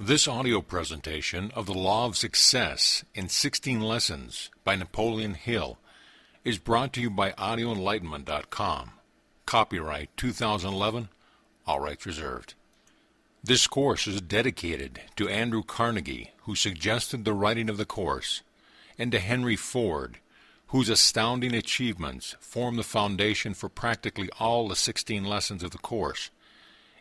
This audio presentation of The Law of Success in 16 Lessons by Napoleon Hill is brought to you by audioenlightenment.com. Copyright 2011, all rights reserved. This course is dedicated to Andrew Carnegie, who suggested the writing of the course, and to Henry Ford, whose astounding achievements form the foundation for practically all the 16 lessons of the course,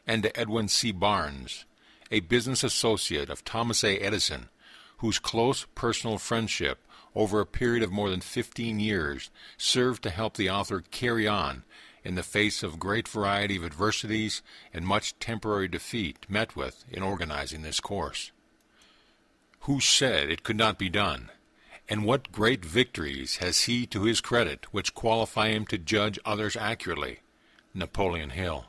and to Edwin C. Barnes, a business associate of Thomas A. Edison, whose close personal friendship over a period of more than 15 years served to help the author carry on in the face of great variety of adversities and much temporary defeat met with in organizing this course. Who said it could not be done? And what great victories has he to his credit which qualify him to judge others accurately? Napoleon Hill.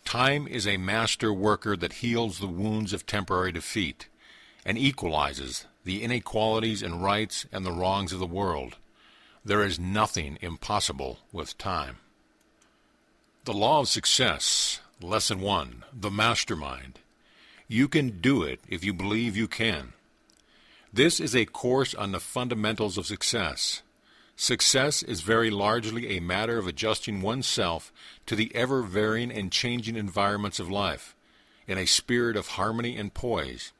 Time is a master worker that heals the wounds of temporary defeat and equalizes the inequalities in rights and the wrongs of the world. There is nothing impossible with time. The Law of Success, Lesson 1, The Mastermind. You can do it if you believe you can. This is a course on the fundamentals of success. Success is very largely a matter of adjusting oneself to the ever-varying and changing environments of life, in a spirit of harmony and poise.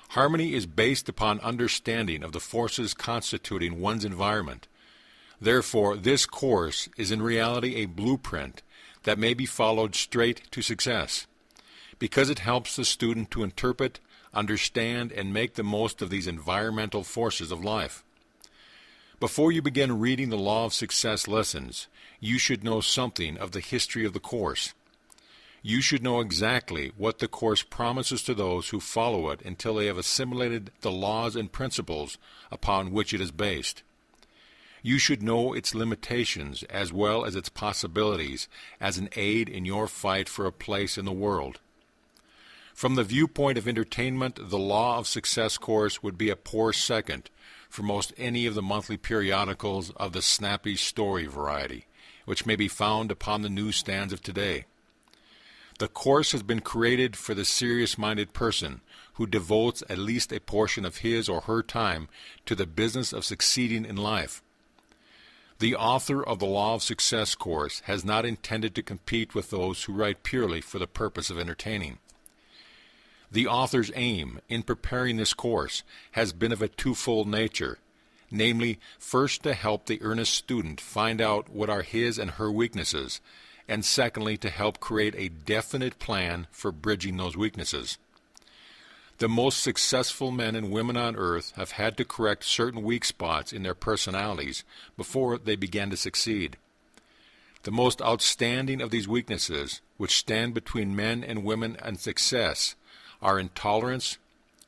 Harmony is based upon understanding of the forces constituting one's environment. Therefore, this course is in reality a blueprint that may be followed straight to success, because it helps the student to interpret, understand, and make the most of these environmental forces of life. Before you begin reading the Law of Success lessons, you should know something of the history of the course. You should know exactly what the course promises to those who follow it until they have assimilated the laws and principles upon which it is based. You should know its limitations as well as its possibilities as an aid in your fight for a place in the world. From the viewpoint of entertainment, the Law of Success course would be a poor second for most any of the monthly periodicals of the snappy story variety, which may be found upon the newsstands of today. The course has been created for the serious-minded person who devotes at least a portion of his or her time to the business of succeeding in life. The author of the Law of Success course has not intended to compete with those who write purely for the purpose of entertaining. The author's aim in preparing this course has been of a twofold nature, namely, first to help the earnest student find out what are his and her weaknesses, and secondly, to help create a definite plan for bridging those weaknesses. The most successful men and women on earth have had to correct certain weak spots in their personalities before they began to succeed. The most outstanding of these weaknesses, which stand between men and women and success, are intolerance,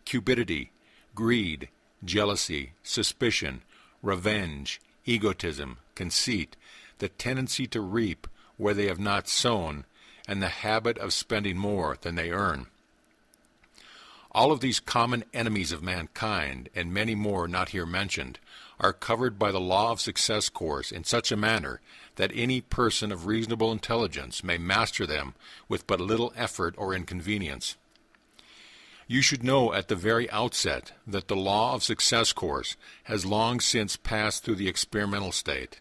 cupidity, greed, jealousy, suspicion, revenge, egotism, conceit, the tendency to reap where they have not sown, and the habit of spending more than they earn. All of these common enemies of mankind, and many more not here mentioned, are covered by the Law of Success course in such a manner that any person of reasonable intelligence may master them with but little effort or inconvenience. You should know at the very outset that the Law of Success course has long since passed through the experimental state,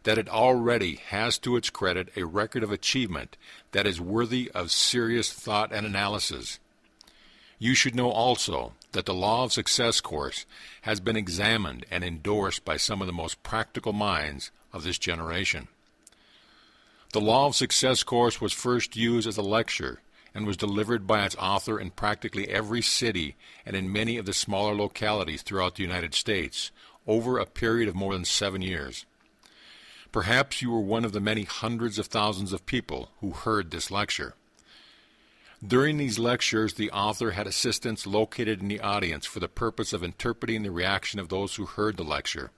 that it already has to its credit a record of achievement that is worthy of serious thought and analysis. You should know also that the Law of Success course has been examined and endorsed by some of the most practical minds of this generation. The Law of Success course was first used as a lecture and was delivered by its author in practically every city and in many of the smaller localities throughout the United States over a period of more than 7 years. Perhaps you were one of the many hundreds of thousands of people who heard this lecture. During these lectures, the author had assistants located in the audience for the purpose of interpreting the reaction of those who heard the lecture,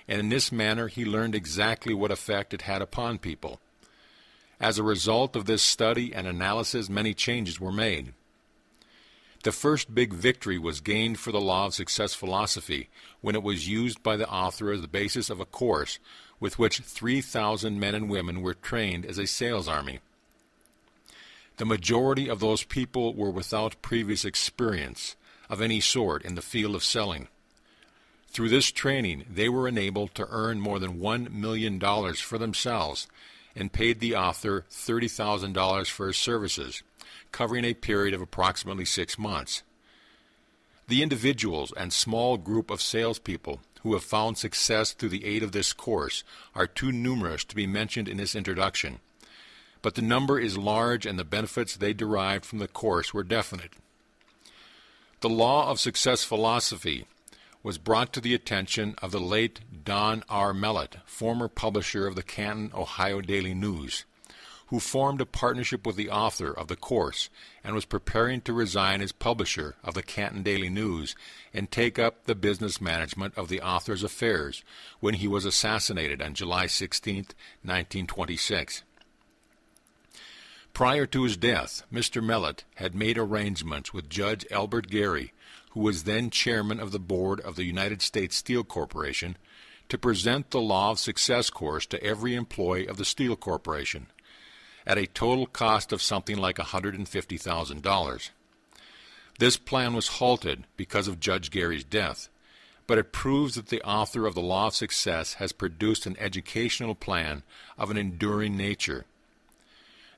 and in this manner he learned exactly what effect it had upon people. As a result of this study and analysis, many changes were made. The first big victory was gained for the Law of Success philosophy when it was used by the author as the basis of a course with which 3,000 men and women were trained as a sales army. The majority of those people were without previous experience of any sort in the field of selling. Through this training, they were enabled to earn more than $1 million for themselves and paid the author $30,000 for his services, covering a period of approximately 6 months. The individuals and small group of salespeople who have found success through the aid of this course are too numerous to be mentioned in this introduction, but the number is large and the benefits they derived from the course were definite. The law of success philosophy was brought to the attention of the late Don R. Mellett, former publisher of the Canton, Ohio Daily News, who formed a partnership with the author of the course and was preparing to resign as publisher of the Canton Daily News and take up the business management of the author's affairs when he was assassinated on July 16, 1926. Prior to his death, Mr. Mellett had made arrangements with Judge Elbert Gary, who was then chairman of the board of the United States Steel Corporation, to present the Law of Success course to every employee of the Steel Corporation, at a total cost of something like $150,000. This plan was halted because of Judge Gary's death, but it proves that the author of the Law of Success has produced an educational plan of an enduring nature.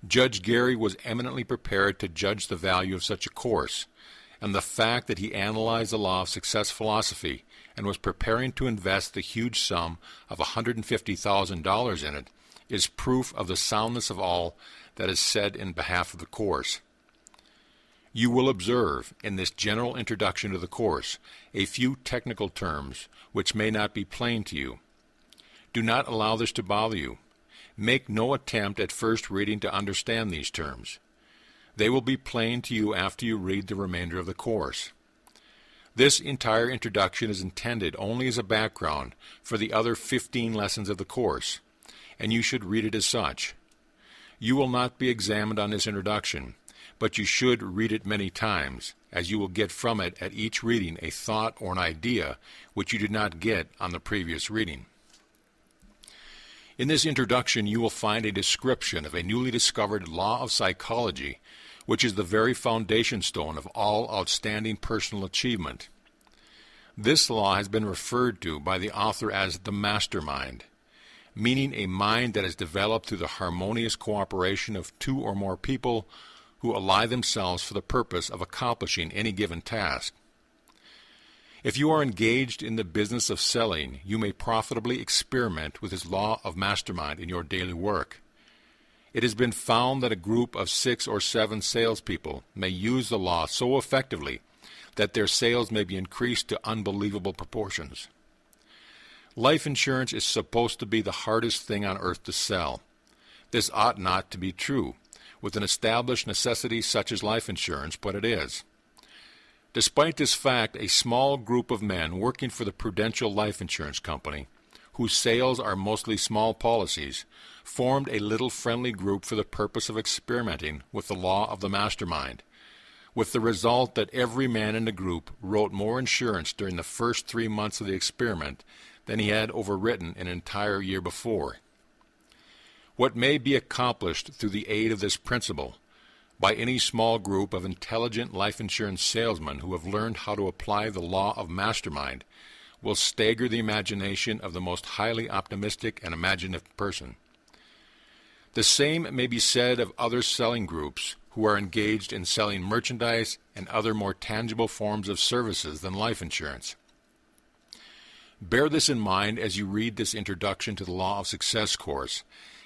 Judge Gary was eminently prepared to judge the value of such a course, and the fact that he analyzed the Law of Success philosophy and was preparing to invest the huge sum of $150,000 in it is proof of the soundness of all that is said in behalf of the course. You will observe in this general introduction to the course a few technical terms which may not be plain to you. Do not allow this to bother you. Make no attempt at first reading to understand these terms. They will be plain to you after you read the remainder of the course. This entire introduction is intended only as a background for the other 15 lessons of the course, and you should read it as such. You will not be examined on this introduction, but you should read it many times, as you will get from it at each reading a thought or an idea which you did not get on the previous reading. In this introduction you will find a description of a newly discovered law of psychology, which is the very foundation stone of all outstanding personal achievement. This law has been referred to by the author as the mastermind, meaning a mind that is developed through the harmonious cooperation of two or more people who ally themselves for the purpose of accomplishing any given task. If you are engaged in the business of selling, you may profitably experiment with this law of mastermind in your daily work. It has been found that a group of 6 or 7 salespeople may use the law so effectively that their sales may be increased to unbelievable proportions. Life insurance is supposed to be the hardest thing on earth to sell. This ought not to be true, with an established necessity such as life insurance, but it is. Despite this fact, a small group of men working for the Prudential Life Insurance Company, whose sales are mostly small policies, formed a little friendly group for the purpose of experimenting with the law of the mastermind, with the result that every man in the group wrote more insurance during the first 3 months of the experiment than he had overwritten an entire year before. What may be accomplished through the aid of this principle by any small group of intelligent life insurance salesmen who have learned how to apply the law of mastermind will stagger the imagination of the most highly optimistic and imaginative person. The same may be said of other selling groups who are engaged in selling merchandise and other more tangible forms of services than life insurance. Bear this in mind as you read this Introduction to the Law of Success course,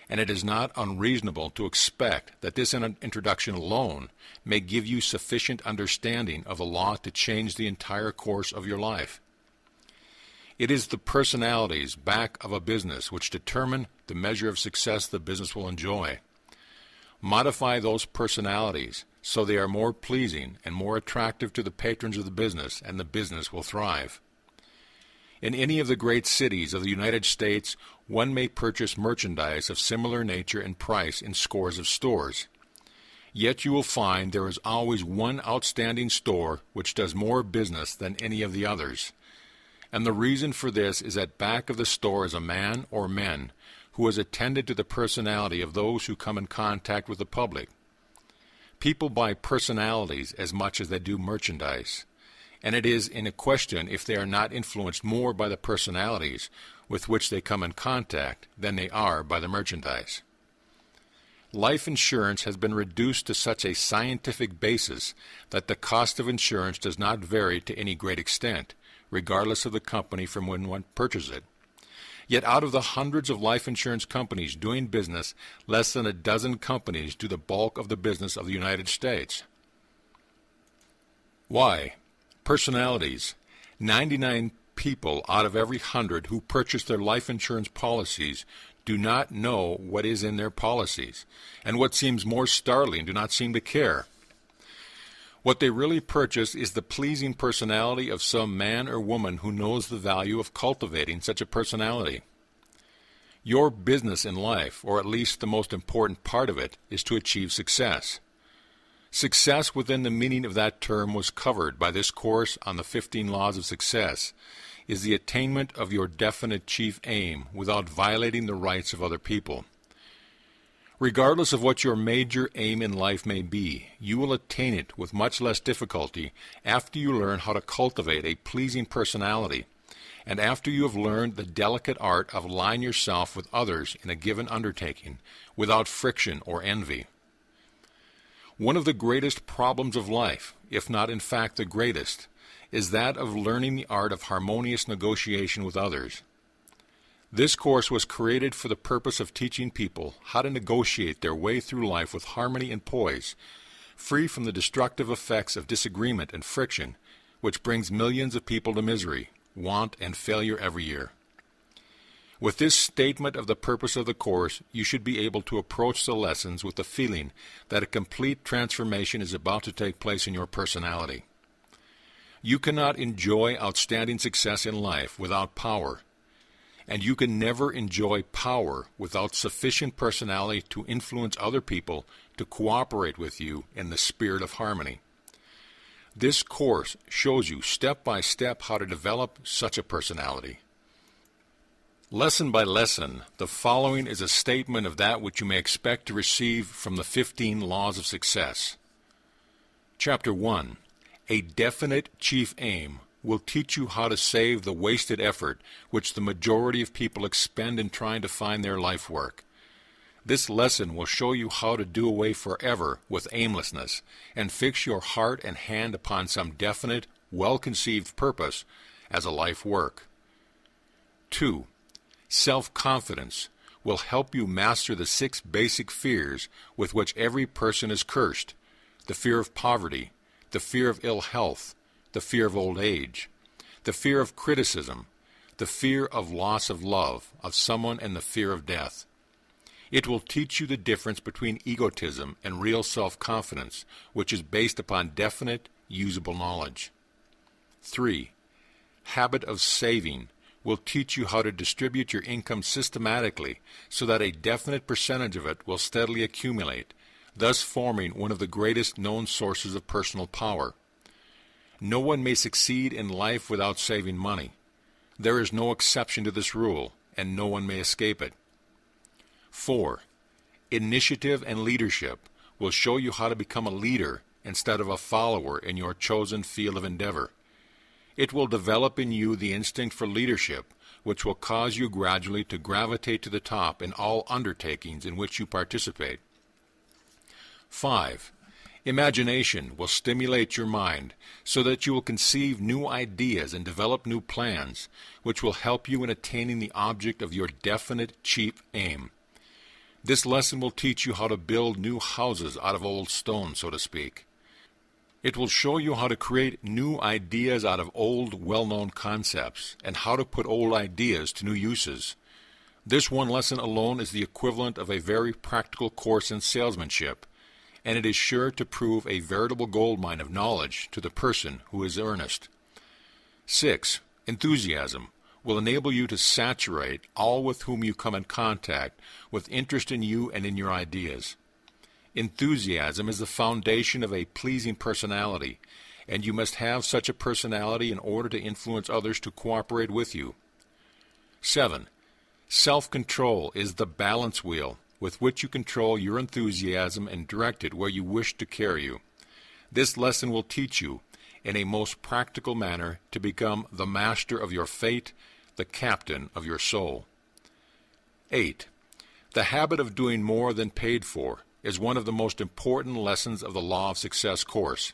and it is not unreasonable to expect that this introduction alone may give you sufficient understanding of the law to change the entire course of your life. It is the personalities back of a business which determine the measure of success the business will enjoy. Modify those personalities so they are more pleasing and more attractive to the patrons of the business, and the business will thrive. In any of the great cities of the United States, one may purchase merchandise of similar nature and price in scores of stores. Yet you will find there is always one outstanding store which does more business than any of the others. And the reason for this is that back of the store is a man or men who has attended to the personality of those who come in contact with the public. People buy personalities as much as they do merchandise, and it is in a question if they are not influenced more by the personalities with which they come in contact than they are by the merchandise. Life insurance has been reduced to such a scientific basis that the cost of insurance does not vary to any great extent, regardless of the company from when one purchases it. Yet out of the hundreds of life insurance companies doing business, less than a dozen companies do the bulk of the business of the United States. Why? Personalities. 99 people out of every 100 who purchase their life insurance policies do not know what is in their policies, and what seems more startling, do not seem to care. What they really purchase is the pleasing personality of some man or woman who knows the value of cultivating such a personality. Your business in life, or at least the most important part of it, is to achieve success. Success within the meaning of that term was covered by this course on the 15 Laws of Success, is the attainment of your definite chief aim without violating the rights of other people. Regardless of what your major aim in life may be, you will attain it with much less difficulty after you learn how to cultivate a pleasing personality, and after you have learned the delicate art of aligning yourself with others in a given undertaking without friction or envy. One of the greatest problems of life, if not in fact the greatest, is that of learning the art of harmonious negotiation with others. This course was created for the purpose of teaching people how to negotiate their way through life with harmony and poise, free from the destructive effects of disagreement and friction, which brings millions of people to misery, want, and failure every year. With this statement of the purpose of the course, you should be able to approach the lessons with the feeling that a complete transformation is about to take place in your personality. You cannot enjoy outstanding success in life without power, and you can never enjoy power without sufficient personality to influence other people to cooperate with you in the spirit of harmony. This course shows you step by step how to develop such a personality. Lesson by lesson, the following is a statement of that which you may expect to receive from the 15 Laws of Success. Chapter 1. A definite chief aim will teach you how to save the wasted effort which the majority of people expend in trying to find their life work. This lesson will show you how to do away forever with aimlessness and fix your heart and hand upon some definite, well-conceived purpose as a life work. 2. Self-confidence will help you master the 6 basic fears with which every person is cursed: the fear of poverty, the fear of ill health, the fear of old age, the fear of criticism, the fear of loss of love of someone, and the fear of death. It will teach you the difference between egotism and real self-confidence, which is based upon definite, usable knowledge. 3. Habit of saving will teach you how to distribute your income systematically so that a definite percentage of it will steadily accumulate, thus forming one of the greatest known sources of personal power. No one may succeed in life without saving money. There is no exception to this rule, and no one may escape it. 4. Initiative and leadership will show you how to become a leader instead of a follower in your chosen field of endeavor. It will develop in you the instinct for leadership, which will cause you gradually to gravitate to the top in all undertakings in which you participate. 5. Imagination will stimulate your mind so that you will conceive new ideas and develop new plans, which will help you in attaining the object of your definite chief aim. This lesson will teach you how to build new houses out of old stone, so to speak. It will show you how to create new ideas out of old, well-known concepts, and how to put old ideas to new uses. This one lesson alone is the equivalent of a very practical course in salesmanship, and it is sure to prove a veritable goldmine of knowledge to the person who is earnest. 6. Enthusiasm will enable you to saturate all with whom you come in contact with interest in you and in your ideas. Enthusiasm is the foundation of a pleasing personality, and you must have such a personality in order to influence others to cooperate with you. 7. Self-control is the balance wheel with which you control your enthusiasm and direct it where you wish to carry you. This lesson will teach you, in a most practical manner, to become the master of your fate, the captain of your soul. 8. The habit of doing more than paid for is one of the most important lessons of the Law of Success course.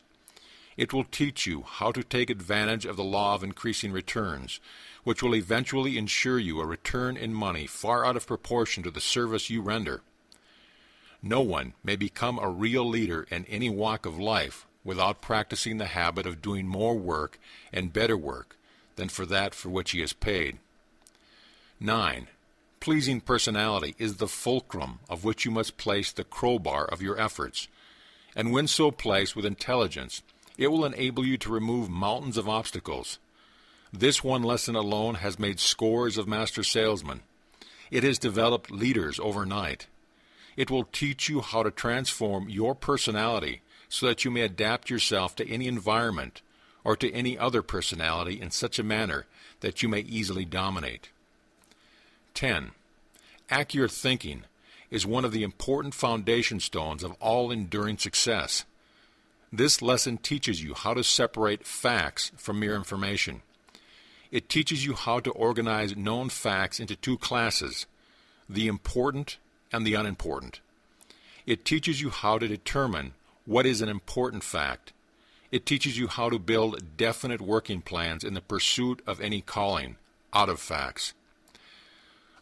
It will teach you how to take advantage of the law of increasing returns, which will eventually ensure you a return in money far out of proportion to the service you render. No one may become a real leader in any walk of life without practicing the habit of doing more work and better work than for that for which he is paid. 9. Pleasing personality is the fulcrum of which you must place the crowbar of your efforts, and when so placed with intelligence, it will enable you to remove mountains of obstacles. This one lesson alone has made scores of master salesmen. It has developed leaders overnight. It will teach you how to transform your personality so that you may adapt yourself to any environment or to any other personality in such a manner that you may easily dominate. 10. Accurate thinking is one of the important foundation stones of all enduring success. This lesson teaches you how to separate facts from mere information. It teaches you how to organize known facts into two classes, the important and the unimportant. It teaches you how to determine what is an important fact. It teaches you how to build definite working plans in the pursuit of any calling out of facts.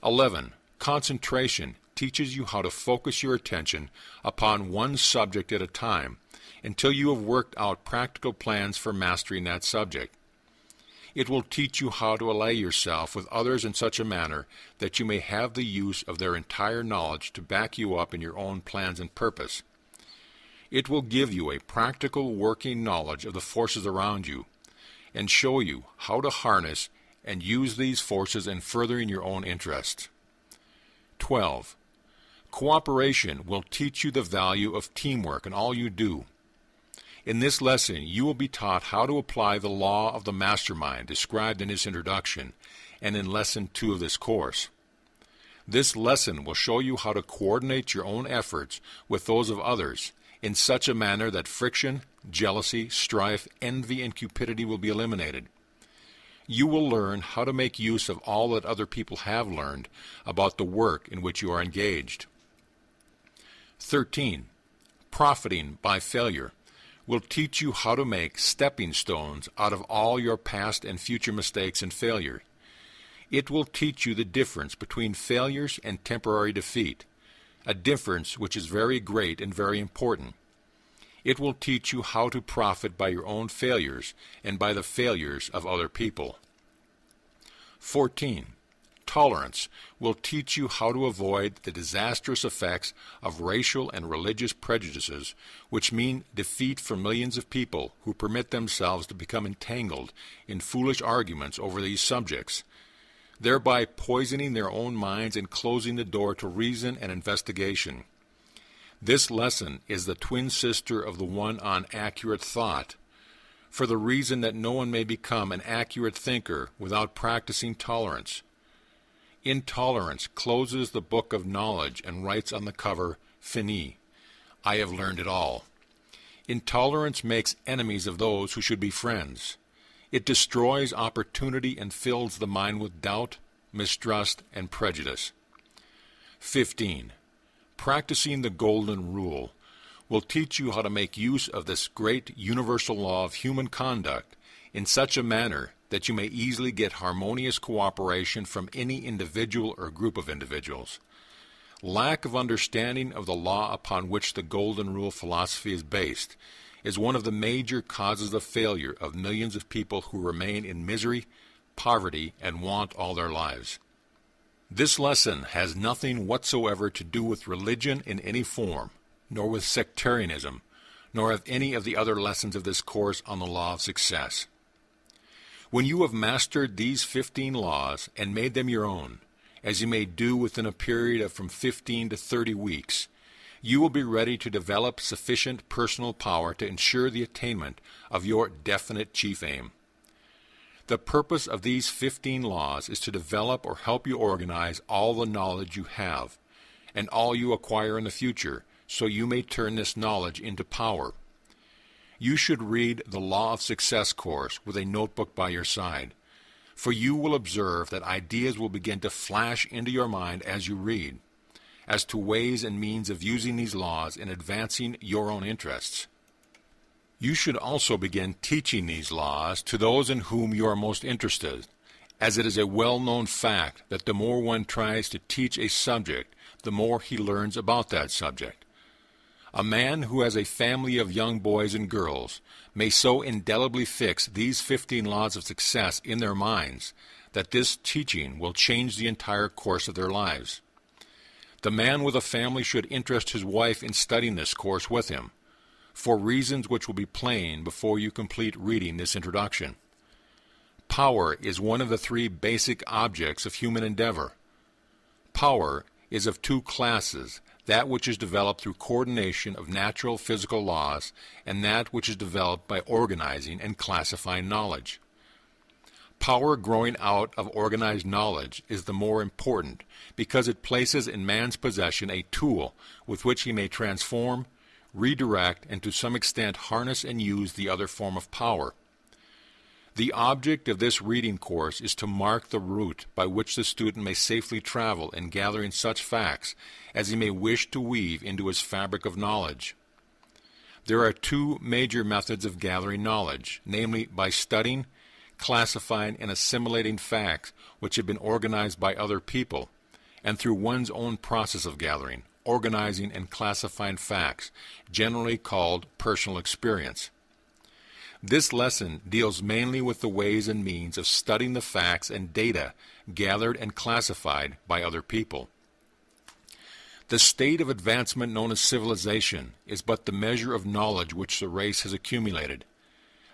11. Concentration teaches you how to focus your attention upon one subject at a time until you have worked out practical plans for mastering that subject. It will teach you how to ally yourself with others in such a manner that you may have the use of their entire knowledge to back you up in your own plans and purpose. It will give you a practical working knowledge of the forces around you and show you how to harness and use these forces in furthering your own interests. 12. Cooperation will teach you the value of teamwork in all you do. In this lesson, you will be taught how to apply the law of the mastermind described in this introduction and in Lesson 2 of this course. This lesson will show you how to coordinate your own efforts with those of others in such a manner that friction, jealousy, strife, envy, and cupidity will be eliminated. You will learn how to make use of all that other people have learned about the work in which you are engaged. 13. Profiting by failure will teach you how to make stepping stones out of all your past and future mistakes and failure. It will teach you the difference between failures and temporary defeat, a difference which is very great and very important. It will teach you how to profit by your own failures and by the failures of other people. 14. Tolerance will teach you how to avoid the disastrous effects of racial and religious prejudices, which mean defeat for millions of people who permit themselves to become entangled in foolish arguments over these subjects, thereby poisoning their own minds and closing the door to reason and investigation. This lesson is the twin sister of the one on accurate thought, for the reason that no one may become an accurate thinker without practicing tolerance. Intolerance closes the book of knowledge and writes on the cover, "Fini, I have learned it all." Intolerance makes enemies of those who should be friends. It destroys opportunity and fills the mind with doubt, mistrust, and prejudice. 15. Practicing the Golden Rule will teach you how to make use of this great universal law of human conduct in such a manner that you may easily get harmonious cooperation from any individual or group of individuals. Lack of understanding of the law upon which the Golden Rule philosophy is based is one of the major causes of failure of millions of people who remain in misery, poverty, and want all their lives. This lesson has nothing whatsoever to do with religion in any form, nor with sectarianism, nor with any of the other lessons of this course on the law of success. When you have mastered these 15 laws and made them your own, as you may do within a period of from 15 to 30 weeks, you will be ready to develop sufficient personal power to ensure the attainment of your definite chief aim. The purpose of these 15 laws is to develop or help you organize all the knowledge you have, and all you acquire in the future, so you may turn this knowledge into power. You should read the Law of Success course with a notebook by your side, for you will observe that ideas will begin to flash into your mind as you read, as to ways and means of using these laws in advancing your own interests. You should also begin teaching these laws to those in whom you are most interested, as it is a well-known fact that the more one tries to teach a subject, the more he learns about that subject. A man who has a family of young boys and girls may so indelibly fix these 15 laws of success in their minds that this teaching will change the entire course of their lives. The man with a family should interest his wife in studying this course with him, for reasons which will be plain before you complete reading this introduction. Power is one of the three basic objects of human endeavor. Power is of two classes, that which is developed through coordination of natural physical laws and that which is developed by organizing and classifying knowledge. Power growing out of organized knowledge is the more important because it places in man's possession a tool with which he may transform, redirect, and to some extent harness and use the other form of power. The object of this reading course is to mark the route by which the student may safely travel in gathering such facts as he may wish to weave into his fabric of knowledge. There are two major methods of gathering knowledge, namely by studying, classifying, and assimilating facts which have been organized by other people, and through one's own process of gathering, organizing, and classifying facts, generally called personal experience. This lesson deals mainly with the ways and means of studying the facts and data gathered and classified by other people. The state of advancement known as civilization is but the measure of knowledge which the race has accumulated.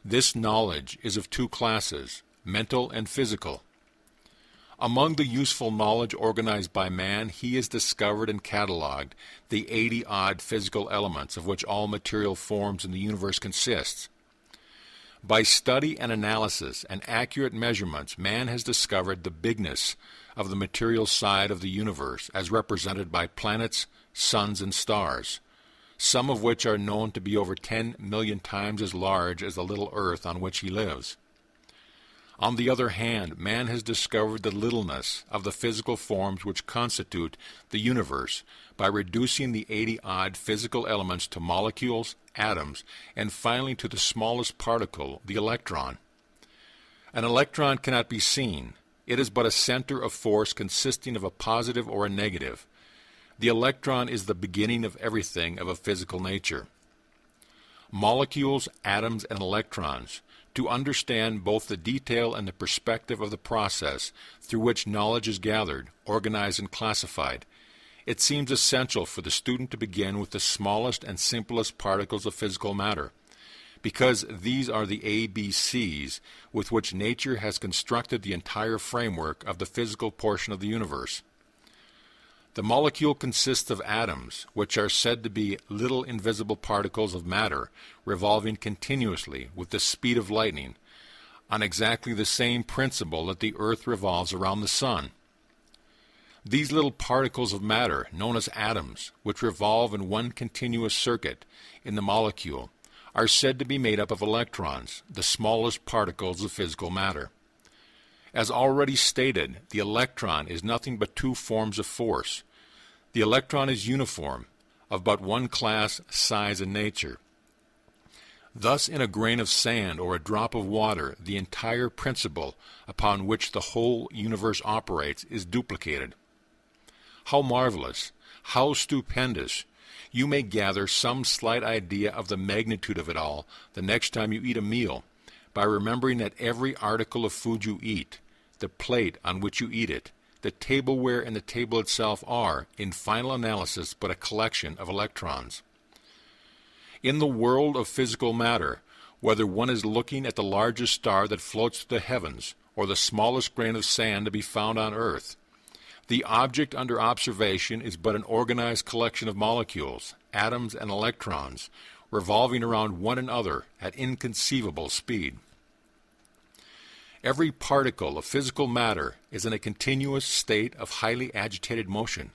This knowledge is of two classes, mental and physical. Among the useful knowledge organized by man, he has discovered and cataloged the 80-odd physical elements of which all material forms in the universe consists. By study and analysis and accurate measurements, man has discovered the bigness of the material side of the universe as represented by planets, suns, and stars, some of which are known to be over 10 million times as large as the little earth on which he lives. On the other hand, man has discovered the littleness of the physical forms which constitute the universe by reducing the 80-odd physical elements to molecules, atoms, and finally to the smallest particle, the electron. An electron cannot be seen. It is but a center of force consisting of a positive or a negative. The electron is the beginning of everything of a physical nature. Molecules, atoms, and electrons, to understand both the detail and the perspective of the process through which knowledge is gathered, organized, and classified, it seems essential for the student to begin with the smallest and simplest particles of physical matter, because these are the ABCs with which nature has constructed the entire framework of the physical portion of the universe. The molecule consists of atoms, which are said to be little invisible particles of matter revolving continuously with the speed of lightning, on exactly the same principle that the earth revolves around the sun. These little particles of matter, known as atoms, which revolve in one continuous circuit in the molecule, are said to be made up of electrons, the smallest particles of physical matter. As already stated, the electron is nothing but two forms of force. The electron is uniform, of but one class, size, and nature. Thus, in a grain of sand or a drop of water, the entire principle upon which the whole universe operates is duplicated. How marvelous, how stupendous! You may gather some slight idea of the magnitude of it all the next time you eat a meal, by remembering that every article of food you eat, the plate on which you eat it, the tableware and the table itself are, in final analysis, but a collection of electrons. In the world of physical matter, whether one is looking at the largest star that floats through the heavens, or the smallest grain of sand to be found on earth, the object under observation is but an organized collection of molecules, atoms, and electrons, revolving around one another at inconceivable speed. Every particle of physical matter is in a continuous state of highly agitated motion.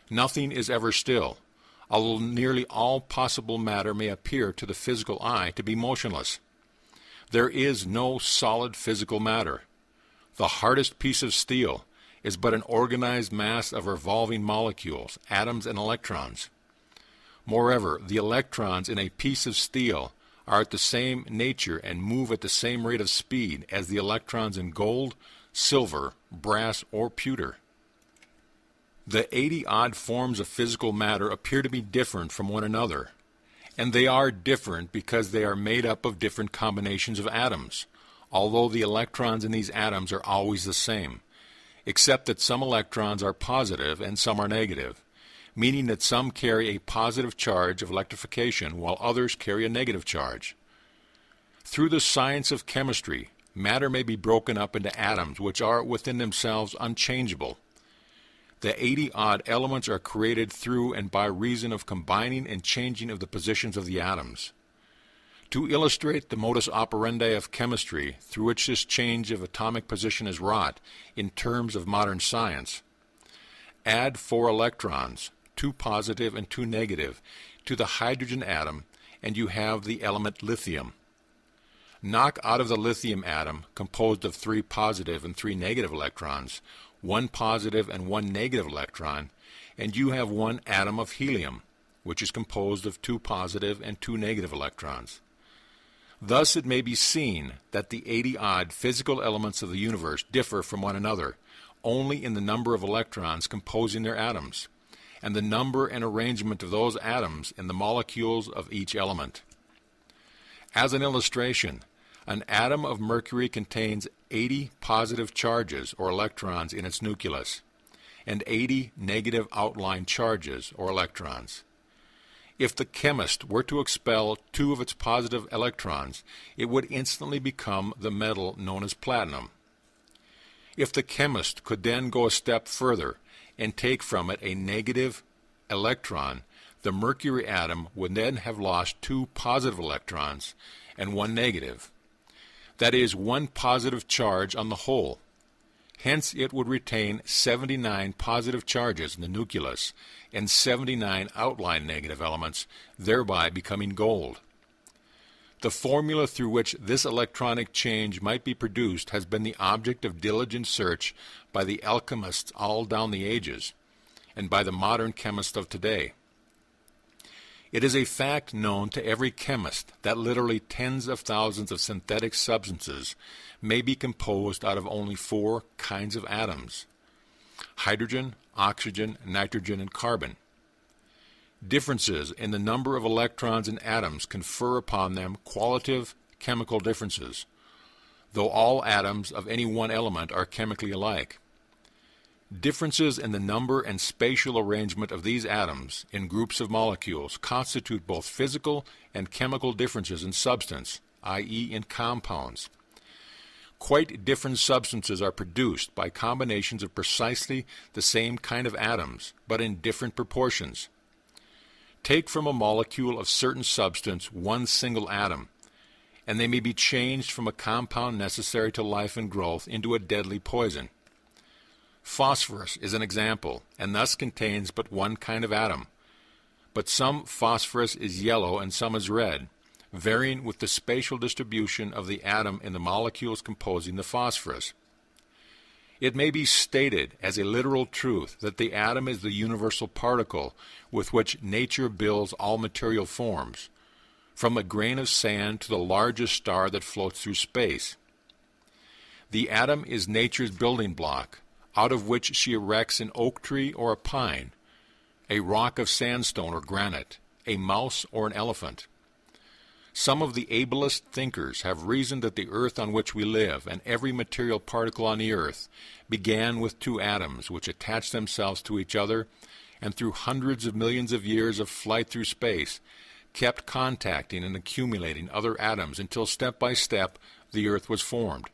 Nothing is ever still, although nearly all possible matter may appear to the physical eye to be motionless. There is no solid physical matter. The hardest piece of steel is but an organized mass of revolving molecules, atoms and electrons. Moreover, the electrons in a piece of steel are at the same nature and move at the same rate of speed as the electrons in gold, silver, brass, or pewter. The 80-odd forms of physical matter appear to be different from one another, and they are different because they are made up of different combinations of atoms, although the electrons in these atoms are always the same, except that some electrons are positive and some are negative, meaning that some carry a positive charge of electrification while others carry a negative charge. Through the science of chemistry, matter may be broken up into atoms which are within themselves unchangeable. The 80-odd elements are created through and by reason of combining and changing of the positions of the atoms. To illustrate the modus operandi of chemistry through which this change of atomic position is wrought in terms of modern science, add 4 electrons, 2 positive and 2 negative, to the hydrogen atom, and you have the element lithium. Knock out of the lithium atom, composed of 3 positive and 3 negative electrons, 1 positive and 1 negative electron, and you have 1 atom of helium, which is composed of 2 positive and 2 negative electrons. Thus it may be seen that the 80-odd physical elements of the universe differ from one another only in the number of electrons composing their atoms, and the number and arrangement of those atoms in the molecules of each element. As an illustration, an atom of mercury contains 80 positive charges or electrons in its nucleus, and 80 negative outline charges or electrons. If the chemist were to expel 2 of its positive electrons, it would instantly become the metal known as platinum. If the chemist could then go a step further and take from it a negative electron, the mercury atom would then have lost 2 positive electrons and 1 negative. That is 1 positive charge on the whole. Hence it would retain 79 positive charges in the nucleus and 79 outline negative elements, thereby becoming gold. The formula through which this electronic change might be produced has been the object of diligent search by the alchemists all down the ages, and by the modern chemists of today. It is a fact known to every chemist that literally tens of thousands of synthetic substances may be composed out of only 4 kinds of atoms: hydrogen, oxygen, nitrogen, and carbon. Differences in the number of electrons in atoms confer upon them qualitative chemical differences, though all atoms of any one element are chemically alike. Differences in the number and spatial arrangement of these atoms in groups of molecules constitute both physical and chemical differences in substance, i.e. in compounds. Quite different substances are produced by combinations of precisely the same kind of atoms, but in different proportions. Take from a molecule of certain substance 1 single atom, and they may be changed from a compound necessary to life and growth into a deadly poison. Phosphorus is an example, and thus contains but 1 kind of atom, but some phosphorus is yellow and some is red, varying with the spatial distribution of the atom in the molecules composing the phosphorus. It may be stated as a literal truth that the atom is the universal particle with which nature builds all material forms, from a grain of sand to the largest star that floats through space. The atom is nature's building block, out of which she erects an oak tree or a pine, a rock of sandstone or granite, a mouse or an elephant. Some of the ablest thinkers have reasoned that the earth on which we live and every material particle on the earth began with 2 atoms which attached themselves to each other and through hundreds of millions of years of flight through space kept contacting and accumulating other atoms until step by step the earth was formed.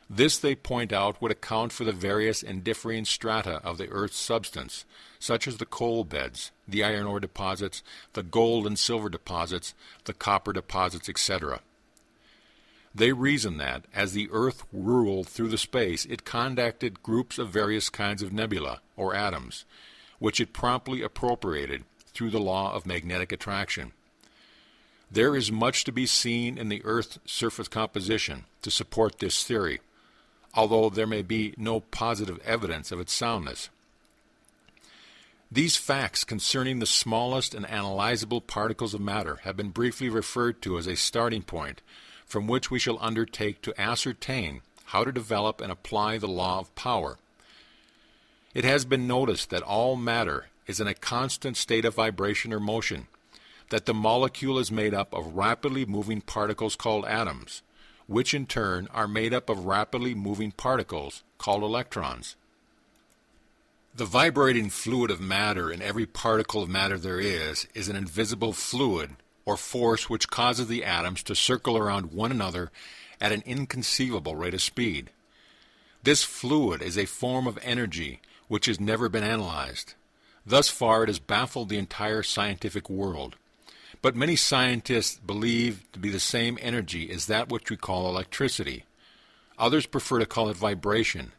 This, they point out, would account for the various and differing strata of the earth's substance, such as the coal beds, the iron ore deposits, the gold and silver deposits, the copper deposits, etc. They reason that, as the earth whirled through the space, it contacted groups of various kinds of nebula, or atoms, which it promptly appropriated through the law of magnetic attraction. There is much to be seen in the Earth's surface composition to support this theory, although there may be no positive evidence of its soundness. These facts concerning the smallest and analyzable particles of matter have been briefly referred to as a starting point from which we shall undertake to ascertain how to develop and apply the law of power. It has been noticed that all matter is in a constant state of vibration or motion, that the molecule is made up of rapidly moving particles called atoms, which in turn are made up of rapidly moving particles called electrons. The vibrating fluid of matter in every particle of matter there is an invisible fluid or force which causes the atoms to circle around one another at an inconceivable rate of speed. This fluid is a form of energy which has never been analyzed. Thus far it has baffled the entire scientific world. But many scientists believe to be the same energy as that which we call electricity. Others prefer to call it vibration.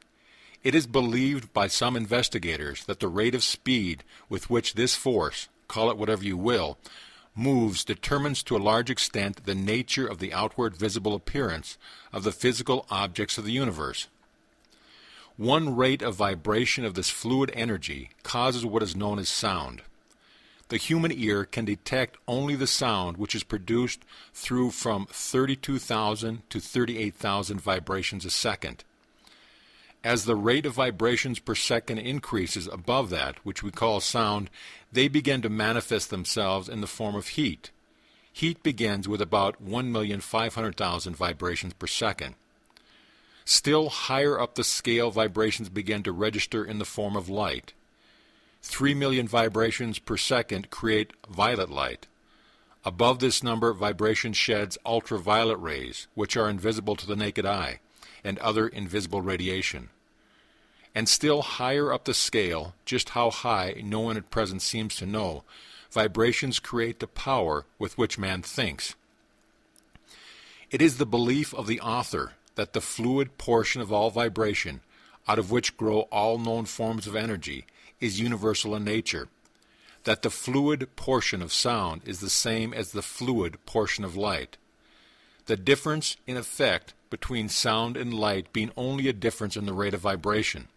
It is believed by some investigators that the rate of speed with which this force, call it whatever you will, moves determines to a large extent the nature of the outward visible appearance of the physical objects of the universe. One rate of vibration of this fluid energy causes what is known as sound. The human ear can detect only the sound which is produced through from 32,000 to 38,000 vibrations a second. As the rate of vibrations per second increases above that which we call sound, they begin to manifest themselves in the form of heat. Heat begins with about 1,500,000 vibrations per second. Still higher up the scale, vibrations begin to register in the form of light. 3 million vibrations per second create violet light. Above this number, vibration sheds ultraviolet rays, which are invisible to the naked eye, and other invisible radiation. And still higher up the scale, just how high no one at present seems to know, vibrations create the power with which man thinks. It is the belief of the author that the fluid portion of all vibration, out of which grow all known forms of energy, is universal in nature, that the fluid portion of sound is the same as the fluid portion of light. The difference in effect between sound and light being only a difference in the rate of vibration.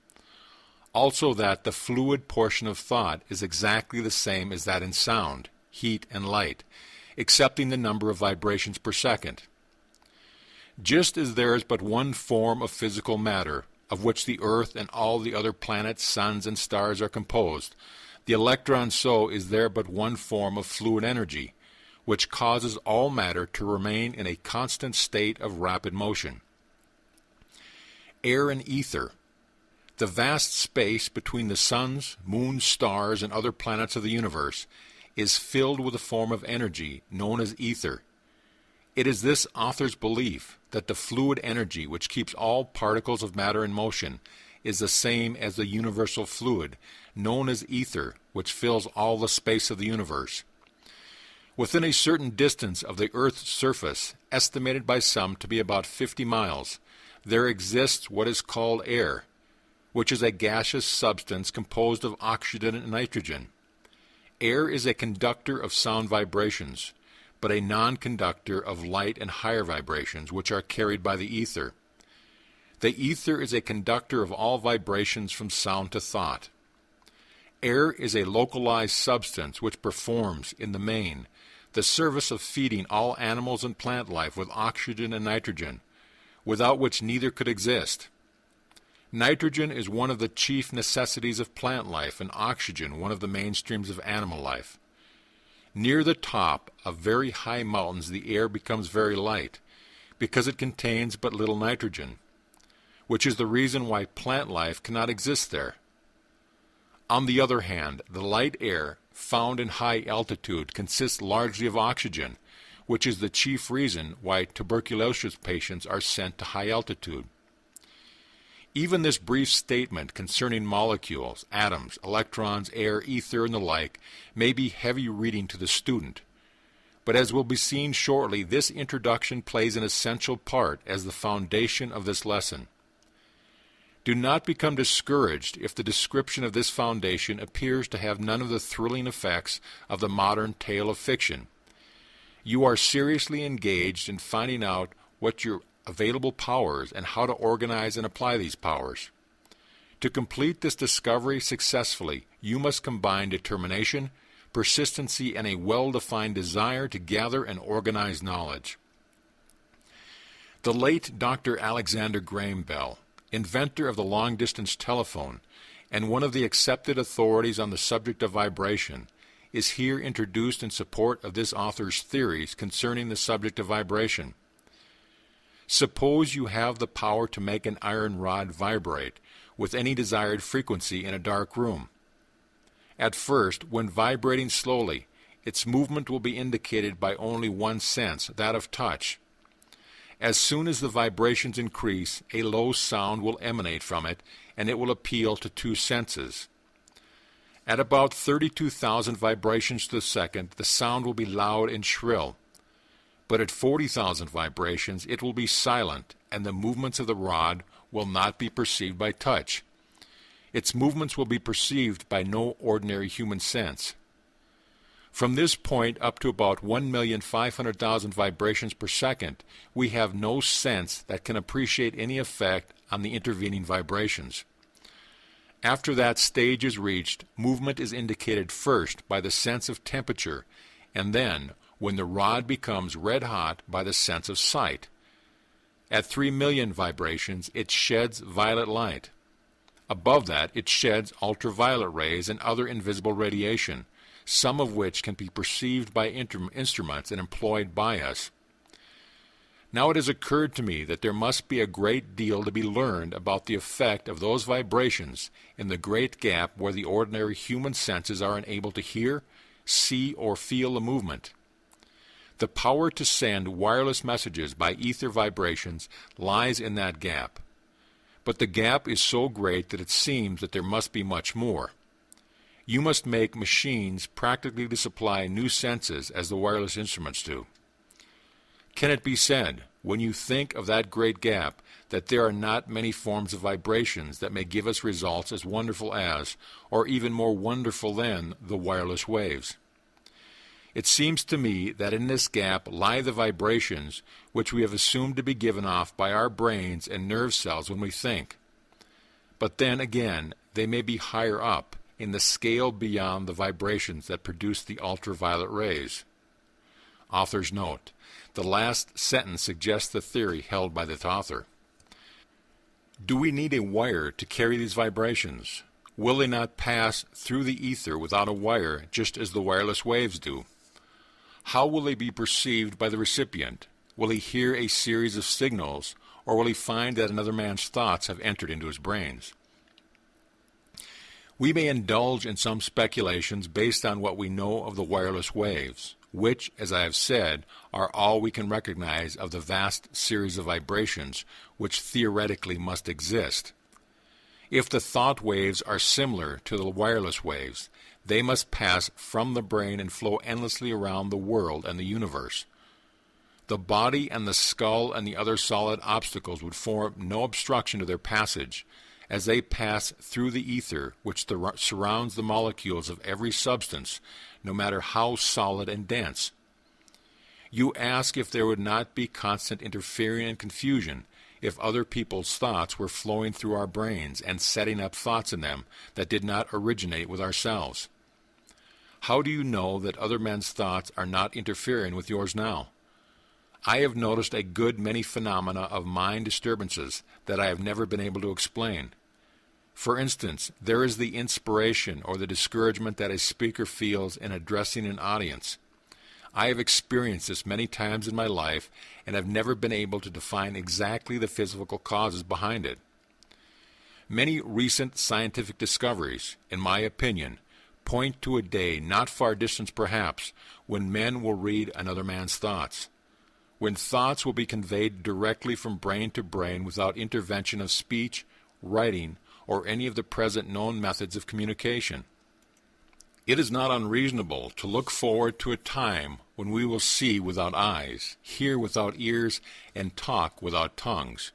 Also that the fluid portion of thought is exactly the same as that in sound, heat, and light, excepting the number of vibrations per second. Just as there is but one form of physical matter, of which the earth and all the other planets, suns, and stars are composed, the electron so is there but one form of fluid energy, which causes all matter to remain in a constant state of rapid motion. Air and ether. The vast space between the suns, moons, stars, and other planets of the universe is filled with a form of energy known as ether. It is this author's belief that the fluid energy which keeps all particles of matter in motion is the same as the universal fluid, known as ether, which fills all the space of the universe. Within a certain distance of the Earth's surface, estimated by some to be about 50 miles, there exists what is called air, which is a gaseous substance composed of oxygen and nitrogen. Air is a conductor of sound vibrations, but a non-conductor of light and higher vibrations, which are carried by the ether. The ether is a conductor of all vibrations from sound to thought. Air is a localized substance which performs, in the main, the service of feeding all animals and plant life with oxygen and nitrogen, without which neither could exist. Nitrogen is one of the chief necessities of plant life, and oxygen one of the mainstreams of animal life. Near the top of very high mountains the air becomes very light, because it contains but little nitrogen, which is the reason why plant life cannot exist there. On the other hand, the light air found in high altitude consists largely of oxygen, which is the chief reason why tuberculosis patients are sent to high altitude. Even this brief statement concerning molecules, atoms, electrons, air, ether, and the like may be heavy reading to the student, but as will be seen shortly, this introduction plays an essential part as the foundation of this lesson. Do not become discouraged if the description of this foundation appears to have none of the thrilling effects of the modern tale of fiction. You are seriously engaged in finding out what your available powers and how to organize and apply these powers. To complete this discovery successfully, you must combine determination, persistency, and a well-defined desire to gather and organize knowledge. The late Dr. Alexander Graham Bell, inventor of the long-distance telephone and one of the accepted authorities on the subject of vibration, is here introduced in support of this author's theories concerning the subject of vibration. Suppose you have the power to make an iron rod vibrate with any desired frequency in a dark room. At first, when vibrating slowly, its movement will be indicated by only one sense, that of touch. As soon as the vibrations increase, a low sound will emanate from it, and it will appeal to two senses. At about 32,000 vibrations to the second, the sound will be loud and shrill. But at 40,000 vibrations, it will be silent, and the movements of the rod will not be perceived by touch. Its movements will be perceived by no ordinary human sense. From this point up to about 1,500,000 vibrations per second, we have no sense that can appreciate any effect on the intervening vibrations. After that stage is reached, movement is indicated first by the sense of temperature, and then, when the rod becomes red hot, by the sense of sight. At 3 million vibrations, it sheds violet light. Above that, it sheds ultraviolet rays and other invisible radiation, some of which can be perceived by instruments and employed by us. Now it has occurred to me that there must be a great deal to be learned about the effect of those vibrations in the great gap where the ordinary human senses are unable to hear, see, or feel the movement. The power to send wireless messages by ether vibrations lies in that gap. But the gap is so great that it seems that there must be much more. You must make machines practically to supply new senses as the wireless instruments do. Can it be said, when you think of that great gap, that there are not many forms of vibrations that may give us results as wonderful as, or even more wonderful than, the wireless waves? It seems to me that in this gap lie the vibrations which we have assumed to be given off by our brains and nerve cells when we think. But then again, they may be higher up, in the scale beyond the vibrations that produce the ultraviolet rays. Author's note: the last sentence suggests the theory held by the author. Do we need a wire to carry these vibrations? Will they not pass through the ether without a wire, just as the wireless waves do? How will they be perceived by the recipient? Will he hear a series of signals, or will he find that another man's thoughts have entered into his brains? We may indulge in some speculations based on what we know of the wireless waves, which, as I have said, are all we can recognize of the vast series of vibrations which theoretically must exist. If the thought waves are similar to the wireless waves, they must pass from the brain and flow endlessly around the world and the universe. The body and the skull and the other solid obstacles would form no obstruction to their passage, as they pass through the ether which surrounds the molecules of every substance, no matter how solid and dense. You ask if there would not be constant interfering and confusion if other people's thoughts were flowing through our brains and setting up thoughts in them that did not originate with ourselves. How do you know that other men's thoughts are not interfering with yours now? I have noticed a good many phenomena of mind disturbances that I have never been able to explain. For instance, there is the inspiration or the discouragement that a speaker feels in addressing an audience. I have experienced this many times in my life and have never been able to define exactly the physical causes behind it. Many recent scientific discoveries, in my opinion, point to a day, not far distant perhaps, when men will read another man's thoughts, when thoughts will be conveyed directly from brain to brain without intervention of speech, writing, or any of the present known methods of communication. It is not unreasonable to look forward to a time when we will see without eyes, hear without ears, and talk without tongues.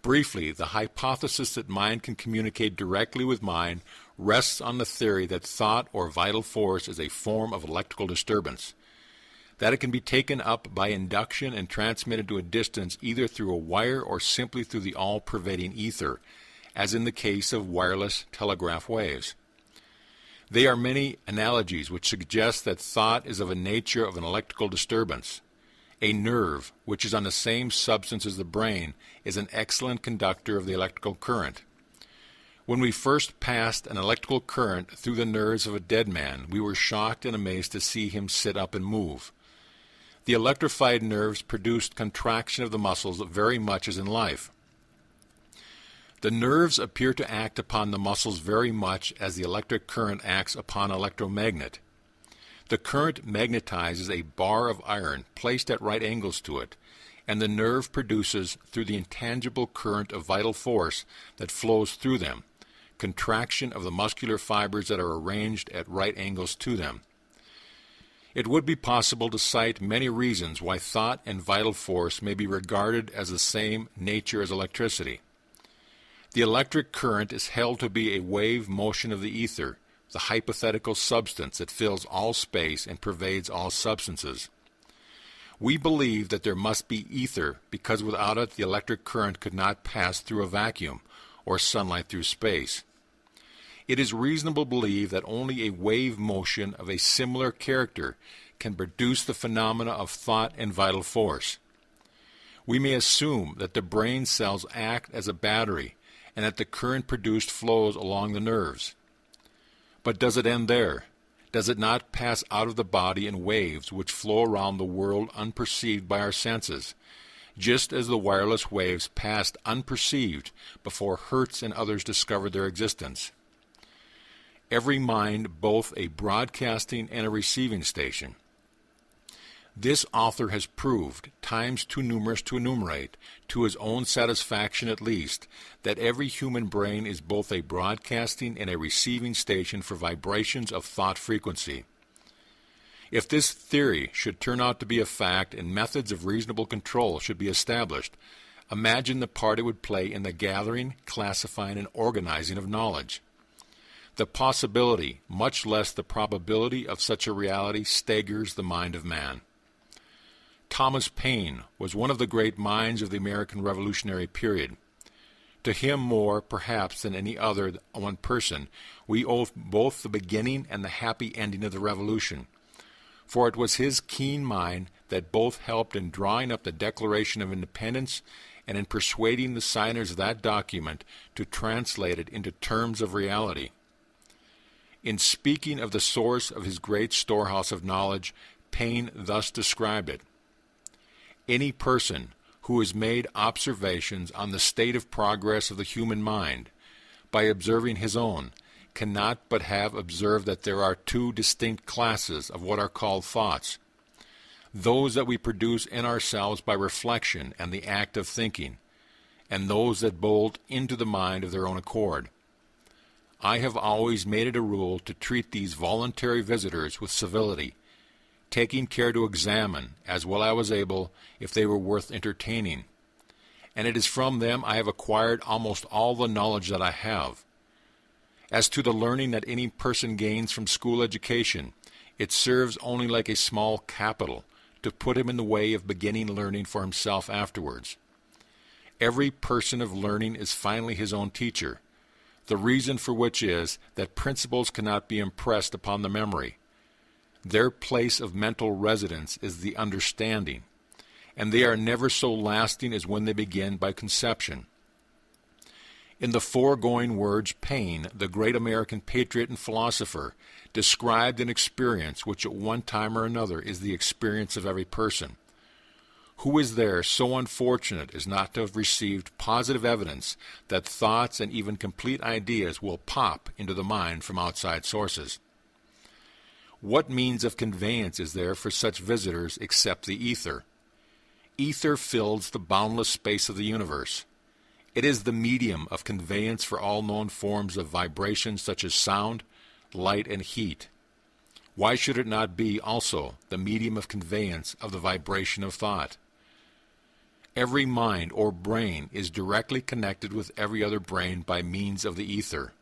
Briefly, the hypothesis that mind can communicate directly with mind rests on the theory that thought or vital force is a form of electrical disturbance, that it can be taken up by induction and transmitted to a distance either through a wire or simply through the all-pervading ether, as in the case of wireless telegraph waves. There are many analogies which suggest that thought is of a nature of an electrical disturbance. A nerve, which is on the same substance as the brain, is an excellent conductor of the electrical current. When we first passed an electrical current through the nerves of a dead man, we were shocked and amazed to see him sit up and move. The electrified nerves produced contraction of the muscles very much as in life. The nerves appear to act upon the muscles very much as the electric current acts upon an electromagnet. The current magnetizes a bar of iron placed at right angles to it, and the nerve produces, through the intangible current of vital force that flows through them, contraction of the muscular fibers that are arranged at right angles to them. It would be possible to cite many reasons why thought and vital force may be regarded as the same nature as electricity. The electric current is held to be a wave motion of the ether, the hypothetical substance that fills all space and pervades all substances. We believe that there must be ether because without it the electric current could not pass through a vacuum or sunlight through space. It is reasonable to believe that only a wave motion of a similar character can produce the phenomena of thought and vital force. We may assume that the brain cells act as a battery and that the current produced flows along the nerves. But does it end there? Does it not pass out of the body in waves which flow around the world unperceived by our senses, just as the wireless waves passed unperceived before Hertz and others discovered their existence? Every mind both a broadcasting and a receiving station. This author has proved, times too numerous to enumerate, to his own satisfaction at least, that every human brain is both a broadcasting and a receiving station for vibrations of thought frequency. If this theory should turn out to be a fact and methods of reasonable control should be established, imagine the part it would play in the gathering, classifying, and organizing of knowledge. The possibility, much less the probability of such a reality, staggers the mind of man. Thomas Paine was one of the great minds of the American Revolutionary period. To him more, perhaps, than any other one person, we owe both the beginning and the happy ending of the Revolution, for it was his keen mind that both helped in drawing up the Declaration of Independence and in persuading the signers of that document to translate it into terms of reality. In speaking of the source of his great storehouse of knowledge, Paine thus described it: any person who has made observations on the state of progress of the human mind, by observing his own, cannot but have observed that there are two distinct classes of what are called thoughts: those that we produce in ourselves by reflection and the act of thinking, and those that bolt into the mind of their own accord. I have always made it a rule to treat these voluntary visitors with civility, taking care to examine, as well as I was able, if they were worth entertaining. And it is from them I have acquired almost all the knowledge that I have. As to the learning that any person gains from school education, it serves only like a small capital to put him in the way of beginning learning for himself afterwards. Every person of learning is finally his own teacher, the reason for which is that principles cannot be impressed upon the memory. Their place of mental residence is the understanding, and they are never so lasting as when they begin by conception. In the foregoing words, Paine, the great American patriot and philosopher, described an experience which at one time or another is the experience of every person. Who is there so unfortunate as not to have received positive evidence that thoughts and even complete ideas will pop into the mind from outside sources? What means of conveyance is there for such visitors except the ether? Ether fills the boundless space of the universe. It is the medium of conveyance for all known forms of vibration such as sound, light, and heat. Why should it not be also the medium of conveyance of the vibration of thought? Every mind or brain is directly connected with every other brain by means of the ether.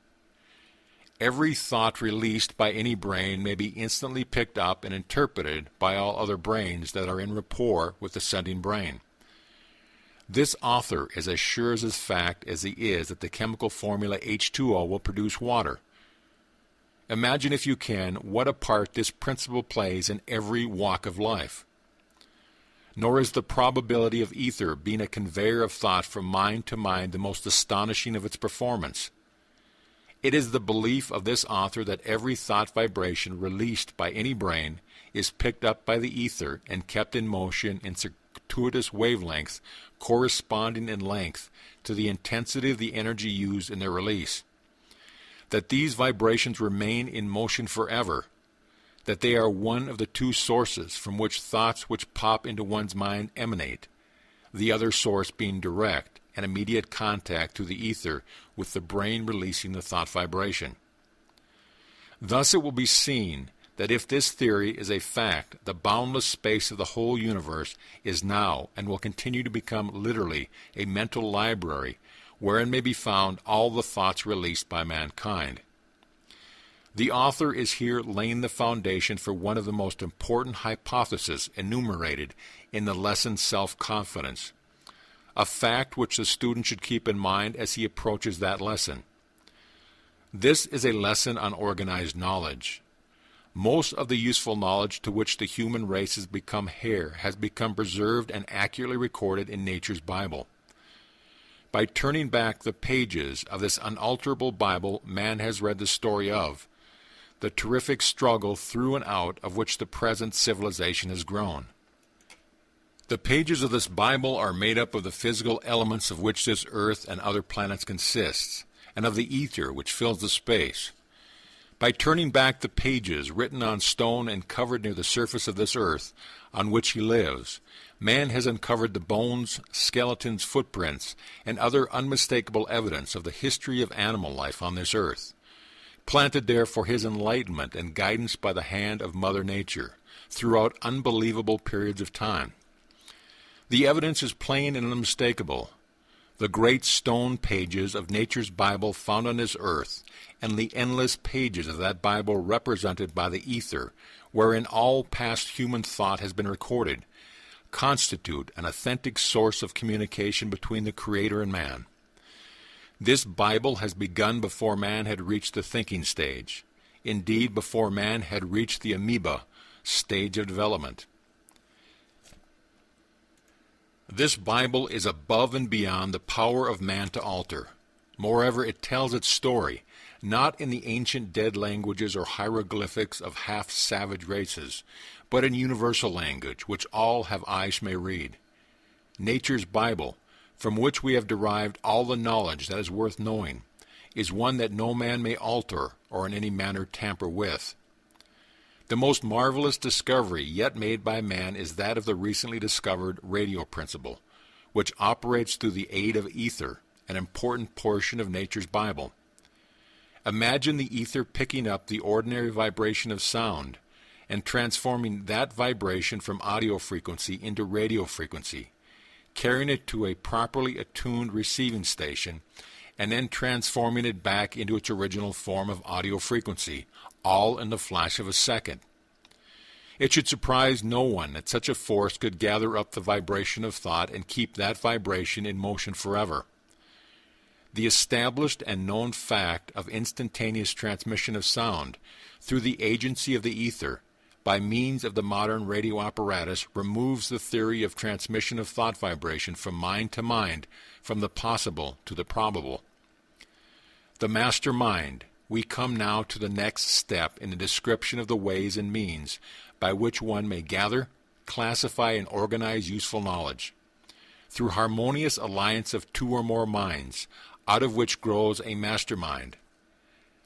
Every thought released by any brain may be instantly picked up and interpreted by all other brains that are in rapport with the sending brain. This author is as sure as his fact as he is that the chemical formula H2O will produce water. Imagine, if you can, what a part this principle plays in every walk of life. Nor is the probability of ether being a conveyor of thought from mind to mind the most astonishing of its performance. It is the belief of this author that every thought vibration released by any brain is picked up by the ether and kept in motion in circuitous wavelengths corresponding in length to the intensity of the energy used in their release. That these vibrations remain in motion forever, that they are one of the two sources from which thoughts which pop into one's mind emanate, the other source being direct and immediate contact through the ether with the brain releasing the thought vibration. Thus it will be seen that if this theory is a fact, the boundless space of the whole universe is now and will continue to become literally a mental library wherein may be found all the thoughts released by mankind. The author is here laying the foundation for one of the most important hypotheses enumerated in the lesson Self-Confidence, a fact which the student should keep in mind as he approaches that lesson. This is a lesson on organized knowledge. Most of the useful knowledge to which the human race has become heir has become preserved and accurately recorded in nature's Bible. By turning back the pages of this unalterable Bible, man has read the story of the terrific struggle through and out of which the present civilization has grown. The pages of this Bible are made up of the physical elements of which this earth and other planets consists, and of the ether which fills the space. By turning back the pages written on stone and covered near the surface of this earth on which he lives, man has uncovered the bones, skeletons, footprints, and other unmistakable evidence of the history of animal life on this earth, planted there for his enlightenment and guidance by the hand of Mother Nature throughout unbelievable periods of time. The evidence is plain and unmistakable. The great stone pages of nature's Bible found on this earth, and the endless pages of that Bible represented by the ether, wherein all past human thought has been recorded, constitute an authentic source of communication between the Creator and man. This Bible has begun before man had reached the thinking stage, indeed before man had reached the amoeba stage of development. This Bible is above and beyond the power of man to alter. Moreover, it tells its story, not in the ancient dead languages or hieroglyphics of half-savage races, but in universal language, which all have eyes may read. Nature's Bible, from which we have derived all the knowledge that is worth knowing, is one that no man may alter or in any manner tamper with. The most marvelous discovery yet made by man is that of the recently discovered radio principle, which operates through the aid of ether, an important portion of nature's Bible. Imagine the ether picking up the ordinary vibration of sound and transforming that vibration from audio frequency into radio frequency, carrying it to a properly attuned receiving station, and then transforming it back into its original form of audio frequency, all in the flash of a second. It should surprise no one that such a force could gather up the vibration of thought and keep that vibration in motion forever. The established and known fact of instantaneous transmission of sound through the agency of the ether by means of the modern radio apparatus removes the theory of transmission of thought vibration from mind to mind, from the possible to the probable. The master mind, we come now to the next step in the description of the ways and means by which one may gather, classify, and organize useful knowledge. Through harmonious alliance of two or more minds, out of which grows a mastermind.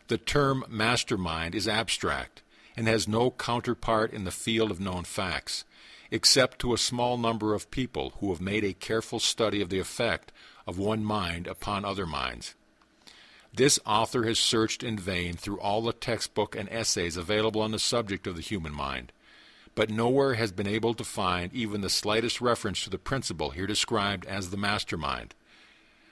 The term mastermind is abstract and has no counterpart in the field of known facts, except to a small number of people who have made a careful study of the effect of one mind upon other minds. This author has searched in vain through all the textbook and essays available on the subject of the human mind, but nowhere has been able to find even the slightest reference to the principle here described as the mastermind.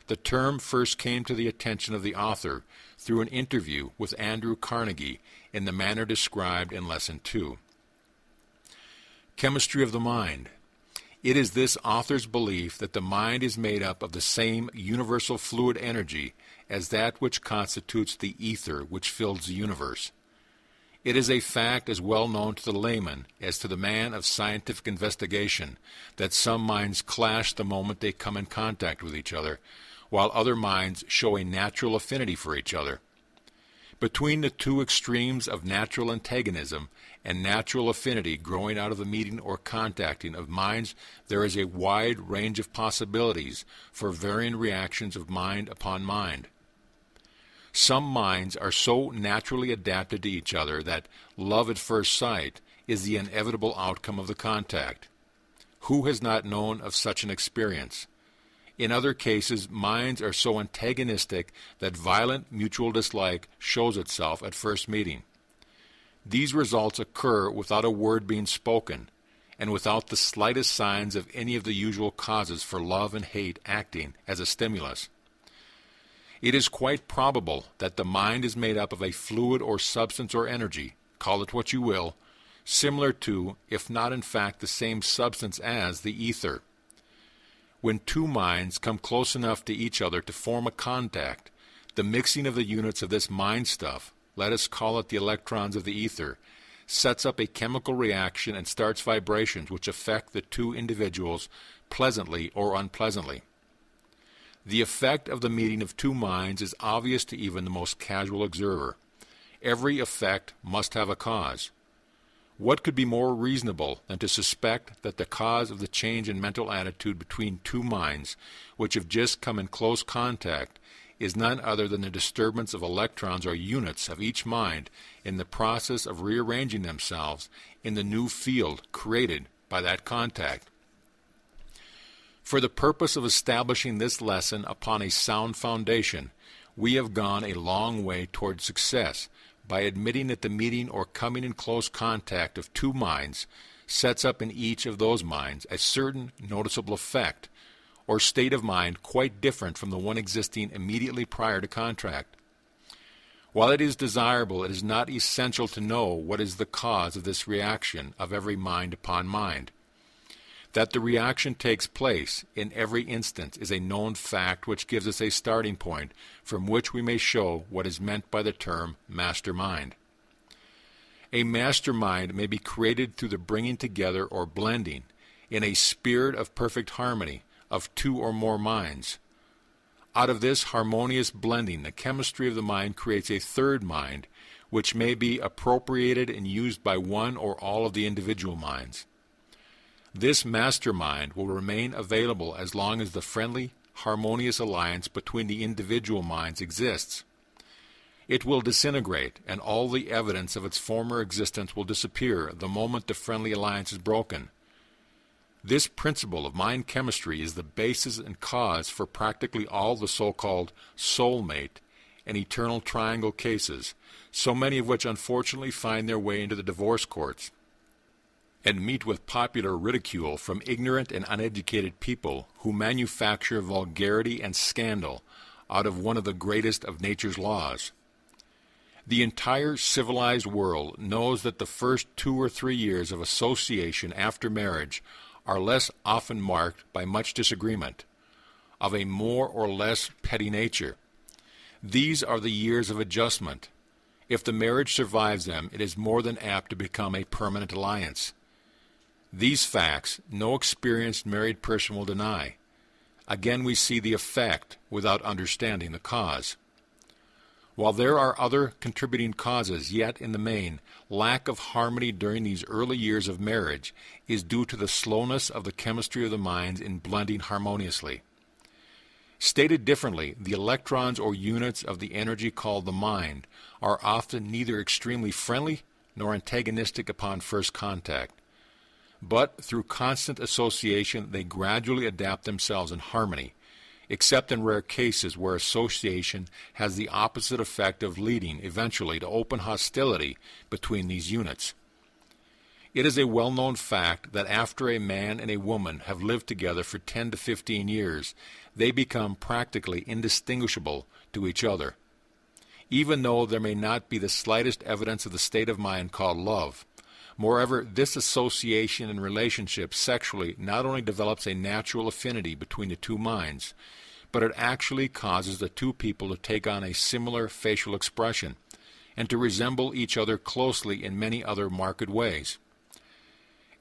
The term first came to the attention of the author through an interview with Andrew Carnegie in the manner described in Lesson 2. Chemistry of the mind. It is this author's belief that the mind is made up of the same universal fluid energy as that which constitutes the ether which fills the universe. It is a fact as well known to the layman as to the man of scientific investigation that some minds clash the moment they come in contact with each other, while other minds show a natural affinity for each other. Between the two extremes of natural antagonism and natural affinity growing out of the meeting or contacting of minds, there is a wide range of possibilities for varying reactions of mind upon mind. Some minds are so naturally adapted to each other that love at first sight is the inevitable outcome of the contact. Who has not known of such an experience? In other cases, minds are so antagonistic that violent mutual dislike shows itself at first meeting. These results occur without a word being spoken, and without the slightest signs of any of the usual causes for love and hate acting as a stimulus. It is quite probable that the mind is made up of a fluid or substance or energy, call it what you will, similar to, if not in fact the same substance as, the ether. When two minds come close enough to each other to form a contact, the mixing of the units of this mind stuff, let us call it the electrons of the ether, sets up a chemical reaction and starts vibrations which affect the two individuals pleasantly or unpleasantly. The effect of the meeting of two minds is obvious to even the most casual observer. Every effect must have a cause. What could be more reasonable than to suspect that the cause of the change in mental attitude between two minds which have just come in close contact is none other than the disturbance of electrons or units of each mind in the process of rearranging themselves in the new field created by that contact. For the purpose of establishing this lesson upon a sound foundation, we have gone a long way toward success by admitting that the meeting or coming in close contact of two minds sets up in each of those minds a certain noticeable effect or state of mind quite different from the one existing immediately prior to contact. While it is desirable, it is not essential to know what is the cause of this reaction of every mind upon mind. That the reaction takes place in every instance is a known fact which gives us a starting point from which we may show what is meant by the term mastermind. A mastermind may be created through the bringing together or blending, in a spirit of perfect harmony, of two or more minds. Out of this harmonious blending, the chemistry of the mind creates a third mind, which may be appropriated and used by one or all of the individual minds. This mastermind will remain available as long as the friendly, harmonious alliance between the individual minds exists. It will disintegrate, and all the evidence of its former existence will disappear the moment the friendly alliance is broken. This principle of mind chemistry is the basis and cause for practically all the so-called soulmate and eternal triangle cases, so many of which unfortunately find their way into the divorce courts and meet with popular ridicule from ignorant and uneducated people who manufacture vulgarity and scandal out of one of the greatest of nature's laws. The entire civilized world knows that the first 2 or 3 years of association after marriage are less often marked by much disagreement, of a more or less petty nature. These are the years of adjustment. If the marriage survives them, it is more than apt to become a permanent alliance. These facts no experienced married person will deny. Again we see the effect without understanding the cause. While there are other contributing causes, yet in the main, lack of harmony during these early years of marriage is due to the slowness of the chemistry of the minds in blending harmoniously. Stated differently, the electrons or units of the energy called the mind are often neither extremely friendly nor antagonistic upon first contact. But through constant association they gradually adapt themselves in harmony, except in rare cases where association has the opposite effect of leading eventually to open hostility between these units. It is a well-known fact that after a man and a woman have lived together for 10 to 15 years, they become practically indistinguishable to each other. Even though there may not be the slightest evidence of the state of mind called love. Moreover, this association and relationship sexually not only develops a natural affinity between the two minds, but it actually causes the two people to take on a similar facial expression and to resemble each other closely in many other marked ways.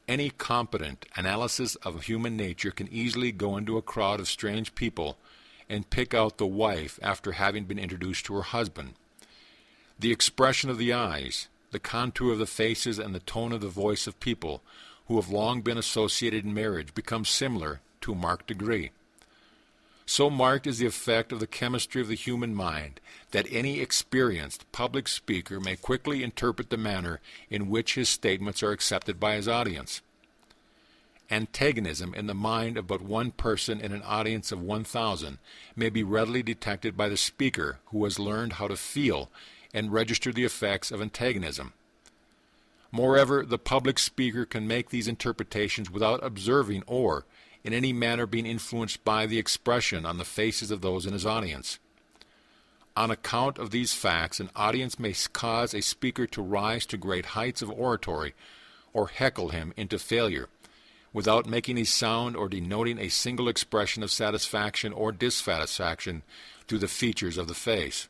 Any competent analysis of human nature can easily go into a crowd of strange people and pick out the wife after having been introduced to her husband. The expression of the eyes, the contour of the faces, and the tone of the voice of people who have long been associated in marriage become similar to a marked degree. So marked is the effect of the chemistry of the human mind that any experienced public speaker may quickly interpret the manner in which his statements are accepted by his audience. Antagonism in the mind of but one person in an audience of 1,000 may be readily detected by the speaker who has learned how to feel and register the effects of antagonism. Moreover, the public speaker can make these interpretations without observing or, in any manner, being influenced by the expression on the faces of those in his audience. On account of these facts, an audience may cause a speaker to rise to great heights of oratory or heckle him into failure, without making a sound or denoting a single expression of satisfaction or dissatisfaction through the features of the face.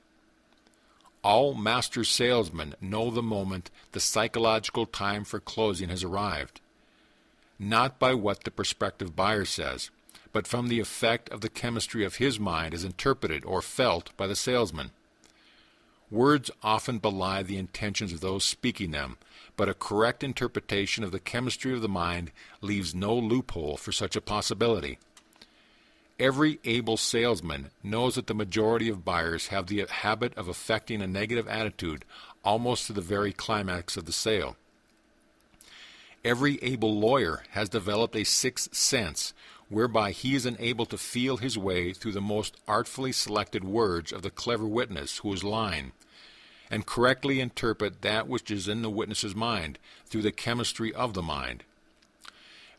All master salesmen know the moment the psychological time for closing has arrived, not by what the prospective buyer says, but from the effect of the chemistry of his mind as interpreted or felt by the salesman. Words often belie the intentions of those speaking them, but a correct interpretation of the chemistry of the mind leaves no loophole for such a possibility. Every able salesman knows that the majority of buyers have the habit of affecting a negative attitude almost to the very climax of the sale. Every able lawyer has developed a sixth sense whereby he is enabled to feel his way through the most artfully selected words of the clever witness who is lying, and correctly interpret that which is in the witness's mind through the chemistry of the mind.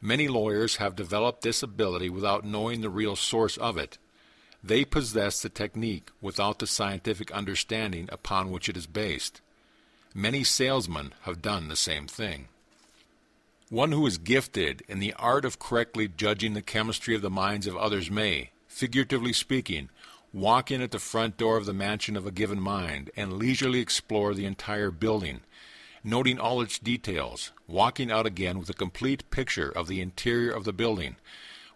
Many lawyers have developed this ability without knowing the real source of it. They possess the technique without the scientific understanding upon which it is based. Many salesmen have done the same thing. One who is gifted in the art of correctly judging the chemistry of the minds of others may, figuratively speaking, walk in at the front door of the mansion of a given mind and leisurely explore the entire building, noting all its details, walking out again with a complete picture of the interior of the building,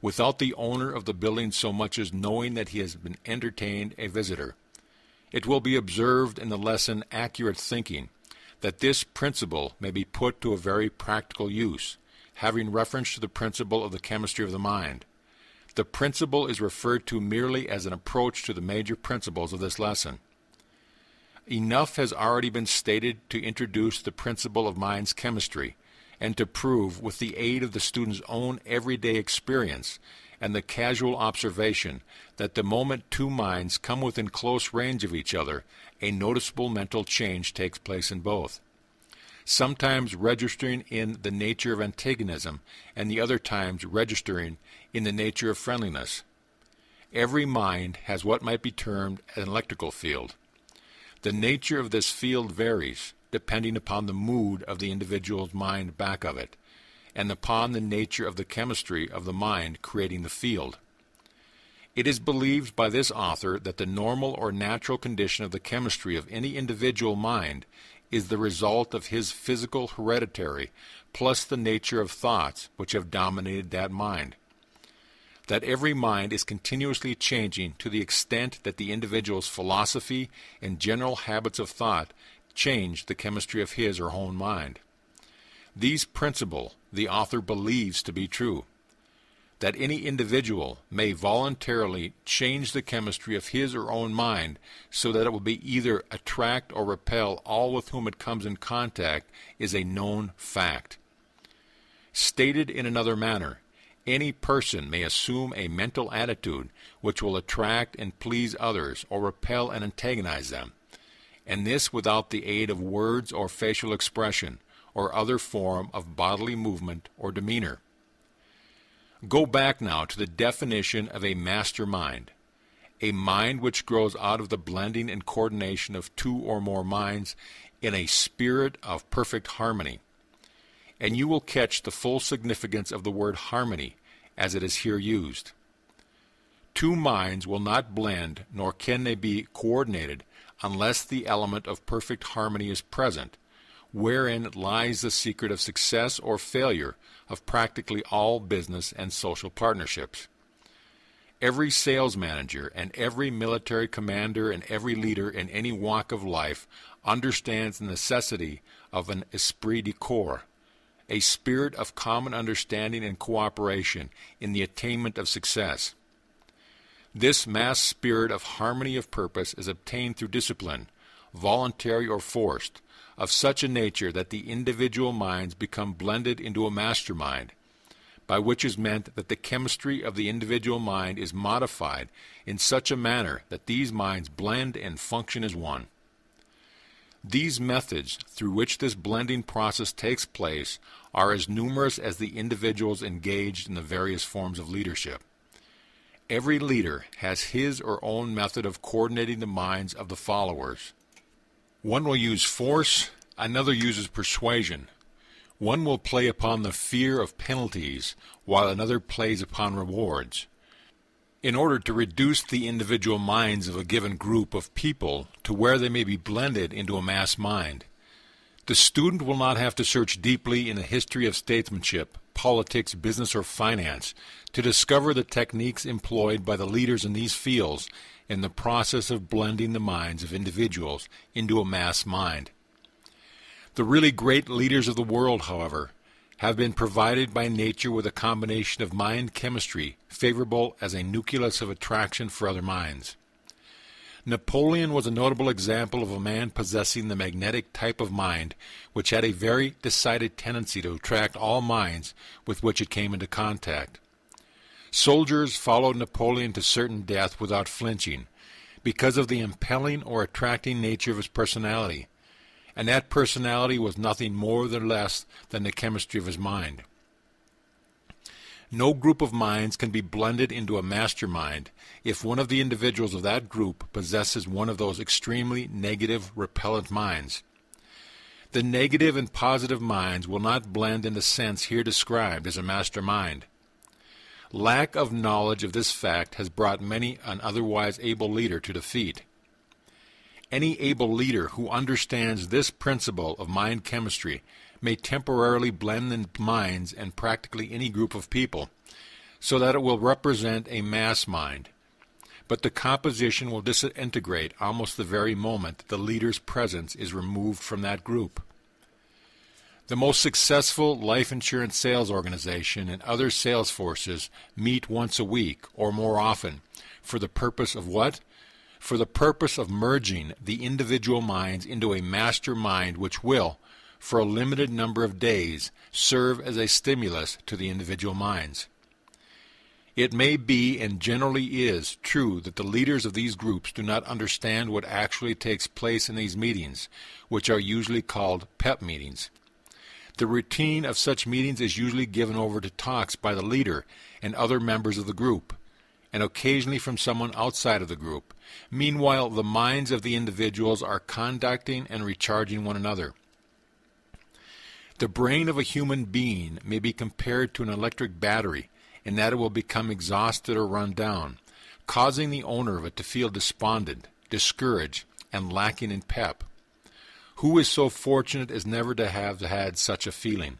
without the owner of the building so much as knowing that he has been entertained a visitor. It will be observed in the lesson Accurate Thinking that this principle may be put to a very practical use, having reference to the principle of the chemistry of the mind. The principle is referred to merely as an approach to the major principles of this lesson. Enough has already been stated to introduce the principle of mind's chemistry, and to prove, with the aid of the student's own everyday experience and the casual observation, that the moment two minds come within close range of each other, a noticeable mental change takes place in both, sometimes registering in the nature of antagonism, and the other times registering in the nature of friendliness. Every mind has what might be termed an electrical field. The nature of this field varies, depending upon the mood of the individual's mind back of it, and upon the nature of the chemistry of the mind creating the field. It is believed by this author that the normal or natural condition of the chemistry of any individual mind is the result of his physical hereditary plus the nature of thoughts which have dominated that mind. That every mind is continuously changing to the extent that the individual's philosophy and general habits of thought change the chemistry of his or her own mind. These principles the author believes to be true. That any individual may voluntarily change the chemistry of his or her own mind so that it will be either attract or repel all with whom it comes in contact is a known fact. Stated in another manner, any person may assume a mental attitude which will attract and please others or repel and antagonize them, and this without the aid of words or facial expression, or other form of bodily movement or demeanor. Go back now to the definition of a mastermind, a mind which grows out of the blending and coordination of two or more minds in a spirit of perfect harmony. And you will catch the full significance of the word harmony as it is here used. Two minds will not blend, nor can they be coordinated, unless the element of perfect harmony is present, wherein lies the secret of success or failure of practically all business and social partnerships. Every sales manager and every military commander and every leader in any walk of life understands the necessity of an esprit de corps, a spirit of common understanding and cooperation in the attainment of success. This mass spirit of harmony of purpose is obtained through discipline, voluntary or forced, of such a nature that the individual minds become blended into a mastermind, by which is meant that the chemistry of the individual mind is modified in such a manner that these minds blend and function as one. These methods through which this blending process takes place are as numerous as the individuals engaged in the various forms of leadership. Every leader has his or own method of coordinating the minds of the followers. One will use force, another uses persuasion. One will play upon the fear of penalties, while another plays upon rewards, in order to reduce the individual minds of a given group of people to where they may be blended into a mass mind. The student will not have to search deeply in the history of statesmanship, politics, business, or finance to discover the techniques employed by the leaders in these fields in the process of blending the minds of individuals into a mass mind. The really great leaders of the world, however, have been provided by nature with a combination of mind chemistry favorable as a nucleus of attraction for other minds. Napoleon was a notable example of a man possessing the magnetic type of mind which had a very decided tendency to attract all minds with which it came into contact. Soldiers followed Napoleon to certain death without flinching because of the impelling or attracting nature of his personality, and that personality was nothing more or less than the chemistry of his mind. No group of minds can be blended into a mastermind if one of the individuals of that group possesses one of those extremely negative, repellent minds. The negative and positive minds will not blend in the sense here described as a mastermind. Lack of knowledge of this fact has brought many an otherwise able leader to defeat. Any able leader who understands this principle of mind chemistry may temporarily blend the minds in practically any group of people, so that it will represent a mass mind. But the composition will disintegrate almost the very moment the leader's presence is removed from that group. The most successful life insurance sales organization and other sales forces meet once a week or more often for the purpose of what? For the purpose of merging the individual minds into a master mind which will, for a limited number of days, serve as a stimulus to the individual minds. It may be, and generally is, true that the leaders of these groups do not understand what actually takes place in these meetings, which are usually called pep meetings. The routine of such meetings is usually given over to talks by the leader and other members of the group, and occasionally from someone outside of the group. Meanwhile, the minds of the individuals are conducting and recharging one another. The brain of a human being may be compared to an electric battery in that it will become exhausted or run down, causing the owner of it to feel despondent, discouraged, and lacking in pep. Who is so fortunate as never to have had such a feeling?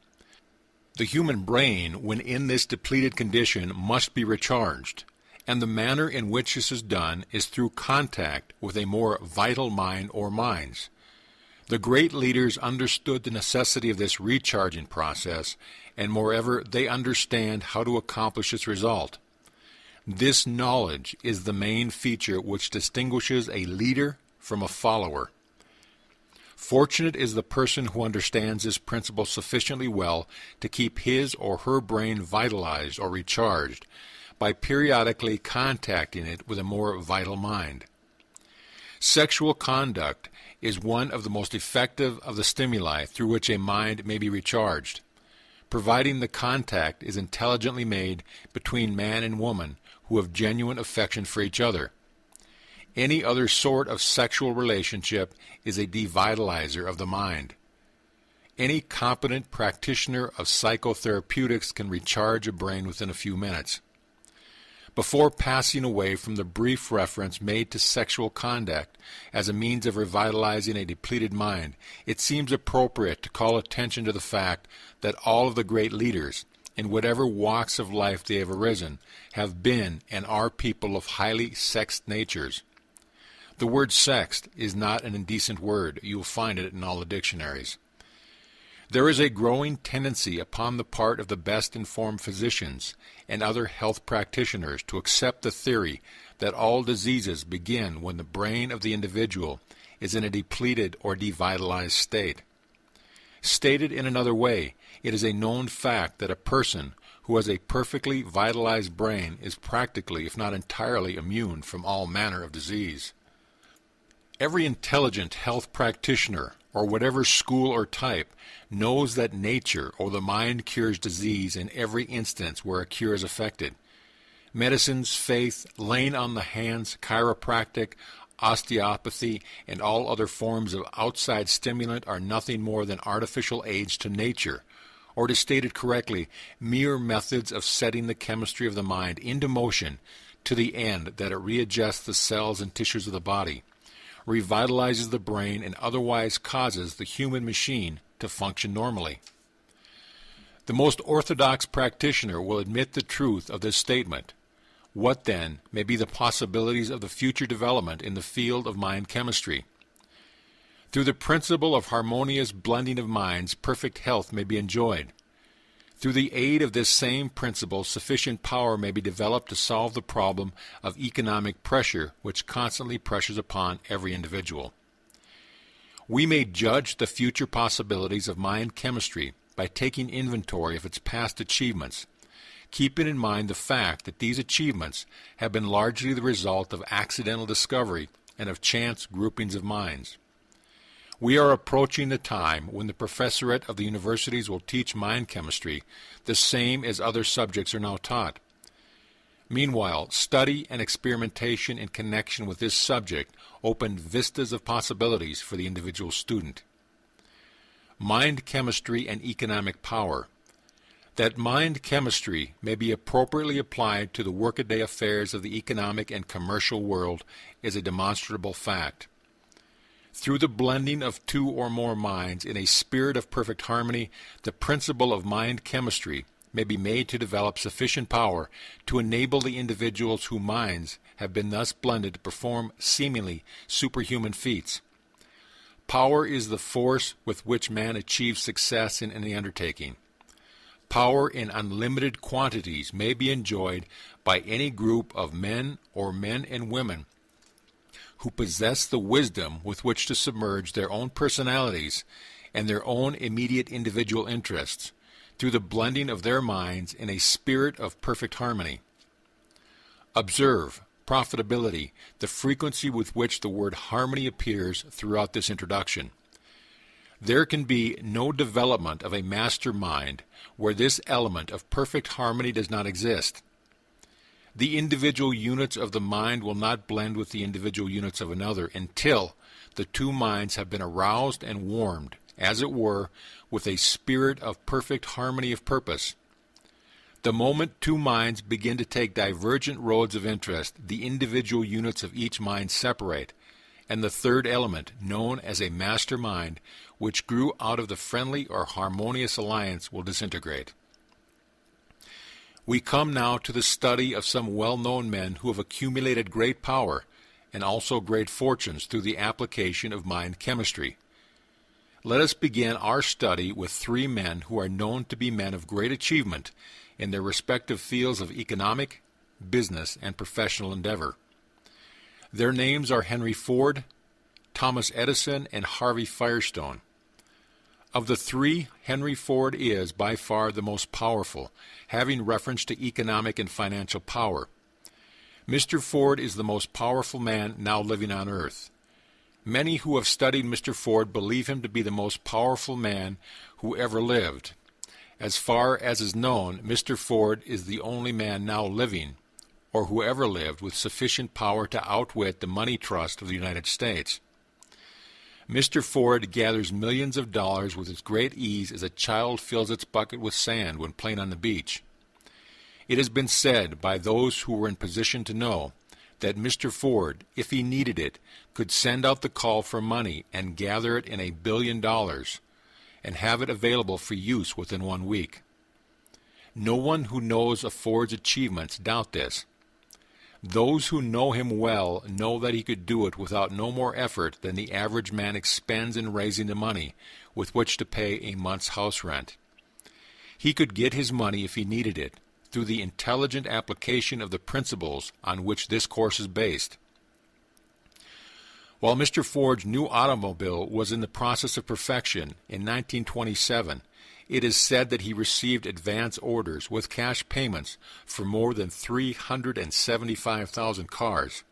The human brain, when in this depleted condition, must be recharged, and the manner in which this is done is through contact with a more vital mind or minds. The great leaders understood the necessity of this recharging process, and moreover, they understand how to accomplish its result. This knowledge is the main feature which distinguishes a leader from a follower. Fortunate is the person who understands this principle sufficiently well to keep his or her brain vitalized or recharged by periodically contacting it with a more vital mind. Sexual conduct is one of the most effective of the stimuli through which a mind may be recharged, providing the contact is intelligently made between man and woman who have genuine affection for each other. Any other sort of sexual relationship is a devitalizer of the mind. Any competent practitioner of psychotherapeutics can recharge a brain within a few minutes. Before passing away from the brief reference made to sexual conduct as a means of revitalizing a depleted mind, it seems appropriate to call attention to the fact that all of the great leaders, in whatever walks of life they have arisen, have been and are people of highly sexed natures. The word sexed is not an indecent word. You will find it in all the dictionaries. There is a growing tendency upon the part of the best informed physicians and other health practitioners to accept the theory that all diseases begin when the brain of the individual is in a depleted or devitalized state. Stated in another way, it is a known fact that a person who has a perfectly vitalized brain is practically, if not entirely, immune from all manner of disease. Every intelligent health practitioner, or whatever school or type, knows that nature or the mind cures disease in every instance where a cure is effected. Medicines, faith, laying on the hands, chiropractic, osteopathy, and all other forms of outside stimulant are nothing more than artificial aids to nature, or to state it correctly, mere methods of setting the chemistry of the mind into motion to the end that it readjusts the cells and tissues of the body, revitalizes the brain, and otherwise causes the human machine to function normally. The most orthodox practitioner will admit the truth of this statement. What, then, may be the possibilities of the future development in the field of mind chemistry? Through the principle of harmonious blending of minds, perfect health may be enjoyed. Through the aid of this same principle, sufficient power may be developed to solve the problem of economic pressure which constantly pressures upon every individual. We may judge the future possibilities of mind chemistry by taking inventory of its past achievements, keeping in mind the fact that these achievements have been largely the result of accidental discovery and of chance groupings of minds. We are approaching the time when the professorate of the universities will teach mind chemistry the same as other subjects are now taught. Meanwhile, study and experimentation in connection with this subject open vistas of possibilities for the individual student. Mind chemistry and economic power. That mind chemistry may be appropriately applied to the workaday affairs of the economic and commercial world is a demonstrable fact. Through the blending of two or more minds in a spirit of perfect harmony, the principle of mind chemistry may be made to develop sufficient power to enable the individuals whose minds have been thus blended to perform seemingly superhuman feats. Power is the force with which man achieves success in any undertaking. Power in unlimited quantities may be enjoyed by any group of men or men and women who possess the wisdom with which to submerge their own personalities and their own immediate individual interests through the blending of their minds in a spirit of perfect harmony. Observe, profitability, the frequency with which the word harmony appears throughout this introduction. There can be no development of a master mind where this element of perfect harmony does not exist. The individual units of the mind will not blend with the individual units of another until the two minds have been aroused and warmed, as it were, with a spirit of perfect harmony of purpose. The moment two minds begin to take divergent roads of interest, the individual units of each mind separate, and the third element, known as a master mind, which grew out of the friendly or harmonious alliance, will disintegrate. We come now to the study of some well-known men who have accumulated great power and also great fortunes through the application of mind chemistry. Let us begin our study with three men who are known to be men of great achievement in their respective fields of economic, business, and professional endeavor. Their names are Henry Ford, Thomas Edison, and Harvey Firestone. Of the three, Henry Ford is by far the most powerful, having reference to economic and financial power. Mr. Ford is the most powerful man now living on earth. Many who have studied Mr. Ford believe him to be the most powerful man who ever lived. As far as is known, Mr. Ford is the only man now living, or who ever lived, with sufficient power to outwit the money trust of the United States. Mr. Ford gathers millions of dollars with as great ease as a child fills its bucket with sand when playing on the beach. It has been said by those who were in position to know that Mr. Ford, if he needed it, could send out the call for money and gather it in $1 billion and have it available for use within 1 week. No one who knows of Ford's achievements doubt this. Those who know him well know that he could do it without no more effort than the average man expends in raising the money with which to pay a month's house rent. He could get his money if he needed it, through the intelligent application of the principles on which this course is based. While Mr. Ford's new automobile was in the process of perfection in 1927, it is said that he received advance orders with cash payments for more than 375,000 cars.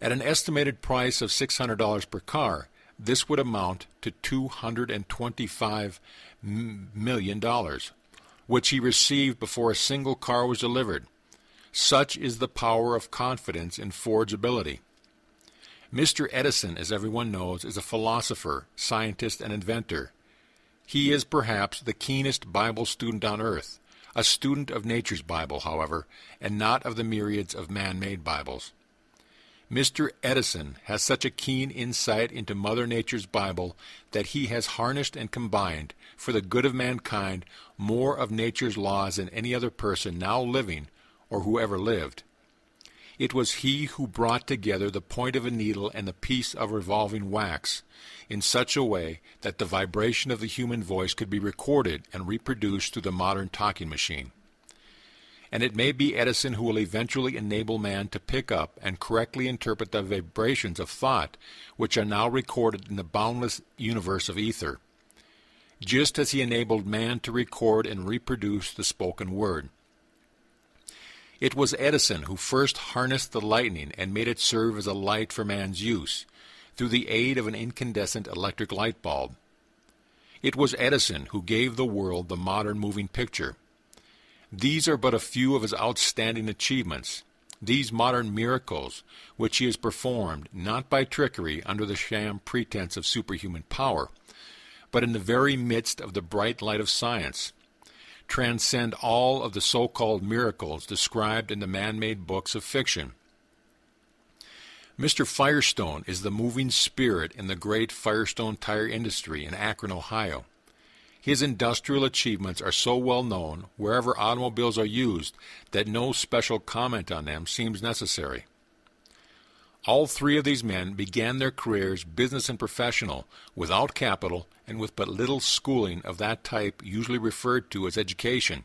At an estimated price of $600 per car, this would amount to $225 million, which he received before a single car was delivered. Such is the power of confidence in Ford's ability. Mr. Edison, as everyone knows, is a philosopher, scientist, and inventor. He is perhaps the keenest Bible student on earth, a student of nature's Bible, however, and not of the myriads of man-made Bibles. Mr. Edison has such a keen insight into Mother Nature's Bible that he has harnessed and combined, for the good of mankind, more of nature's laws than any other person now living or who ever lived. It was he who brought together the point of a needle and the piece of revolving wax in such a way that the vibration of the human voice could be recorded and reproduced through the modern talking machine. And it may be Edison who will eventually enable man to pick up and correctly interpret the vibrations of thought which are now recorded in the boundless universe of ether, just as he enabled man to record and reproduce the spoken word. It was Edison who first harnessed the lightning and made it serve as a light for man's use, through the aid of an incandescent electric light bulb. It was Edison who gave the world the modern moving picture. These are but a few of his outstanding achievements, these modern miracles which he has performed not by trickery under the sham pretense of superhuman power, but in the very midst of the bright light of science, transcend all of the so-called miracles described in the man-made books of fiction. Mr. Firestone is the moving spirit in the great Firestone tire industry in Akron, Ohio. His industrial achievements are so well known wherever automobiles are used that no special comment on them seems necessary. All three of these men began their careers, business and professional, without capital and with but little schooling of that type usually referred to as education.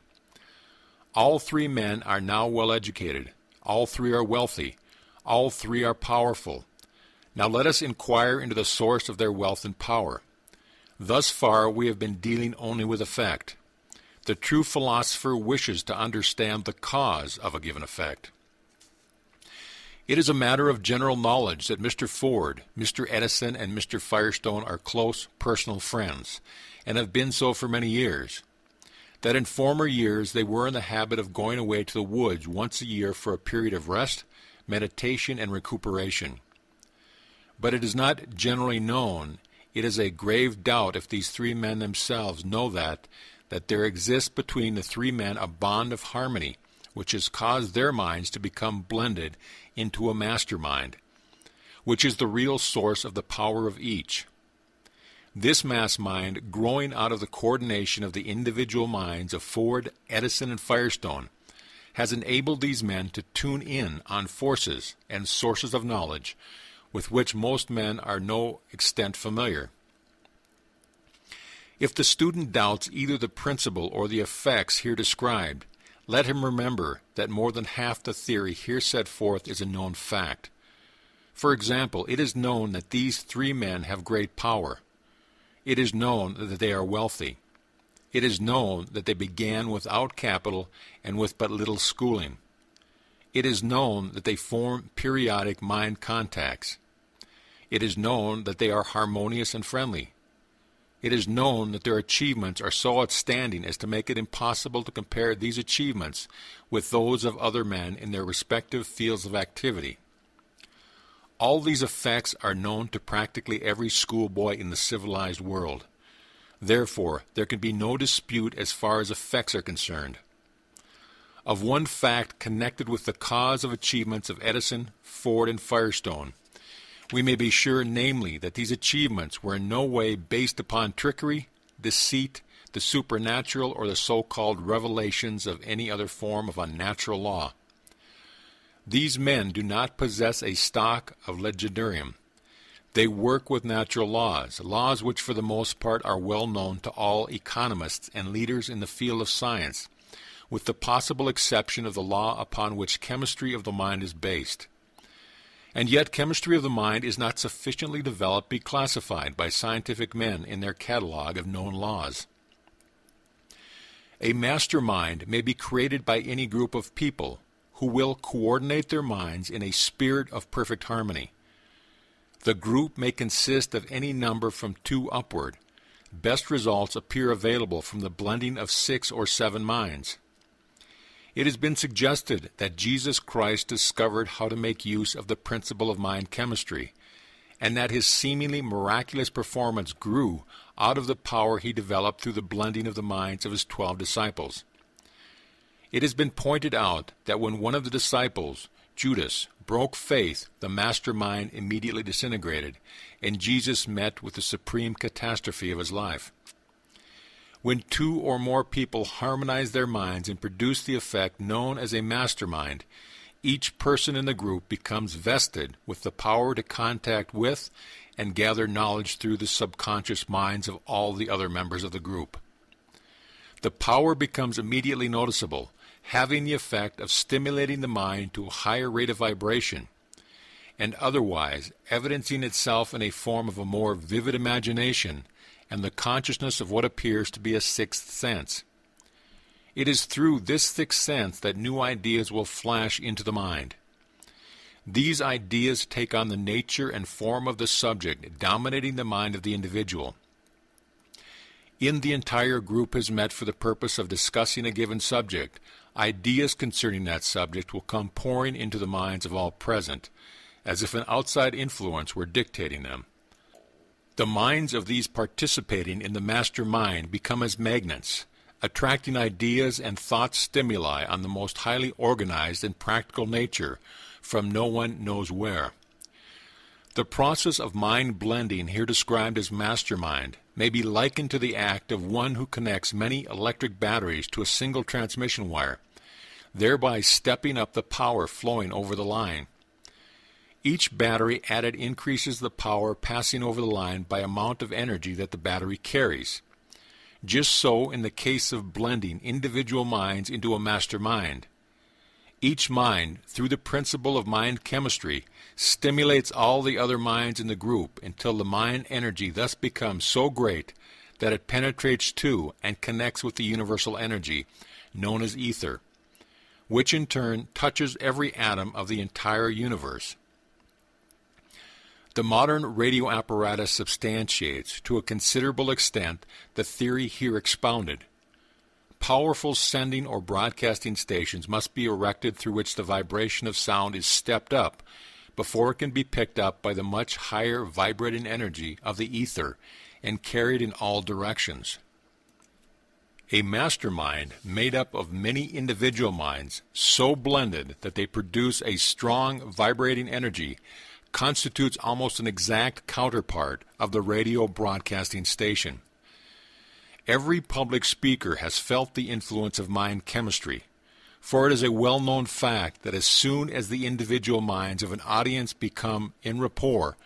All three men are now well educated. All three are wealthy. All three are powerful. Now let us inquire into the source of their wealth and power. Thus far we have been dealing only with effect. The true philosopher wishes to understand the cause of a given effect. It is a matter of general knowledge that Mr. Ford, Mr. Edison, and Mr. Firestone are close personal friends, and have been so for many years. That in former years they were in the habit of going away to the woods once a year for a period of rest, meditation, and recuperation. But it is not generally known. It is a grave doubt if these three men themselves know that there exists between the three men a bond of harmony which has caused their minds to become blended into a mastermind, which is the real source of the power of each. This mass mind, growing out of the coordination of the individual minds of Ford, Edison, and Firestone, has enabled these men to tune in on forces and sources of knowledge with which most men are no extent familiar. If the student doubts either the principle or the effects here described, let him remember that more than half the theory here set forth is a known fact. For example, it is known that these three men have great power. It is known that they are wealthy. It is known that they began without capital and with but little schooling. It is known that they form periodic mind contacts. It is known that they are harmonious and friendly. It is known that their achievements are so outstanding as to make it impossible to compare these achievements with those of other men in their respective fields of activity. All these effects are known to practically every schoolboy in the civilized world. Therefore, there can be no dispute as far as effects are concerned. Of one fact connected with the cause of achievements of Edison, Ford, and Firestone, we may be sure, namely, that these achievements were in no way based upon trickery, deceit, the supernatural, or the so-called revelations of any other form of unnatural law. These men do not possess a stock of legendarium. They work with natural laws, laws which for the most part are well known to all economists and leaders in the field of science, with the possible exception of the law upon which chemistry of the mind is based. And yet chemistry of the mind is not sufficiently developed to be classified by scientific men in their catalog of known laws. A mastermind may be created by any group of people who will coordinate their minds in a spirit of perfect harmony. The group may consist of any number from 2 upward. Best results appear available from the blending of 6 or 7 minds. It has been suggested that Jesus Christ discovered how to make use of the principle of mind chemistry, and that his seemingly miraculous performance grew out of the power he developed through the blending of the minds of his 12 disciples. It has been pointed out that when one of the disciples, Judas, broke faith, the mastermind immediately disintegrated, and Jesus met with the supreme catastrophe of his life. When 2 or more people harmonize their minds and produce the effect known as a mastermind, each person in the group becomes vested with the power to contact with and gather knowledge through the subconscious minds of all the other members of the group. The power becomes immediately noticeable, having the effect of stimulating the mind to a higher rate of vibration, and otherwise evidencing itself in a form of a more vivid imagination and the consciousness of what appears to be a 6th sense. It is through this 6th sense that new ideas will flash into the mind. These ideas take on the nature and form of the subject, dominating the mind of the individual. In the entire group has met for the purpose of discussing a given subject, ideas concerning that subject will come pouring into the minds of all present, as if an outside influence were dictating them. The minds of these participating in the master mind become as magnets, attracting ideas and thought stimuli on the most highly organized and practical nature from no one knows where. The process of mind blending here described as mastermind may be likened to the act of one who connects many electric batteries to a single transmission wire, thereby stepping up the power flowing over the line. Each battery added increases the power passing over the line by amount of energy that the battery carries. Just so in the case of blending individual minds into a master mind. Each mind, through the principle of mind chemistry, stimulates all the other minds in the group until the mind energy thus becomes so great that it penetrates to and connects with the universal energy, known as ether, which in turn touches every atom of the entire universe. The modern radio apparatus substantiates, to a considerable extent, the theory here expounded. Powerful sending or broadcasting stations must be erected through which the vibration of sound is stepped up before it can be picked up by the much higher vibrating energy of the ether and carried in all directions. A mastermind made up of many individual minds so blended that they produce a strong vibrating energy constitutes almost an exact counterpart of the radio broadcasting station. Every public speaker has felt the influence of mind chemistry, for it is a well-known fact that as soon as the individual minds of an audience become in rapport,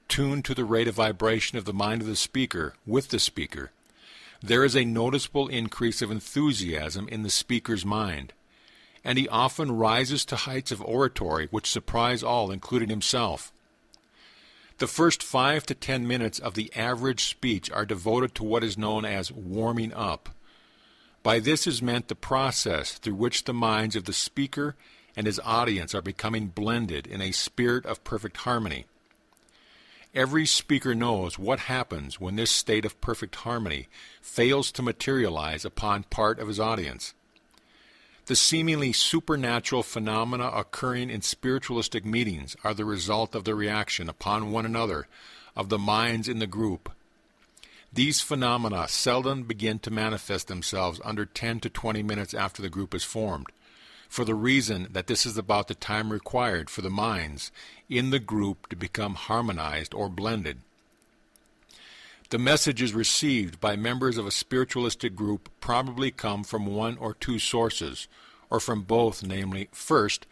tuned to the rate of vibration of the mind of the speaker with the speaker, there is a noticeable increase of enthusiasm in the speaker's mind, and he often rises to heights of oratory which surprise all, including himself. The first 5 to 10 minutes of the average speech are devoted to what is known as warming up. By this is meant the process through which the minds of the speaker and his audience are becoming blended in a spirit of perfect harmony. Every speaker knows what happens when this state of perfect harmony fails to materialize upon part of his audience. The seemingly supernatural phenomena occurring in spiritualistic meetings are the result of the reaction upon one another of the minds in the group. These phenomena seldom begin to manifest themselves under 10 to 20 minutes after the group is formed, for the reason that this is about the time required for the minds in the group to become harmonized or blended. The messages received by members of a spiritualistic group probably come from one or two sources, or from both, namely, first,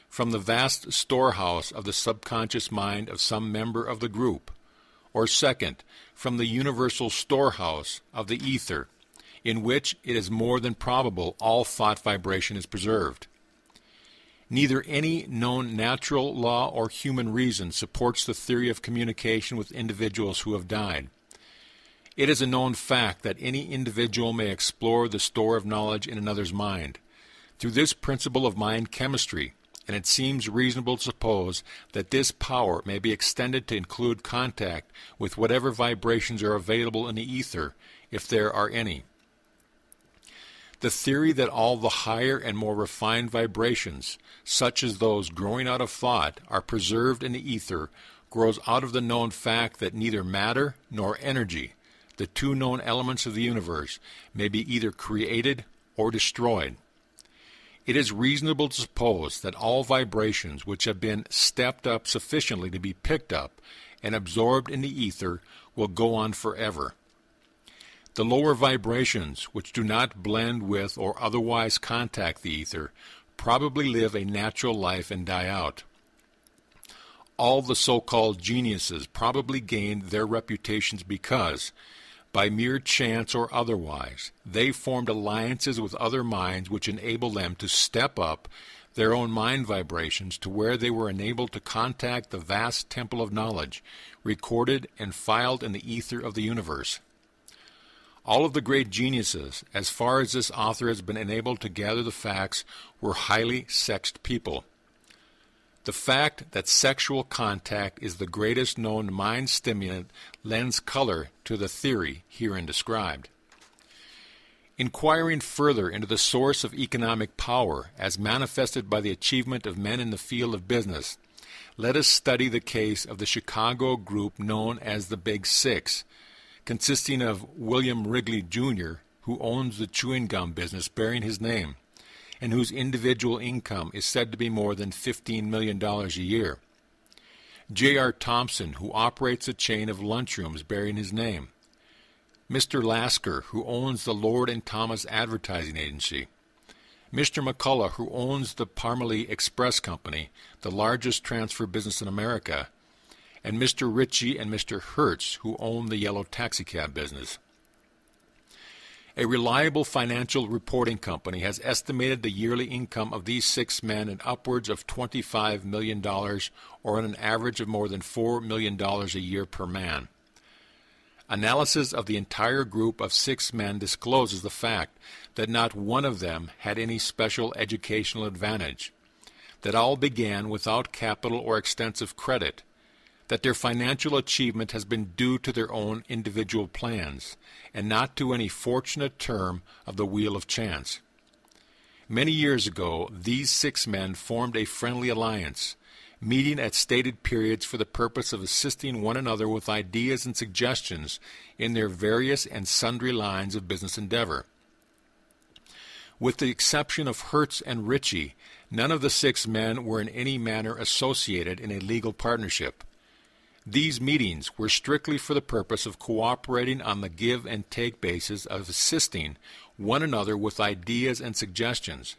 from the vast storehouse of the subconscious mind of some member of the group, or second, from the universal storehouse of the ether, in which it is more than probable all thought vibration is preserved. Neither any known natural law or human reason supports the theory of communication with individuals who have died. It is a known fact that any individual may explore the store of knowledge in another's mind through this principle of mind chemistry, and it seems reasonable to suppose that this power may be extended to include contact with whatever vibrations are available in the ether, if there are any. The theory that all the higher and more refined vibrations, such as those growing out of thought, are preserved in the ether, grows out of the known fact that neither matter nor energy, the two known elements of the universe, may be either created or destroyed. It is reasonable to suppose that all vibrations which have been stepped up sufficiently to be picked up and absorbed in the ether will go on forever. The lower vibrations, which do not blend with or otherwise contact the ether, probably live a natural life and die out. All the so-called geniuses probably gained their reputations because, by mere chance or otherwise, they formed alliances with other minds which enabled them to step up their own mind vibrations to where they were enabled to contact the vast temple of knowledge, recorded and filed in the ether of the universe. All of the great geniuses, as far as this author has been enabled to gather the facts, were highly sexed people. The fact that sexual contact is the greatest known mind stimulant lends color to the theory herein described. Inquiring further into the source of economic power as manifested by the achievement of men in the field of business, let us study the case of the Chicago group known as the Big Six, consisting of William Wrigley, Jr., who owns the chewing gum business bearing his name, and whose individual income is said to be more than $15 million a year. J.R. Thompson, who operates a chain of lunchrooms bearing his name. Mr. Lasker, who owns the Lord and Thomas Advertising Agency. Mr. McCullough, who owns the Parmalee Express Company, the largest transfer business in America, and Mr. Ritchie and Mr. Hertz, who own the yellow taxicab business. A reliable financial reporting company has estimated the yearly income of these six men at upwards of $25 million, or at an average of more than $4 million a year per man. Analysis of the entire group of six men discloses the fact that not one of them had any special educational advantage, that all began without capital or extensive credit, that their financial achievement has been due to their own individual plans, and not to any fortunate turn of the wheel of chance. Many years ago, these six men formed a friendly alliance, meeting at stated periods for the purpose of assisting one another with ideas and suggestions in their various and sundry lines of business endeavor. With the exception of Hertz and Ritchie, none of the six men were in any manner associated in a legal partnership. These meetings were strictly for the purpose of cooperating on the give and take basis of assisting one another with ideas and suggestions,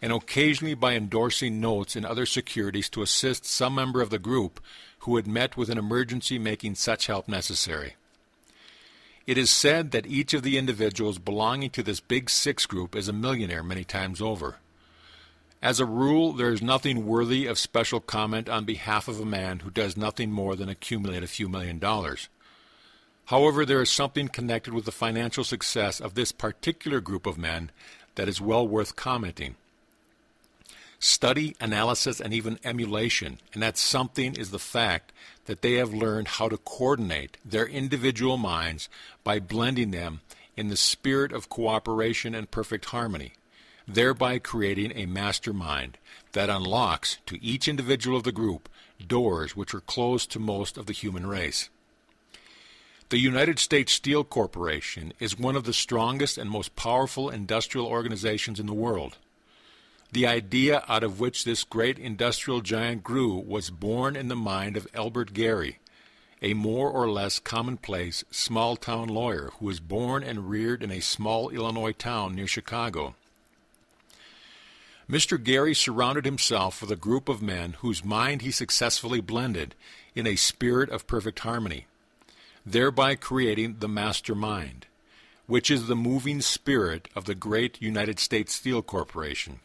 and occasionally by endorsing notes and other securities to assist some member of the group who had met with an emergency making such help necessary. It is said that each of the individuals belonging to this Big Six group is a millionaire many times over. As a rule, there is nothing worthy of special comment on behalf of a man who does nothing more than accumulate a few $1,000,000. However, there is something connected with the financial success of this particular group of men that is well worth commenting. study, analysis, and even emulation, and that something is the fact that they have learned how to coordinate their individual minds by blending them in the spirit of cooperation and perfect harmony, thereby creating a mastermind that unlocks to each individual of the group doors which are closed to most of the human race. The United States Steel Corporation is one of the strongest and most powerful industrial organizations in the world. The idea out of which this great industrial giant grew was born in the mind of Elbert Gary, a more or less commonplace small-town lawyer who was born and reared in a small Illinois town near Chicago. Mr. Gary surrounded himself with a group of men whose mind he successfully blended in a spirit of perfect harmony, thereby creating the mastermind, which is the moving spirit of the great United States Steel Corporation.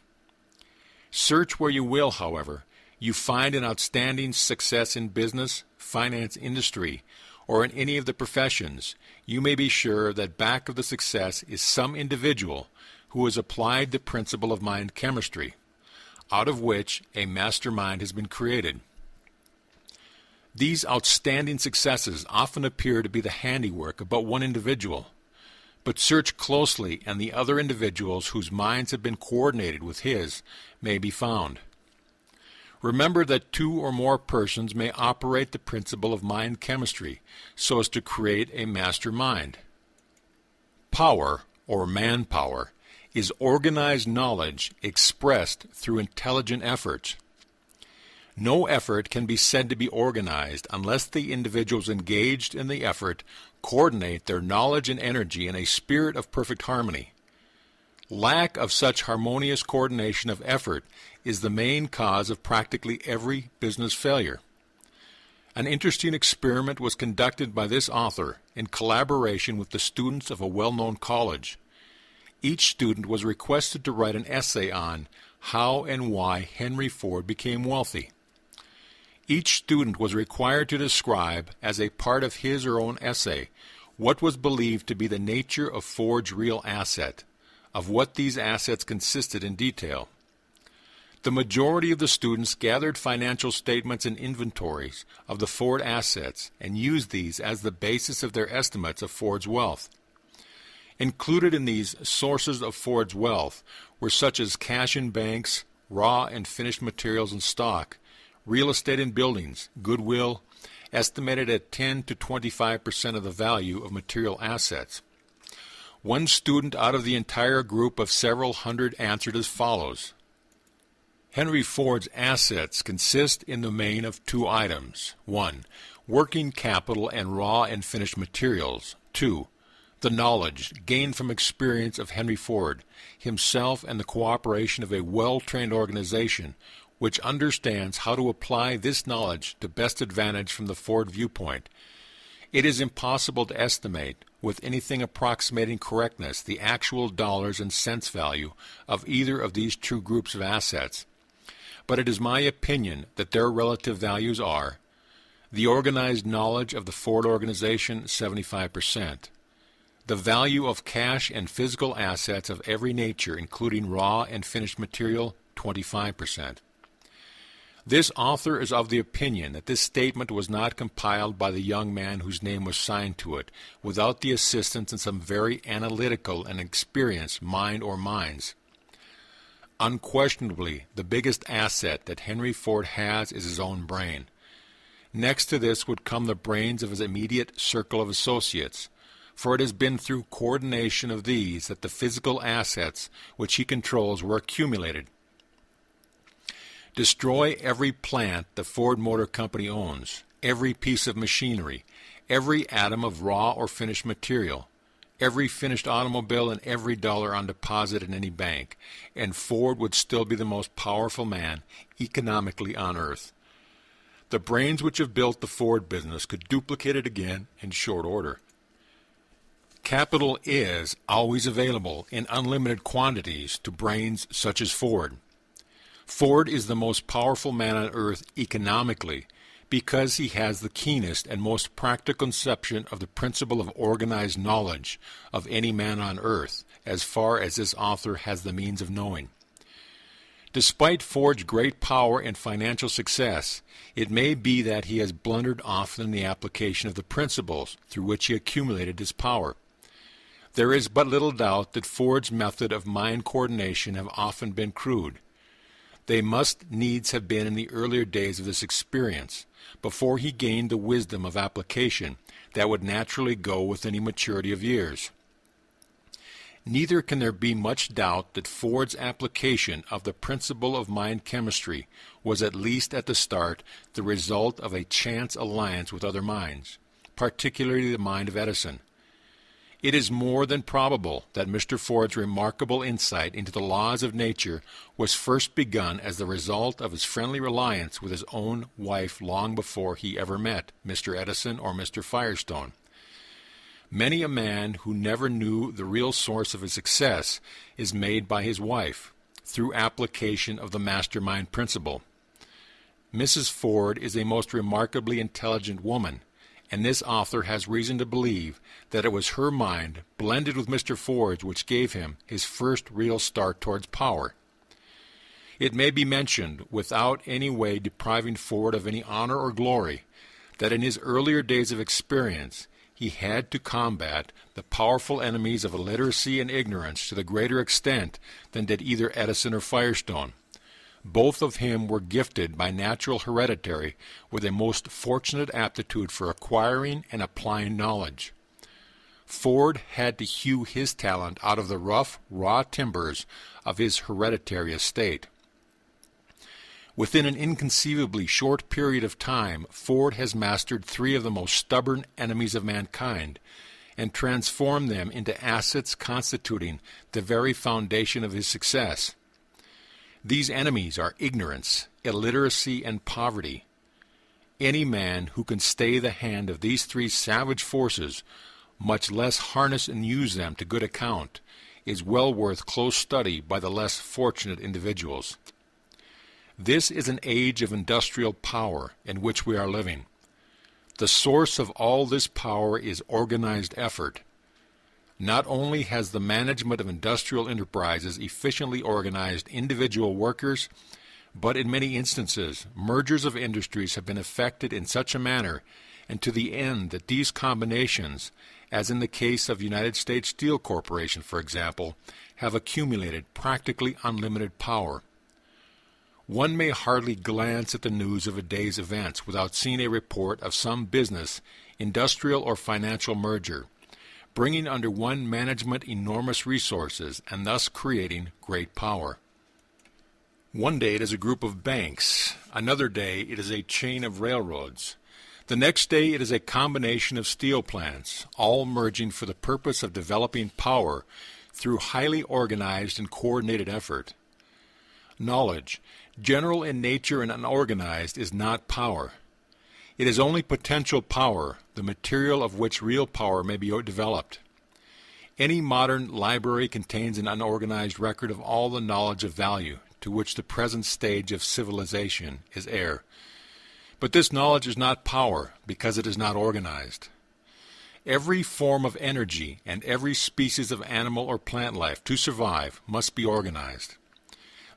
Search where you will, however, you find an outstanding success in business, finance, industry, or in any of the professions, you may be sure that back of the success is some individual who has applied the principle of mind chemistry, out of which a mastermind has been created. These outstanding successes often appear to be the handiwork of but one individual, but search closely and the other individuals whose minds have been coordinated with his may be found. Remember that two or more persons may operate the principle of mind chemistry so as to create a master mind. Power, or manpower, is organized knowledge expressed through intelligent efforts. No effort can be said to be organized unless the individuals engaged in the effort coordinate their knowledge and energy in a spirit of perfect harmony. Lack of such harmonious coordination of effort is the main cause of practically every business failure. An interesting experiment was conducted by this author in collaboration with the students of a well-known college. Each student was requested to write an essay on how and why Henry Ford became wealthy. Each student was required to describe, as a part of his or own essay, what was believed to be the nature of Ford's real asset, of what these assets consisted in detail. The majority of the students gathered financial statements and inventories of the Ford assets and used these as the basis of their estimates of Ford's wealth. Included in these sources of Ford's wealth were such as cash in banks, raw and finished materials and stock, real estate and buildings, goodwill, estimated at 10 to 25% of the value of material assets. One student out of the entire group of several hundred answered as follows. Henry Ford's assets consist in the main of two items. 1. Working capital and raw and finished materials. 2. The knowledge gained from experience of Henry Ford, himself, and the cooperation of a well-trained organization which understands how to apply this knowledge to best advantage from the Ford viewpoint. It is impossible to estimate, with anything approximating correctness, the actual dollars and cents value of either of these two groups of assets. But it is my opinion that their relative values are: the organized knowledge of the Ford organization, 75%. The value of cash and physical assets of every nature, including raw and finished material, 25%. This author is of the opinion that this statement was not compiled by the young man whose name was signed to it without the assistance of some very analytical and experienced mind or minds. Unquestionably, the biggest asset that Henry Ford has is his own brain. Next to this would come the brains of his immediate circle of associates, for it has been through coordination of these that the physical assets which he controls were accumulated. Destroy every plant the Ford Motor Company owns, every piece of machinery, every atom of raw or finished material, every finished automobile, and every dollar on deposit in any bank, and Ford would still be the most powerful man economically on earth. The brains which have built the Ford business could duplicate it again in short order. Capital is always available in unlimited quantities to brains such as Ford. Ford is the most powerful man on earth economically because he has the keenest and most practical conception of the principle of organized knowledge of any man on earth, as far as this author has the means of knowing. Despite Ford's great power and financial success, it may be that he has blundered often in the application of the principles through which he accumulated his power. There is but little doubt that Ford's method of mind coordination have often been crude. They must needs have been in the earlier days of this experience, before he gained the wisdom of application that would naturally go with any maturity of years. Neither can there be much doubt that Ford's application of the principle of mind chemistry was at least at the start the result of a chance alliance with other minds, particularly the mind of Edison. It is more than probable that Mr. Ford's remarkable insight into the laws of nature was first begun as the result of his friendly reliance with his own wife long before he ever met Mr. Edison or Mr. Firestone. Many a man who never knew the real source of his success is made by his wife, through application of the mastermind principle. Mrs. Ford is a most remarkably intelligent woman, and this author has reason to believe that it was her mind, blended with Mr. Ford's, which gave him his first real start towards power. It may be mentioned, without any way depriving Ford of any honor or glory, that in his earlier days of experience, he had to combat the powerful enemies of illiteracy and ignorance to the greater extent than did either Edison or Firestone. Both of him were gifted by natural hereditary with a most fortunate aptitude for acquiring and applying knowledge. Ford had to hew his talent out of the rough, raw timbers of his hereditary estate. Within an inconceivably short period of time, Ford has mastered three of the most stubborn enemies of mankind and transformed them into assets constituting the very foundation of his success. These enemies are ignorance, illiteracy, and poverty. Any man who can stay the hand of these three savage forces, much less harness and use them to good account, is well worth close study by the less fortunate individuals. This is an age of industrial power in which we are living. The source of all this power is organized effort. Not only has the management of industrial enterprises efficiently organized individual workers, but in many instances, mergers of industries have been effected in such a manner and to the end that these combinations, as in the case of United States Steel Corporation, for example, have accumulated practically unlimited power. One may hardly glance at the news of a day's events without seeing a report of some business, industrial or financial merger, bringing under one management enormous resources and thus creating great power. One day it is a group of banks, another day it is a chain of railroads, the next day it is a combination of steel plants, all merging for the purpose of developing power through highly organized and coordinated effort. Knowledge, general in nature and unorganized, is not power. It is only potential power, the material of which real power may be developed. Any modern library contains an unorganized record of all the knowledge of value to which the present stage of civilization is heir. But this knowledge is not power because it is not organized. Every form of energy and every species of animal or plant life to survive must be organized.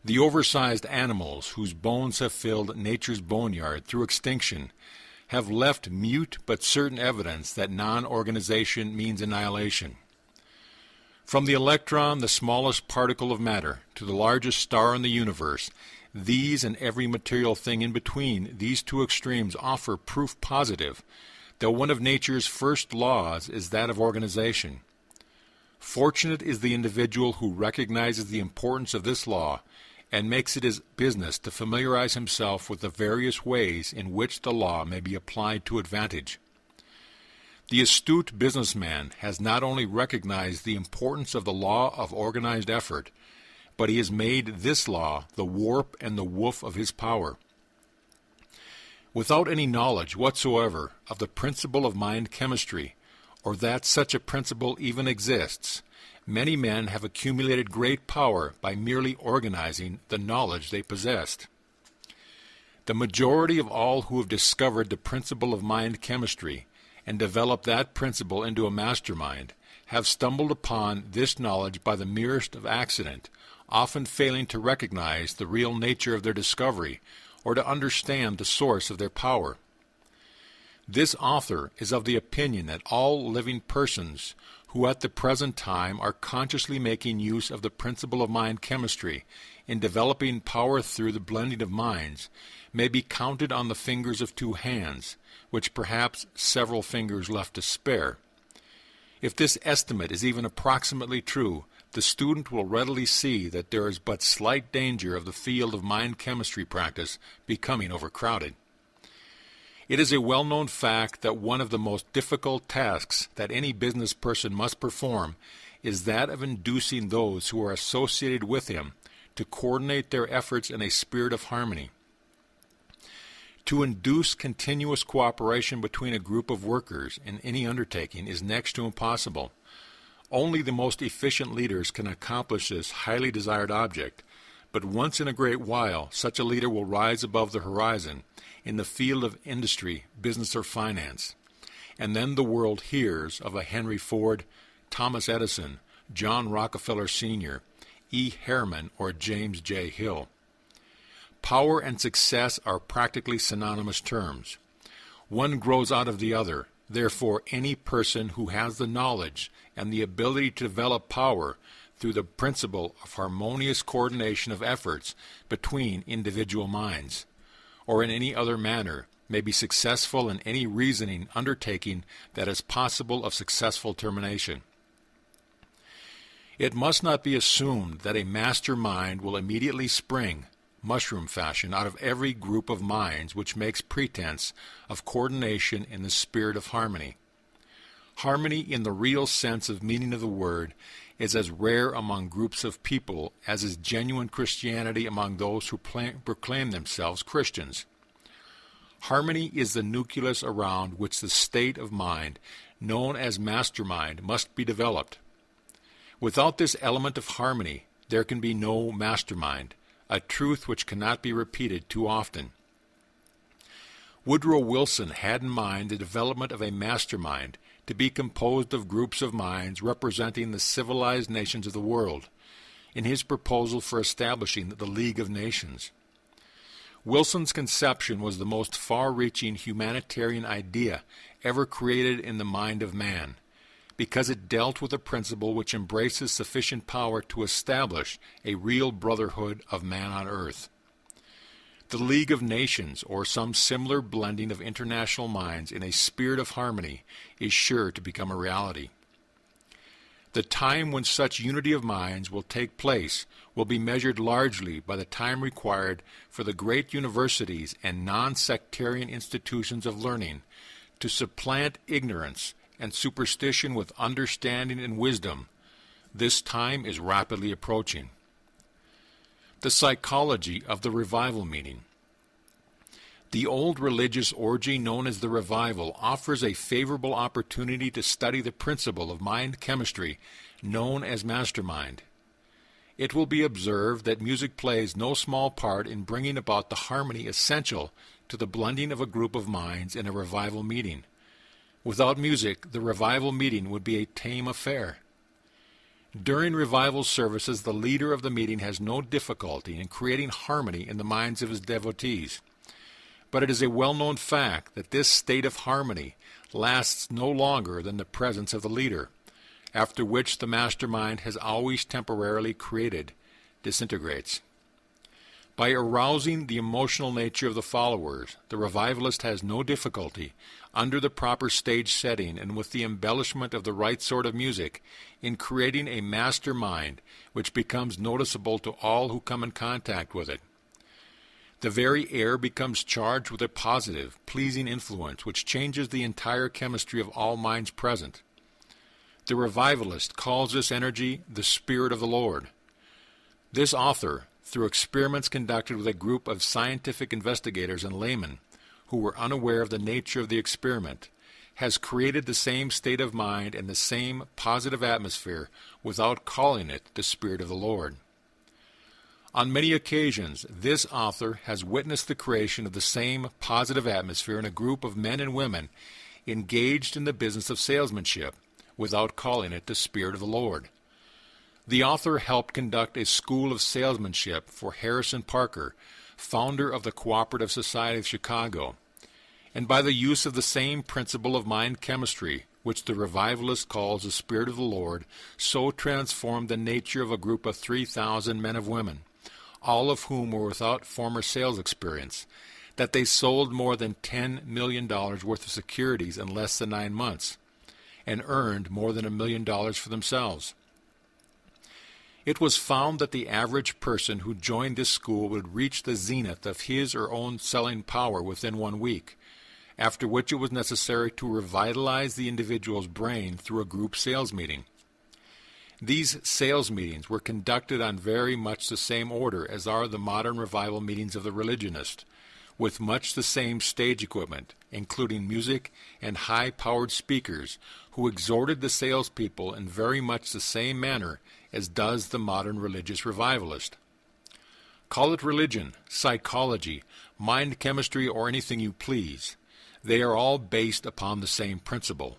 The oversized animals whose bones have filled nature's boneyard through extinction have left mute but certain evidence that non-organization means annihilation. From the electron, the smallest particle of matter, to the largest star in the universe, these and every material thing in between these two extremes offer proof positive that one of nature's first laws is that of organization. Fortunate is the individual who recognizes the importance of this law and makes it his business to familiarize himself with the various ways in which the law may be applied to advantage. The astute businessman has not only recognized the importance of the law of organized effort, but he has made this law the warp and the woof of his power. Without any knowledge whatsoever of the principle of mind chemistry, or that such a principle even exists, many men have accumulated great power by merely organizing the knowledge they possessed. The majority of all who have discovered the principle of mind chemistry and developed that principle into a mastermind have stumbled upon this knowledge by the merest of accident, often failing to recognize the real nature of their discovery or to understand the source of their power. This author is of the opinion that all living persons who at the present time are consciously making use of the principle of mind chemistry in developing power through the blending of minds may be counted on the fingers of two hands, which perhaps several fingers left to spare. If this estimate is even approximately true, the student will readily see that there is but slight danger of the field of mind chemistry practice becoming overcrowded. It is a well-known fact that one of the most difficult tasks that any business person must perform is that of inducing those who are associated with him to coordinate their efforts in a spirit of harmony. To induce continuous cooperation between a group of workers in any undertaking is next to impossible. Only the most efficient leaders can accomplish this highly desired object, but once in a great while such a leader will rise above the horizon in the field of industry, business, or finance, and then the world hears of a Henry Ford, Thomas Edison, John Rockefeller Sr., E. Harriman, or James J. Hill. Power and success are practically synonymous terms. One grows out of the other. Therefore, any person who has the knowledge and the ability to develop power through the principle of harmonious coordination of efforts between individual minds, or in any other manner, may be successful in any reasoning undertaking that is possible of successful termination. It must not be assumed that a master mind will immediately spring, mushroom fashion, out of every group of minds which makes pretense of coordination in the spirit of harmony. Harmony in the real sense of meaning of the word is as rare among groups of people as is genuine Christianity among those who proclaim themselves Christians. Harmony is the nucleus around which the state of mind, known as mastermind, must be developed. Without this element of harmony, there can be no mastermind, a truth which cannot be repeated too often. Woodrow Wilson had in mind the development of a mastermind to be composed of groups of minds representing the civilized nations of the world, in his proposal for establishing the League of Nations. Wilson's conception was the most far-reaching humanitarian idea ever created in the mind of man, because it dealt with a principle which embraces sufficient power to establish a real brotherhood of man on earth. The League of Nations, or some similar blending of international minds in a spirit of harmony, is sure to become a reality. The time when such unity of minds will take place will be measured largely by the time required for the great universities and non-sectarian institutions of learning to supplant ignorance and superstition with understanding and wisdom. This time is rapidly approaching. The psychology of the revival meeting. The old religious orgy known as the revival offers a favorable opportunity to study the principle of mind chemistry known as mastermind. It will be observed that music plays no small part in bringing about the harmony essential to the blending of a group of minds in a revival meeting. Without music, the revival meeting would be a tame affair. During revival services, the leader of the meeting has no difficulty in creating harmony in the minds of his devotees. But it is a well-known fact that this state of harmony lasts no longer than the presence of the leader, after which the mastermind has always temporarily created disintegrates. By arousing the emotional nature of the followers, the revivalist has no difficulty, under the proper stage setting and with the embellishment of the right sort of music, in creating a master mind which becomes noticeable to all who come in contact with it. The very air becomes charged with a positive, pleasing influence which changes the entire chemistry of all minds present. The revivalist calls this energy the Spirit of the Lord. This author, through experiments conducted with a group of scientific investigators and laymen who were unaware of the nature of the experiment, has created the same state of mind and the same positive atmosphere without calling it the Spirit of the Lord. On many occasions, this author has witnessed the creation of the same positive atmosphere in a group of men and women engaged in the business of salesmanship, without calling it the Spirit of the Lord. The author helped conduct a school of salesmanship for Harrison Parker, founder of the Cooperative Society of Chicago, and by the use of the same principle of mind chemistry, which the revivalist calls the Spirit of the Lord, so transformed the nature of a group of 3,000 men and women, all of whom were without former sales experience, that they sold more than $10 million worth of securities in less than 9 months, and earned more than $1 million for themselves. It was found that the average person who joined this school would reach the zenith of his or own selling power within 1 week, after which it was necessary to revitalize the individual's brain through a group sales meeting. These sales meetings were conducted on very much the same order as are the modern revival meetings of the religionist, with much the same stage equipment, including music and high-powered speakers, who exhorted the salespeople in very much the same manner as does the modern religious revivalist. Call it religion, psychology, mind chemistry, or anything you please. They are all based upon the same principle.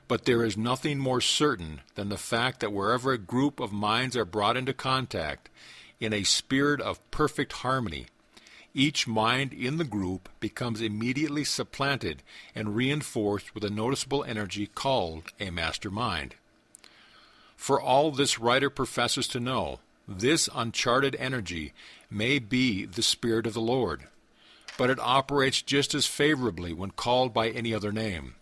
But there is nothing more certain than the fact that wherever a group of minds are brought into contact, in a spirit of perfect harmony, each mind in the group becomes immediately supplanted and reinforced with a noticeable energy called a master mind. For all this writer professes to know, this uncharted energy may be the Spirit of the Lord, but it operates just as favorably when called by any other name.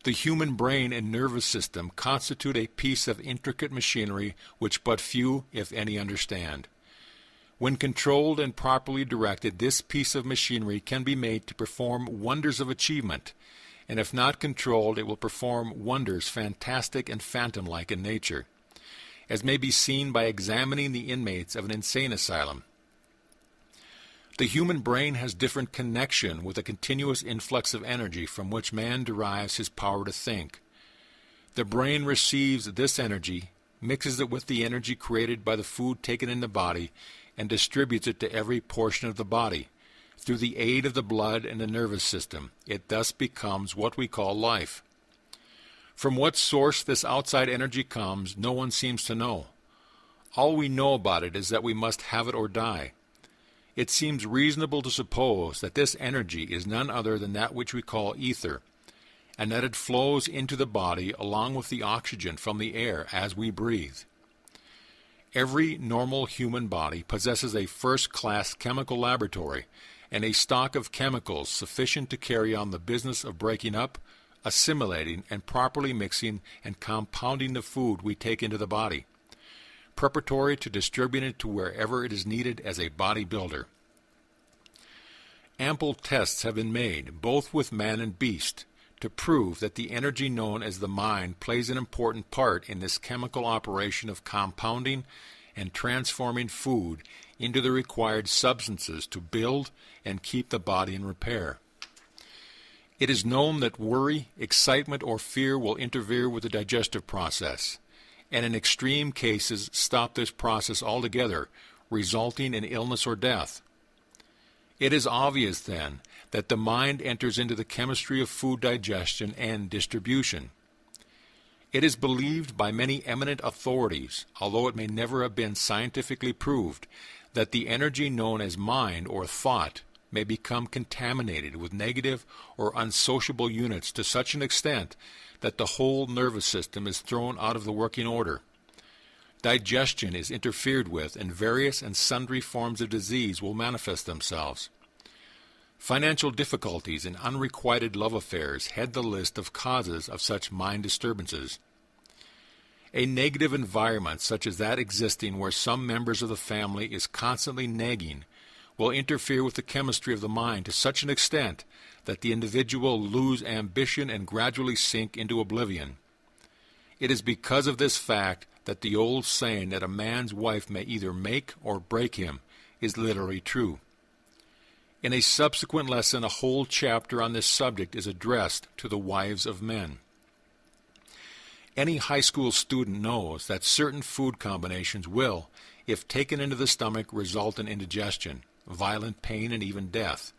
The human brain and nervous system constitute a piece of intricate machinery which but few, if any, understand. When controlled and properly directed, this piece of machinery can be made to perform wonders of achievement, and if not controlled, it will perform wonders fantastic and phantom-like in nature, as may be seen by examining the inmates of an insane asylum. The human brain has different connection with a continuous influx of energy from which man derives his power to think. The brain receives this energy, mixes it with the energy created by the food taken in the body, and distributes it to every portion of the body. Through the aid of the blood and the nervous system, it thus becomes what we call life. From what source this outside energy comes, no one seems to know. All we know about it is that we must have it or die. It seems reasonable to suppose that this energy is none other than that which we call ether, and that it flows into the body along with the oxygen from the air as we breathe. Every normal human body possesses a first-class chemical laboratory and a stock of chemicals sufficient to carry on the business of breaking up, assimilating, and properly mixing and compounding the food we take into the body, preparatory to distributing it to wherever it is needed as a bodybuilder. Ample tests have been made, both with man and beast, to prove that the energy known as the mind plays an important part in this chemical operation of compounding and transforming food into the required substances to build and keep the body in repair. It is known that worry, excitement, or fear will interfere with the digestive process, and in extreme cases stop this process altogether, resulting in illness or death. It is obvious, then, that the mind enters into the chemistry of food digestion and distribution. It is believed by many eminent authorities, although it may never have been scientifically proved, that the energy known as mind or thought may become contaminated with negative or unsociable units to such an extent that the whole nervous system is thrown out of the working order. Digestion is interfered with, and various and sundry forms of disease will manifest themselves. Financial difficulties and unrequited love affairs head the list of causes of such mind disturbances. A negative environment such as that existing where some members of the family is constantly nagging will interfere with the chemistry of the mind to such an extent that the individual will lose ambition and gradually sink into oblivion. It is because of this fact that the old saying that a man's wife may either make or break him is literally true. In a subsequent lesson, a whole chapter on this subject is addressed to the wives of men. Any high school student knows that certain food combinations will, if taken into the stomach, result in indigestion, violent pain, and even death.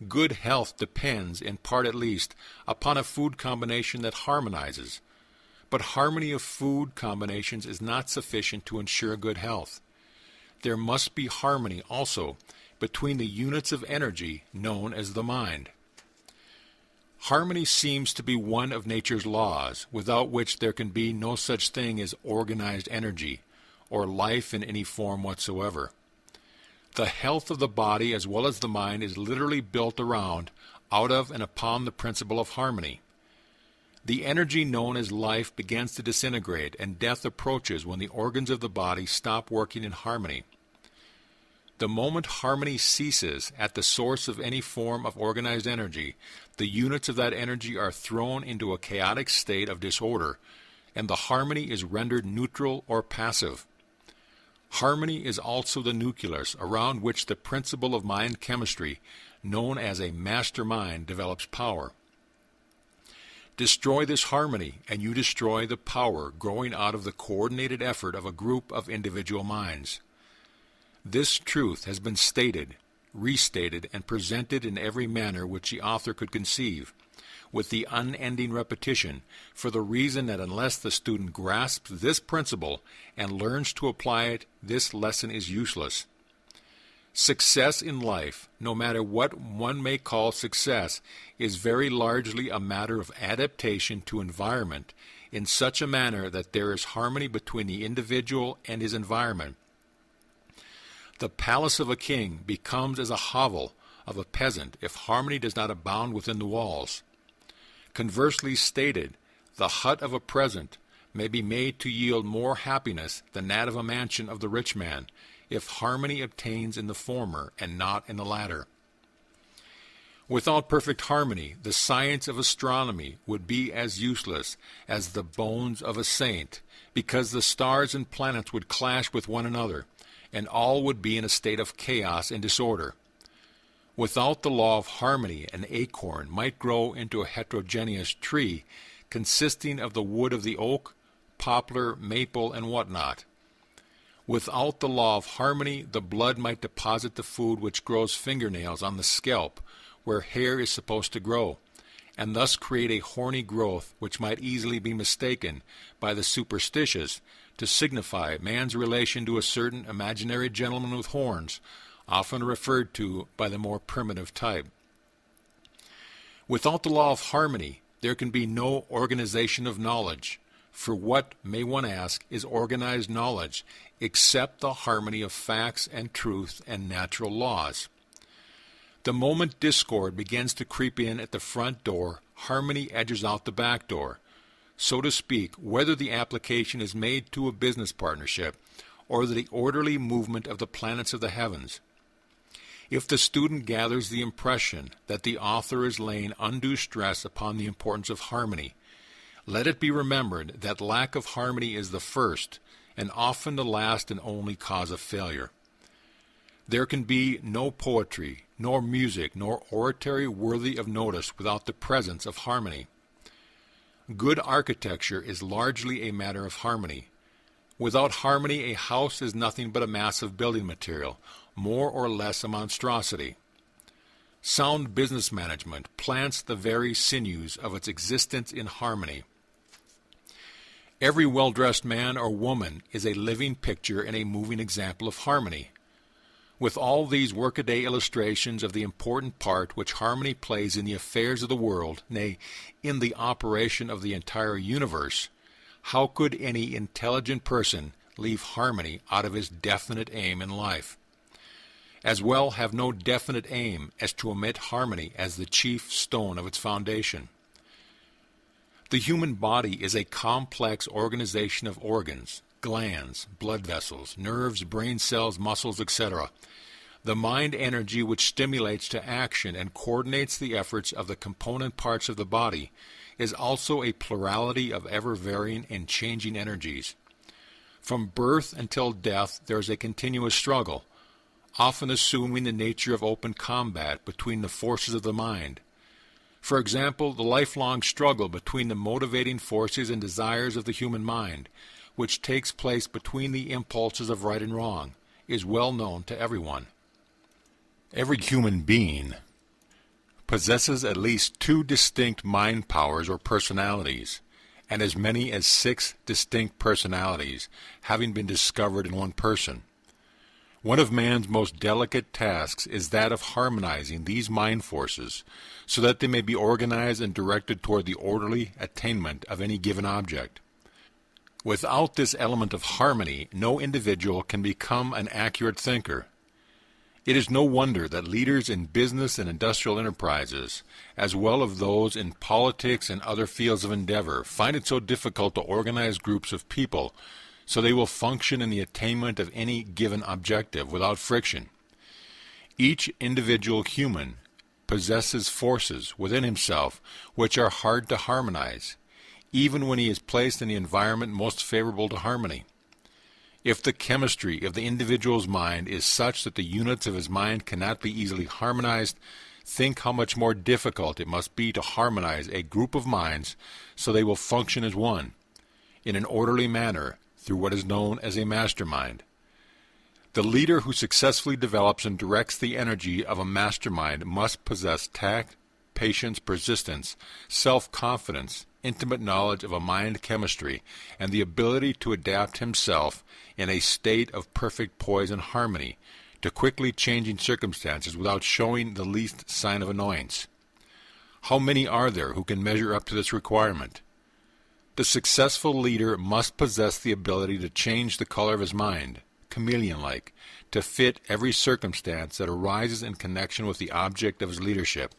Good health depends, in part at least, upon a food combination that harmonizes, But harmony of food combinations is not sufficient to ensure good health. There must be harmony also between the units of energy known as the mind. Harmony seems to be one of nature's laws, without which there can be no such thing as organized energy, or life in any form whatsoever. The health of the body as well as the mind is literally built around, out of, and upon the principle of harmony. The energy known as life begins to disintegrate, and death approaches when the organs of the body stop working in harmony. The moment harmony ceases at the source of any form of organized energy, the units of that energy are thrown into a chaotic state of disorder, and the harmony is rendered neutral or passive. Harmony is also the nucleus around which the principle of mind chemistry, known as a master mind, develops power. Destroy this harmony, and you destroy the power growing out of the coordinated effort of a group of individual minds. This truth has been stated, restated, and presented in every manner which the author could conceive, with the unending repetition, for the reason that unless the student grasps this principle and learns to apply it, this lesson is useless. Success in life, no matter what one may call success, is very largely a matter of adaptation to environment in such a manner that there is harmony between the individual and his environment. The palace of a king becomes as a hovel of a peasant if harmony does not abound within the walls. Conversely stated, the hut of a peasant may be made to yield more happiness than that of a mansion of the rich man, if harmony obtains in the former and not in the latter. Without perfect harmony, the science of astronomy would be as useless as the bones of a saint, because the stars and planets would clash with one another, and all would be in a state of chaos and disorder. Without the law of harmony, an acorn might grow into a heterogeneous tree consisting of the wood of the oak, poplar, maple, and whatnot. Without the law of harmony, the blood might deposit the food which grows fingernails on the scalp, where hair is supposed to grow, and thus create a horny growth which might easily be mistaken by the superstitious to signify man's relation to a certain imaginary gentleman with horns, often referred to by the more primitive type. Without the law of harmony, there can be no organization of knowledge, for what, may one ask, is organized knowledge, except the harmony of facts and truth and natural laws? The moment discord begins to creep in at the front door, harmony edges out the back door. So to speak, whether the application is made to a business partnership or the orderly movement of the planets of the heavens. If the student gathers the impression that the author is laying undue stress upon the importance of harmony, let it be remembered that lack of harmony is the first, and often the last and only cause of failure. There can be no poetry, nor music, nor oratory worthy of notice without the presence of harmony. Good architecture is largely a matter of harmony. Without harmony, a house is nothing but a mass of building material, more or less a monstrosity. Sound business management plants the very sinews of its existence in harmony. Every well-dressed man or woman is a living picture and a moving example of harmony. With all these workaday illustrations of the important part which harmony plays in the affairs of the world, nay, in the operation of the entire universe, how could any intelligent person leave harmony out of his definite aim in life? As well have no definite aim as to omit harmony as the chief stone of its foundation. The human body is a complex organization of organs, glands, blood vessels, nerves, brain cells, muscles, etc. The mind energy which stimulates to action and coordinates the efforts of the component parts of the body is also a plurality of ever-varying and changing energies. From birth until death there is a continuous struggle, often assuming the nature of open combat between the forces of the mind. For example, the lifelong struggle between the motivating forces and desires of the human mind, which takes place between the impulses of right and wrong, is well known to everyone. Every human being possesses at least two distinct mind powers or personalities, and as many as 6 distinct personalities having been discovered in one person. One of man's most delicate tasks is that of harmonizing these mind forces so that they may be organized and directed toward the orderly attainment of any given object. Without this element of harmony, no individual can become an accurate thinker. It is no wonder that leaders in business and industrial enterprises, as well as those in politics and other fields of endeavor, find it so difficult to organize groups of people so they will function in the attainment of any given objective without friction. Each individual human possesses forces within himself which are hard to harmonize, even when he is placed in the environment most favorable to harmony. If the chemistry of the individual's mind is such that the units of his mind cannot be easily harmonized, think how much more difficult it must be to harmonize a group of minds so they will function as one, in an orderly manner, through what is known as a mastermind. The leader who successfully develops and directs the energy of a mastermind must possess tact, patience, persistence, self-confidence, intimate knowledge of a mind chemistry, and the ability to adapt himself in a state of perfect poise and harmony to quickly changing circumstances without showing the least sign of annoyance. How many are there who can measure up to this requirement? The successful leader must possess the ability to change the color of his mind, chameleon-like, to fit every circumstance that arises in connection with the object of his leadership.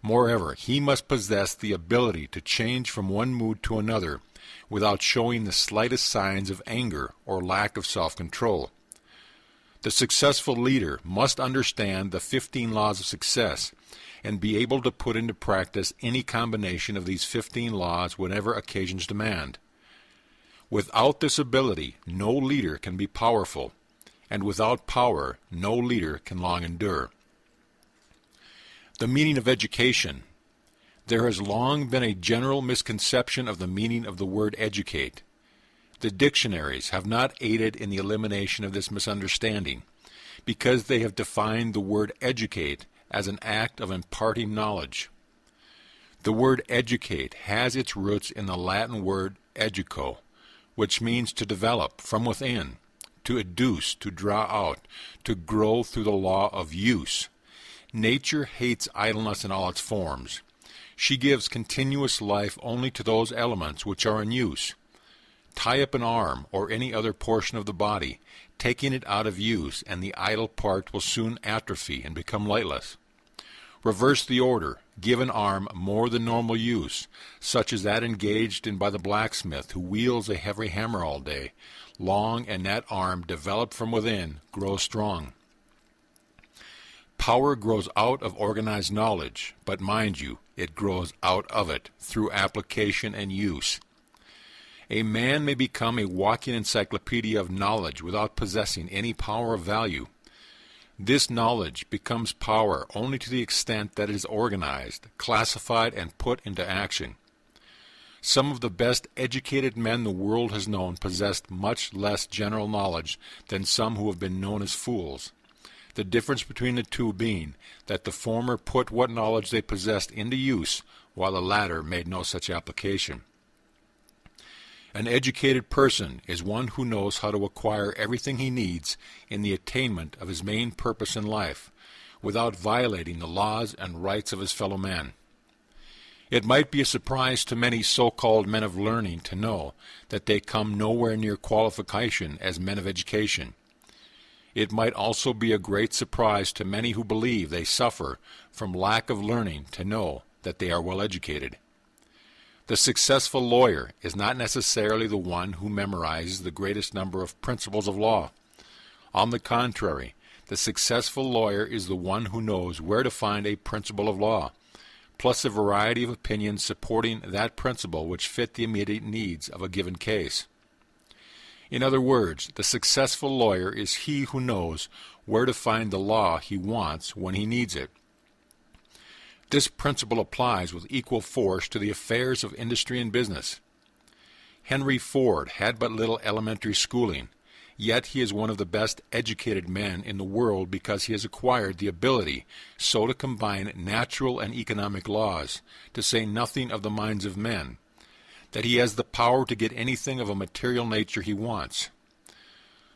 Moreover, he must possess the ability to change from one mood to another without showing the slightest signs of anger or lack of self-control. The successful leader must understand the 15 laws of success and be able to put into practice any combination of these 15 laws whenever occasions demand. Without this ability, no leader can be powerful, and without power, no leader can long endure. The meaning of education. There has long been a general misconception of the meaning of the word educate. The dictionaries have not aided in the elimination of this misunderstanding, because they have defined the word educate as an act of imparting knowledge. The word educate has its roots in the Latin word educo, which means to develop from within, to educe, to draw out, to grow through the law of use. Nature hates idleness in all its forms. She gives continuous life only to those elements which are in use. Tie up an arm or any other portion of the body, taking it out of use, and the idle part will soon atrophy and become lightless. Reverse the order. Give an arm more than normal use, such as that engaged in by the blacksmith who wields a heavy hammer all day. Long, and that arm, developed from within, grows strong. Power grows out of organized knowledge, but mind you, it grows out of it through application and use. A man may become a walking encyclopedia of knowledge without possessing any power of value. This knowledge becomes power only to the extent that it is organized, classified, and put into action. Some of the best educated men the world has known possessed much less general knowledge than some who have been known as fools. The difference between the two being that the former put what knowledge they possessed into use, while the latter made no such application. An educated person is one who knows how to acquire everything he needs in the attainment of his main purpose in life, without violating the laws and rights of his fellow men. It might be a surprise to many so-called men of learning to know that they come nowhere near qualification as men of education. It might also be a great surprise to many who believe they suffer from lack of learning to know that they are well educated. The successful lawyer is not necessarily the one who memorizes the greatest number of principles of law. On the contrary, the successful lawyer is the one who knows where to find a principle of law, plus a variety of opinions supporting that principle which fit the immediate needs of a given case. In other words, the successful lawyer is he who knows where to find the law he wants when he needs it. This principle applies with equal force to the affairs of industry and business. Henry Ford had but little elementary schooling, yet he is one of the best educated men in the world because he has acquired the ability so to combine natural and economic laws, to say nothing of the minds of men, that he has the power to get anything of a material nature he wants.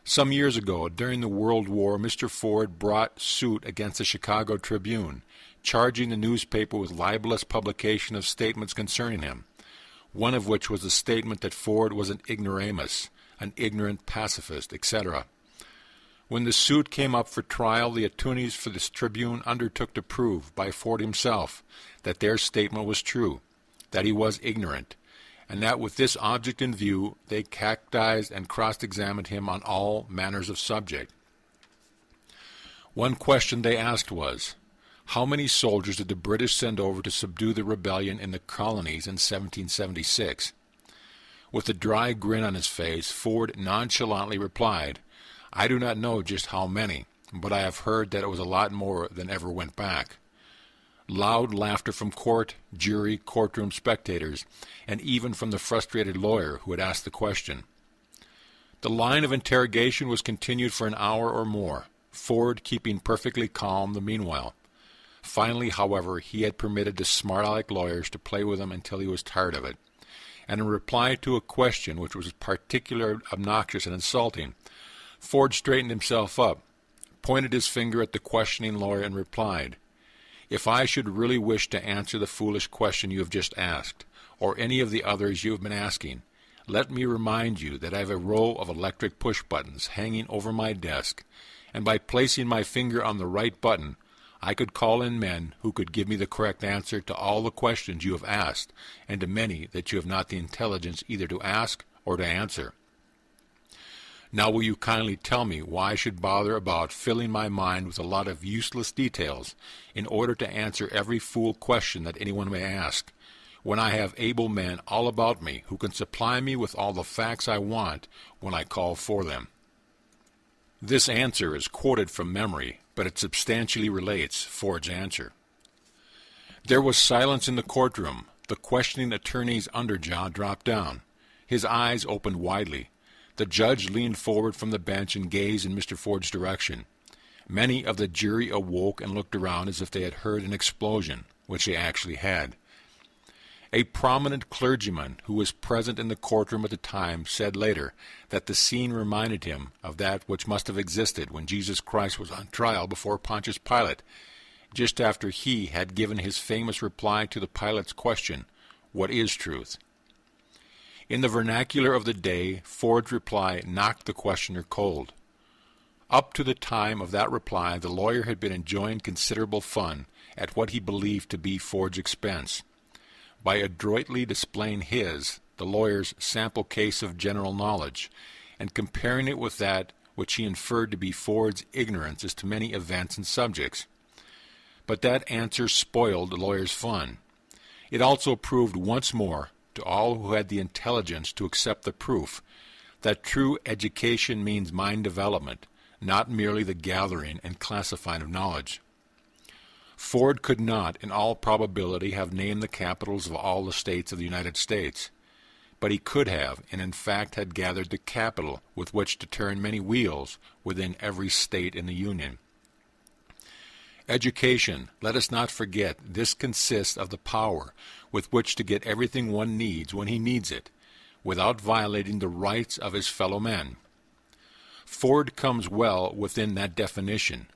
Some years ago, during the World War, Mr. Ford brought suit against the Chicago Tribune, charging the newspaper with libelous publication of statements concerning him, one of which was the statement that Ford was an ignoramus, an ignorant pacifist, etc. When the suit came up for trial, the attorneys for this Tribune undertook to prove, by Ford himself, that their statement was true, that he was ignorant, and that with this object in view they catechized and cross-examined him on all manners of subject. One question they asked was, how many soldiers did the British send over to subdue the rebellion in the colonies in 1776? With a dry grin on his face, Ford nonchalantly replied, I do not know just how many, but I have heard that it was a lot more than ever went back. Loud laughter from court, jury, courtroom spectators, and even from the frustrated lawyer who had asked the question. The line of interrogation was continued for an hour or more, Ford keeping perfectly calm the meanwhile. Finally, however, he had permitted the smart-aleck lawyers to play with him until he was tired of it, and in reply to a question which was particularly obnoxious and insulting, Ford straightened himself up, pointed his finger at the questioning lawyer, and replied, If I should really wish to answer the foolish question you have just asked, or any of the others you have been asking, let me remind you that I have a row of electric push-buttons hanging over my desk, and by placing my finger on the right button, I could call in men who could give me the correct answer to all the questions you have asked, and to many that you have not the intelligence either to ask or to answer. Now will you kindly tell me why I should bother about filling my mind with a lot of useless details in order to answer every fool question that anyone may ask, when I have able men all about me who can supply me with all the facts I want when I call for them? This answer is quoted from memory, but it substantially relates Ford's answer. There was silence in the courtroom. The questioning attorney's underjaw dropped down. His eyes opened widely. The judge leaned forward from the bench and gazed in Mr. Ford's direction. Many of the jury awoke and looked around as if they had heard an explosion, which they actually had. A prominent clergyman who was present in the courtroom at the time said later that the scene reminded him of that which must have existed when Jesus Christ was on trial before Pontius Pilate, just after he had given his famous reply to the Pilate's question, "What is truth?" In the vernacular of the day, Ford's reply knocked the questioner cold. Up to the time of that reply, the lawyer had been enjoying considerable fun at what he believed to be Ford's expense, by adroitly displaying his, the lawyer's, sample case of general knowledge, and comparing it with that which he inferred to be Ford's ignorance as to many events and subjects. But that answer spoiled the lawyer's fun. It also proved once more, to all who had the intelligence to accept the proof, that true education means mind development, not merely the gathering and classifying of knowledge. Ford could not, in all probability, have named the capitals of all the states of the United States, but he could have, and in fact had gathered the capital with which to turn many wheels within every state in the Union. Education, let us not forget, this consists of the power with which to get everything one needs when he needs it, without violating the rights of his fellow men. Ford comes well within that definition,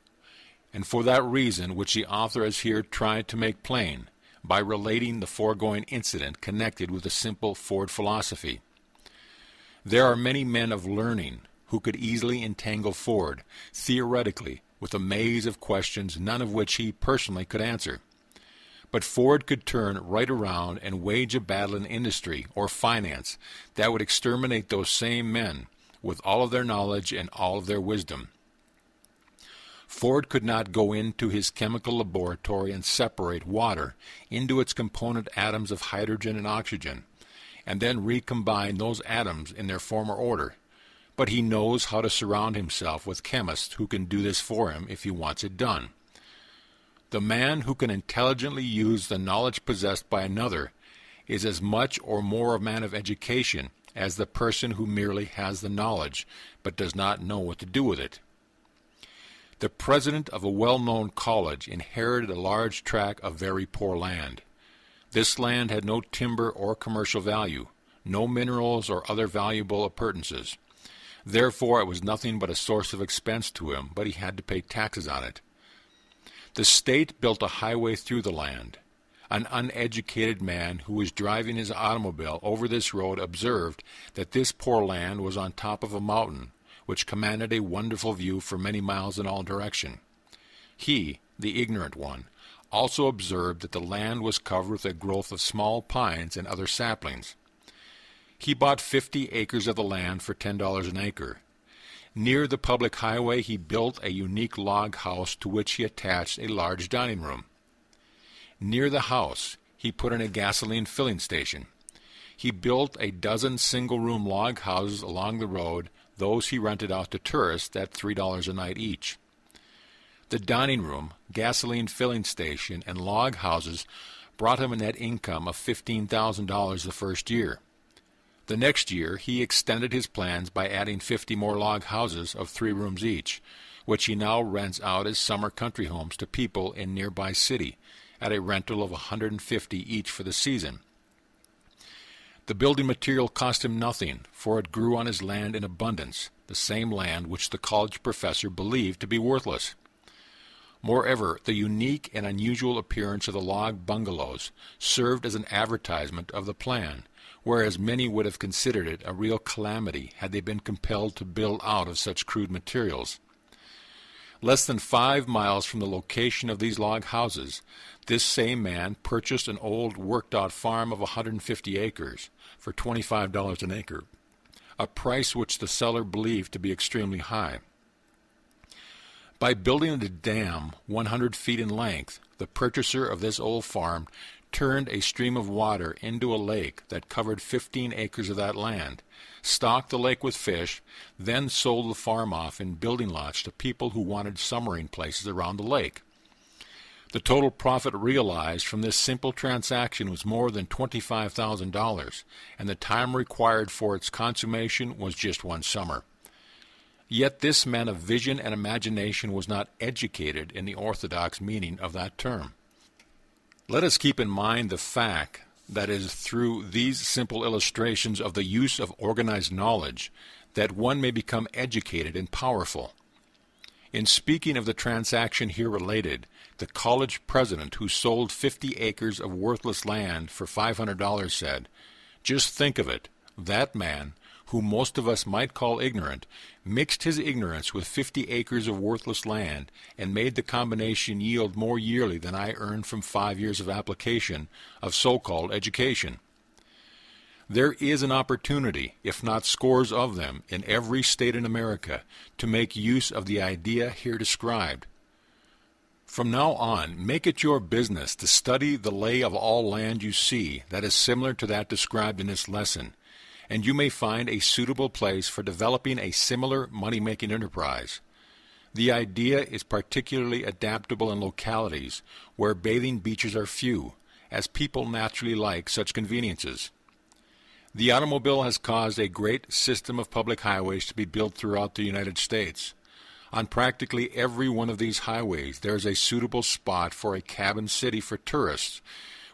and for that reason which the author has here tried to make plain, by relating the foregoing incident connected with the simple Ford philosophy. There are many men of learning who could easily entangle Ford, theoretically, with a maze of questions, none of which he personally could answer. But Ford could turn right around and wage a battle in industry or finance that would exterminate those same men with all of their knowledge and all of their wisdom. Ford could not go into his chemical laboratory and separate water into its component atoms of hydrogen and oxygen, and then recombine those atoms in their former order. But he knows how to surround himself with chemists who can do this for him if he wants it done. The man who can intelligently use the knowledge possessed by another is as much or more a man of education as the person who merely has the knowledge but does not know what to do with it. The president of a well-known college inherited a large tract of very poor land. This land had no timber or commercial value, no minerals or other valuable appurtenances. Therefore it was nothing but a source of expense to him, but he had to pay taxes on it. The state built a highway through the land. An uneducated man who was driving his automobile over this road observed that this poor land was on top of a mountain, which commanded a wonderful view for many miles in all directions. He, the ignorant one, also observed that the land was covered with a growth of small pines and other saplings. He bought 50 acres of the land for $10 an acre. Near the public highway he built a unique log house to which he attached a large dining room. Near the house he put in a gasoline filling station. He built a dozen single-room log houses along the road. Those he rented out to tourists at $3 a night each. The dining room, gasoline filling station, and log houses brought him a net income of $15,000 the first year. The next year he extended his plans by adding 50 more log houses of 3 rooms each, which he now rents out as summer country homes to people in nearby city at a rental of $150 each for the season. The building material cost him nothing, for it grew on his land in abundance, the same land which the college professor believed to be worthless. Moreover, the unique and unusual appearance of the log bungalows served as an advertisement of the plan, whereas many would have considered it a real calamity had they been compelled to build out of such crude materials. Less than 5 miles from the location of these log houses, this same man purchased an old worked-out farm of 150 acres for $25 an acre, a price which the seller believed to be extremely high. By building a dam 100 feet in length, the purchaser of this old farm turned a stream of water into a lake that covered 15 acres of that land, stocked the lake with fish, then sold the farm off in building lots to people who wanted summering places around the lake. The total profit realized from this simple transaction was more than $25,000, and the time required for its consummation was just 1 summer. Yet this man of vision and imagination was not educated in the orthodox meaning of that term. Let us keep in mind the fact that it is through these simple illustrations of the use of organized knowledge that one may become educated and powerful. In speaking of the transaction here related, the college president who sold 50 acres of worthless land for $500 said, "Just think of it, that man, whom most of us might call ignorant, mixed his ignorance with 50 acres of worthless land and made the combination yield more yearly than I earned from 5 years of application of so-called education." There is an opportunity, if not scores of them, in every state in America to make use of the idea here described. From now on, make it your business to study the lay of all land you see that is similar to that described in this lesson, and you may find a suitable place for developing a similar money-making enterprise. The idea is particularly adaptable in localities where bathing beaches are few, as people naturally like such conveniences. The automobile has caused a great system of public highways to be built throughout the United States. On practically every one of these highways there is a suitable spot for a cabin city for tourists,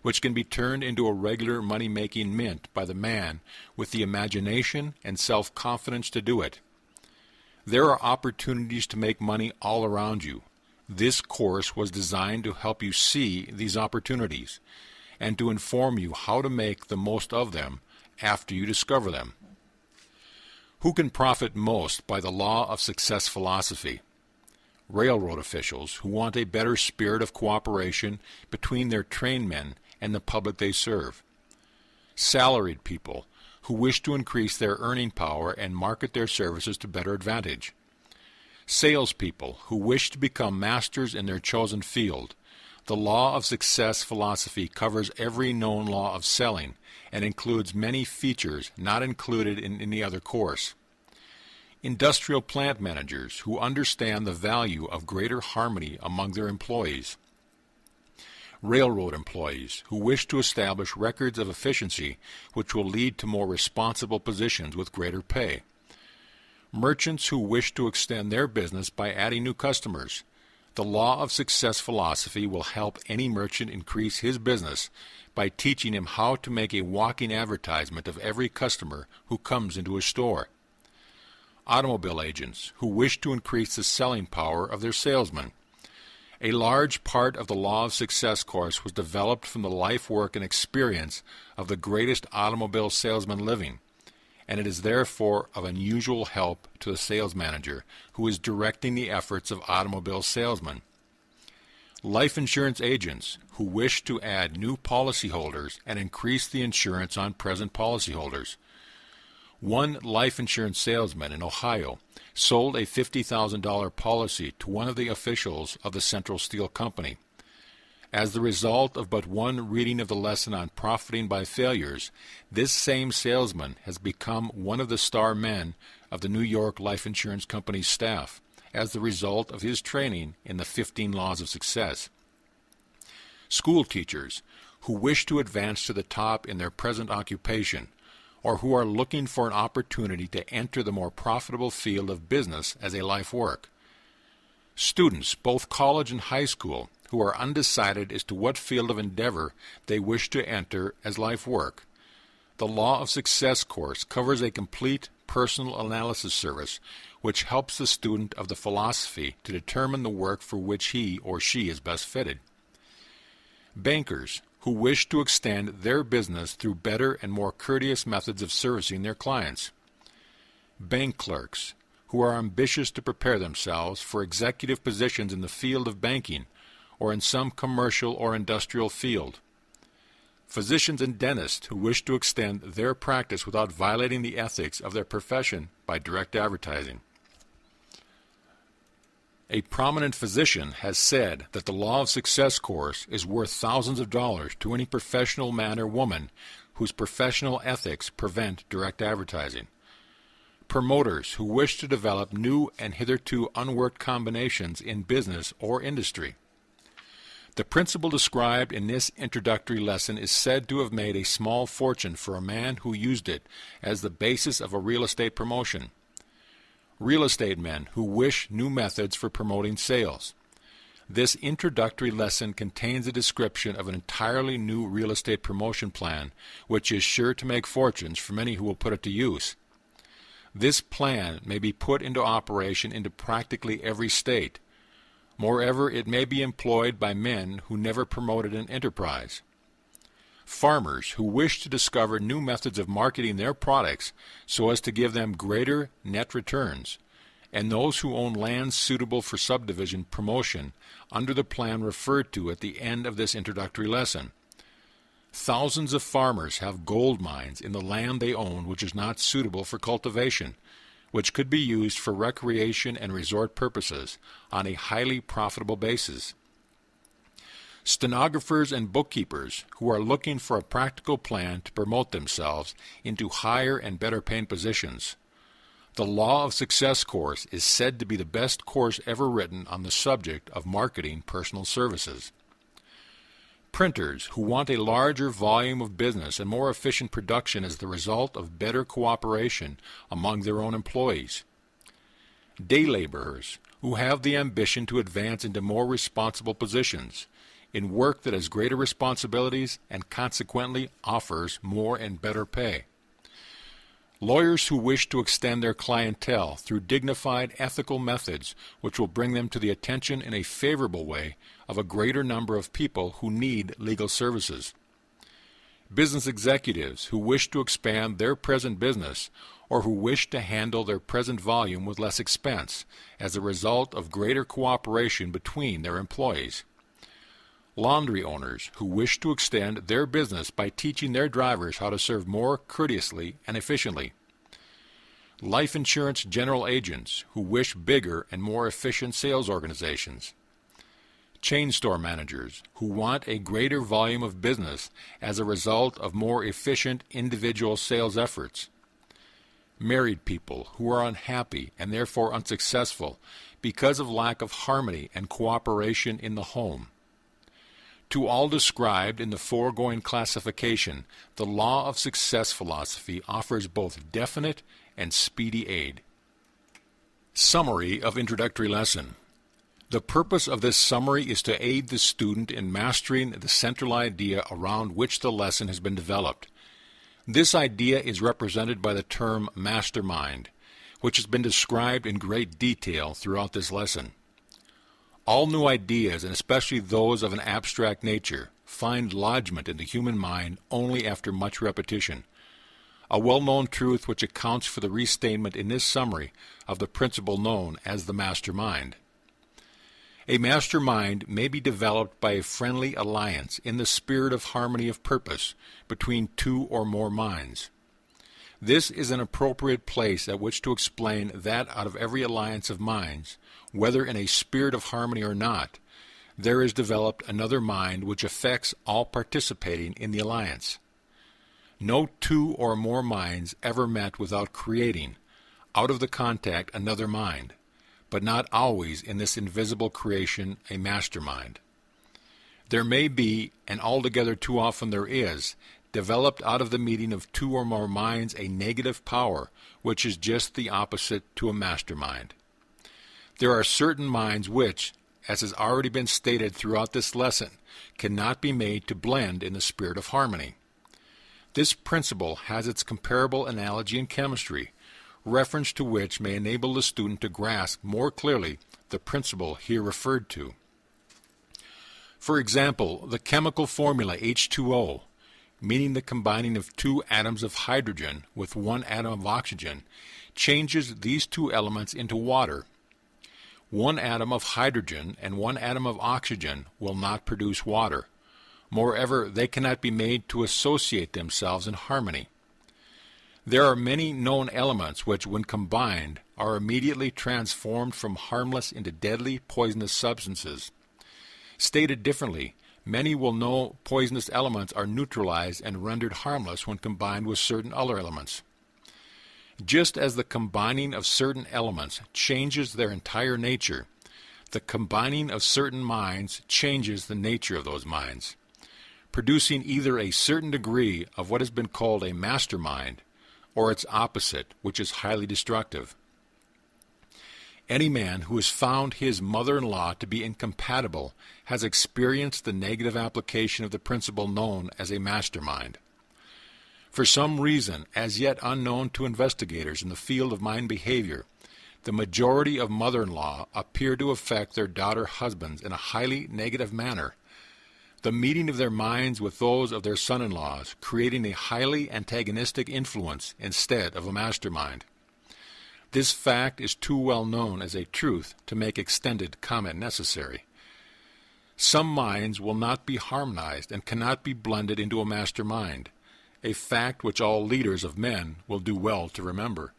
which can be turned into a regular money-making mint by the man with the imagination and self-confidence to do it. There are opportunities to make money all around you. This course was designed to help you see these opportunities and to inform you how to make the most of them after you discover them. Who can profit most by the law of success philosophy? Railroad officials who want a better spirit of cooperation between their trainmen and the public they serve. Salaried people who wish to increase their earning power and market their services to better advantage. Salespeople who wish to become masters in their chosen field. The law of success philosophy covers every known law of selling and includes many features not included in any other course. Industrial plant managers who understand the value of greater harmony among their employees. Railroad employees who wish to establish records of efficiency which will lead to more responsible positions with greater pay. Merchants who wish to extend their business by adding new customers. The law of success philosophy will help any merchant increase his business by teaching him how to make a walking advertisement of every customer who comes into his store. Automobile agents who wish to increase the selling power of their salesmen. A large part of the Law of Success course was developed from the life, work, and experience of the greatest automobile salesman living, and it is therefore of unusual help to the sales manager who is directing the efforts of automobile salesmen. Life insurance agents who wish to add new policyholders and increase the insurance on present policyholders. One life insurance salesman in Ohio sold a $50,000 policy to one of the officials of the Central Steel Company. As the result of but one reading of the lesson on profiting by failures, this same salesman has become one of the star men of the New York Life Insurance Company's staff, as the result of his training in the 15 Laws of Success. School teachers who wish to advance to the top in their present occupation, or who are looking for an opportunity to enter the more profitable field of business as a life work. Students, both college and high school, who are undecided as to what field of endeavor they wish to enter as life work. The Law of Success course covers a complete personal analysis service which helps the student of the philosophy to determine the work for which he or she is best fitted. Bankers who wish to extend their business through better and more courteous methods of servicing their clients. Bank clerks who are ambitious to prepare themselves for executive positions in the field of banking or in some commercial or industrial field. Physicians and dentists who wish to extend their practice without violating the ethics of their profession by direct advertising. A prominent physician has said that the Law of Success course is worth thousands of dollars to any professional man or woman whose professional ethics prevent direct advertising. Promoters who wish to develop new and hitherto unworked combinations in business or industry. The principle described in this introductory lesson is said to have made a small fortune for a man who used it as the basis of a real estate promotion. Real estate men who wish new methods for promoting sales. This introductory lesson contains a description of an entirely new real estate promotion plan, which is sure to make fortunes for many who will put it to use. This plan may be put into operation into practically every state. Moreover, it may be employed by men who never promoted an enterprise. Farmers who wish to discover new methods of marketing their products so as to give them greater net returns, and those who own lands suitable for subdivision promotion under the plan referred to at the end of this introductory lesson. Thousands of farmers have gold mines in the land they own which is not suitable for cultivation, which could be used for recreation and resort purposes on a highly profitable basis. Stenographers and bookkeepers who are looking for a practical plan to promote themselves into higher and better paying positions. The Law of Success course is said to be the best course ever written on the subject of marketing personal services. Printers who want a larger volume of business and more efficient production as the result of better cooperation among their own employees. Day laborers who have the ambition to advance into more responsible positions in work that has greater responsibilities and consequently offers more and better pay. Lawyers who wish to extend their clientele through dignified, ethical methods which will bring them to the attention in a favorable way of a greater number of people who need legal services. Business executives who wish to expand their present business or who wish to handle their present volume with less expense as a result of greater cooperation between their employees. Laundry owners who wish to extend their business by teaching their drivers how to serve more courteously and efficiently. Life insurance general agents who wish bigger and more efficient sales organizations. Chain store managers who want a greater volume of business as a result of more efficient individual sales efforts. Married people who are unhappy and therefore unsuccessful because of lack of harmony and cooperation in the home. To all described in the foregoing classification, the Law of Success philosophy offers both definite and speedy aid. Summary of introductory lesson. The purpose of this summary is to aid the student in mastering the central idea around which the lesson has been developed. This idea is represented by the term mastermind, which has been described in great detail throughout this lesson. All new ideas, and especially those of an abstract nature, find lodgment in the human mind only after much repetition, a well-known truth which accounts for the restatement in this summary of the principle known as the mastermind. A mastermind may be developed by a friendly alliance in the spirit of harmony of purpose between two or more minds. This is an appropriate place at which to explain that out of every alliance of minds, whether in a spirit of harmony or not, there is developed another mind which affects all participating in the alliance. No two or more minds ever met without creating, out of the contact, another mind, but not always in this invisible creation a mastermind. There may be, and altogether too often there is, developed out of the meeting of two or more minds a negative power, which is just the opposite to a mastermind. There are certain minds which, as has already been stated throughout this lesson, cannot be made to blend in the spirit of harmony. This principle has its comparable analogy in chemistry, reference to which may enable the student to grasp more clearly the principle here referred to. For example, the chemical formula H2O, meaning the combining of two atoms of hydrogen with one atom of oxygen, changes these two elements into water. One atom of hydrogen and one atom of oxygen will not produce water. Moreover, they cannot be made to associate themselves in harmony. There are many known elements which, when combined, are immediately transformed from harmless into deadly, poisonous substances. Stated differently, many will know poisonous elements are neutralized and rendered harmless when combined with certain other elements. Just as the combining of certain elements changes their entire nature, the combining of certain minds changes the nature of those minds, producing either a certain degree of what has been called a mastermind, or its opposite, which is highly destructive. Any man who has found his mother-in-law to be incompatible has experienced the negative application of the principle known as a mastermind. For some reason, as yet unknown to investigators in the field of mind behavior, the majority of mother-in-law appear to affect their daughter husbands in a highly negative manner, the meeting of their minds with those of their son-in-laws, creating a highly antagonistic influence instead of a mastermind. This fact is too well known as a truth to make extended comment necessary. Some minds will not be harmonized and cannot be blended into a mastermind, a fact which all leaders of men will do well to remember.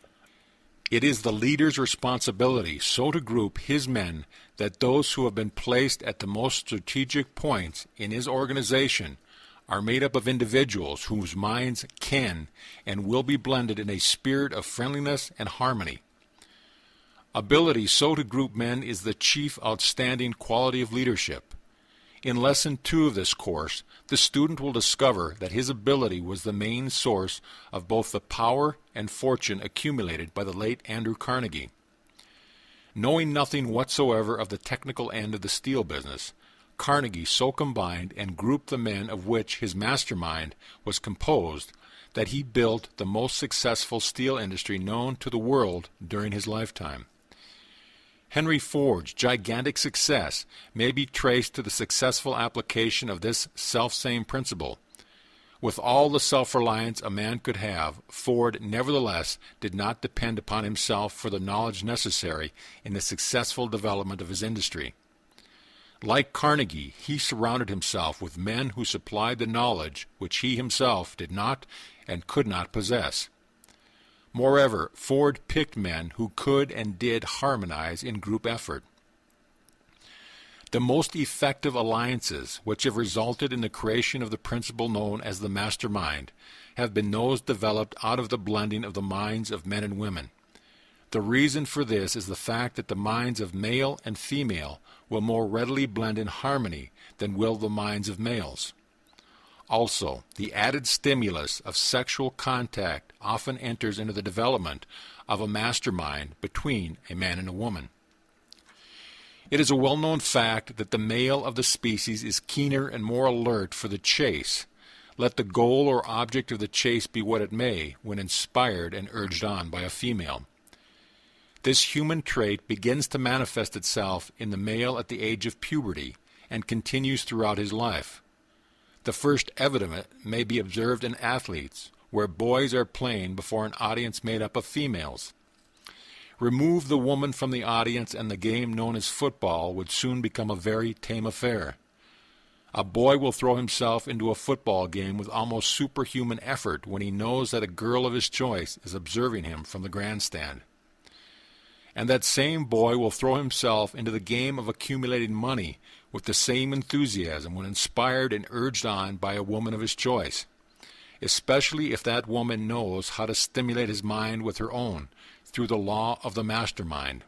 It is the leader's responsibility so to group his men that those who have been placed at the most strategic points in his organization are made up of individuals whose minds can and will be blended in a spirit of friendliness and harmony. Ability so to group men is the chief outstanding quality of leadership. In Lesson 2 of this course, the student will discover that his ability was the main source of both the power and fortune accumulated by the late Andrew Carnegie. Knowing nothing whatsoever of the technical end of the steel business, Carnegie so combined and grouped the men of which his mastermind was composed that he built the most successful steel industry known to the world during his lifetime. Henry Ford's gigantic success may be traced to the successful application of this selfsame principle. With all the self-reliance a man could have, Ford nevertheless did not depend upon himself for the knowledge necessary in the successful development of his industry. Like Carnegie, he surrounded himself with men who supplied the knowledge which he himself did not and could not possess. Moreover, Ford picked men who could and did harmonize in group effort. The most effective alliances which have resulted in the creation of the principle known as the mastermind have been those developed out of the blending of the minds of men and women. The reason for this is the fact that the minds of male and female will more readily blend in harmony than will the minds of males. Also, the added stimulus of sexual contact often enters into the development of a mastermind between a man and a woman. It is a well-known fact that the male of the species is keener and more alert for the chase, let the goal or object of the chase be what it may, when inspired and urged on by a female. This human trait begins to manifest itself in the male at the age of puberty and continues throughout his life. The first evidence may be observed in athletes, where boys are playing before an audience made up of females. Remove the woman from the audience and the game known as football would soon become a very tame affair. A boy will throw himself into a football game with almost superhuman effort when he knows that a girl of his choice is observing him from the grandstand. And that same boy will throw himself into the game of accumulating money with the same enthusiasm when inspired and urged on by a woman of his choice, especially if that woman knows how to stimulate his mind with her own through the law of the mastermind.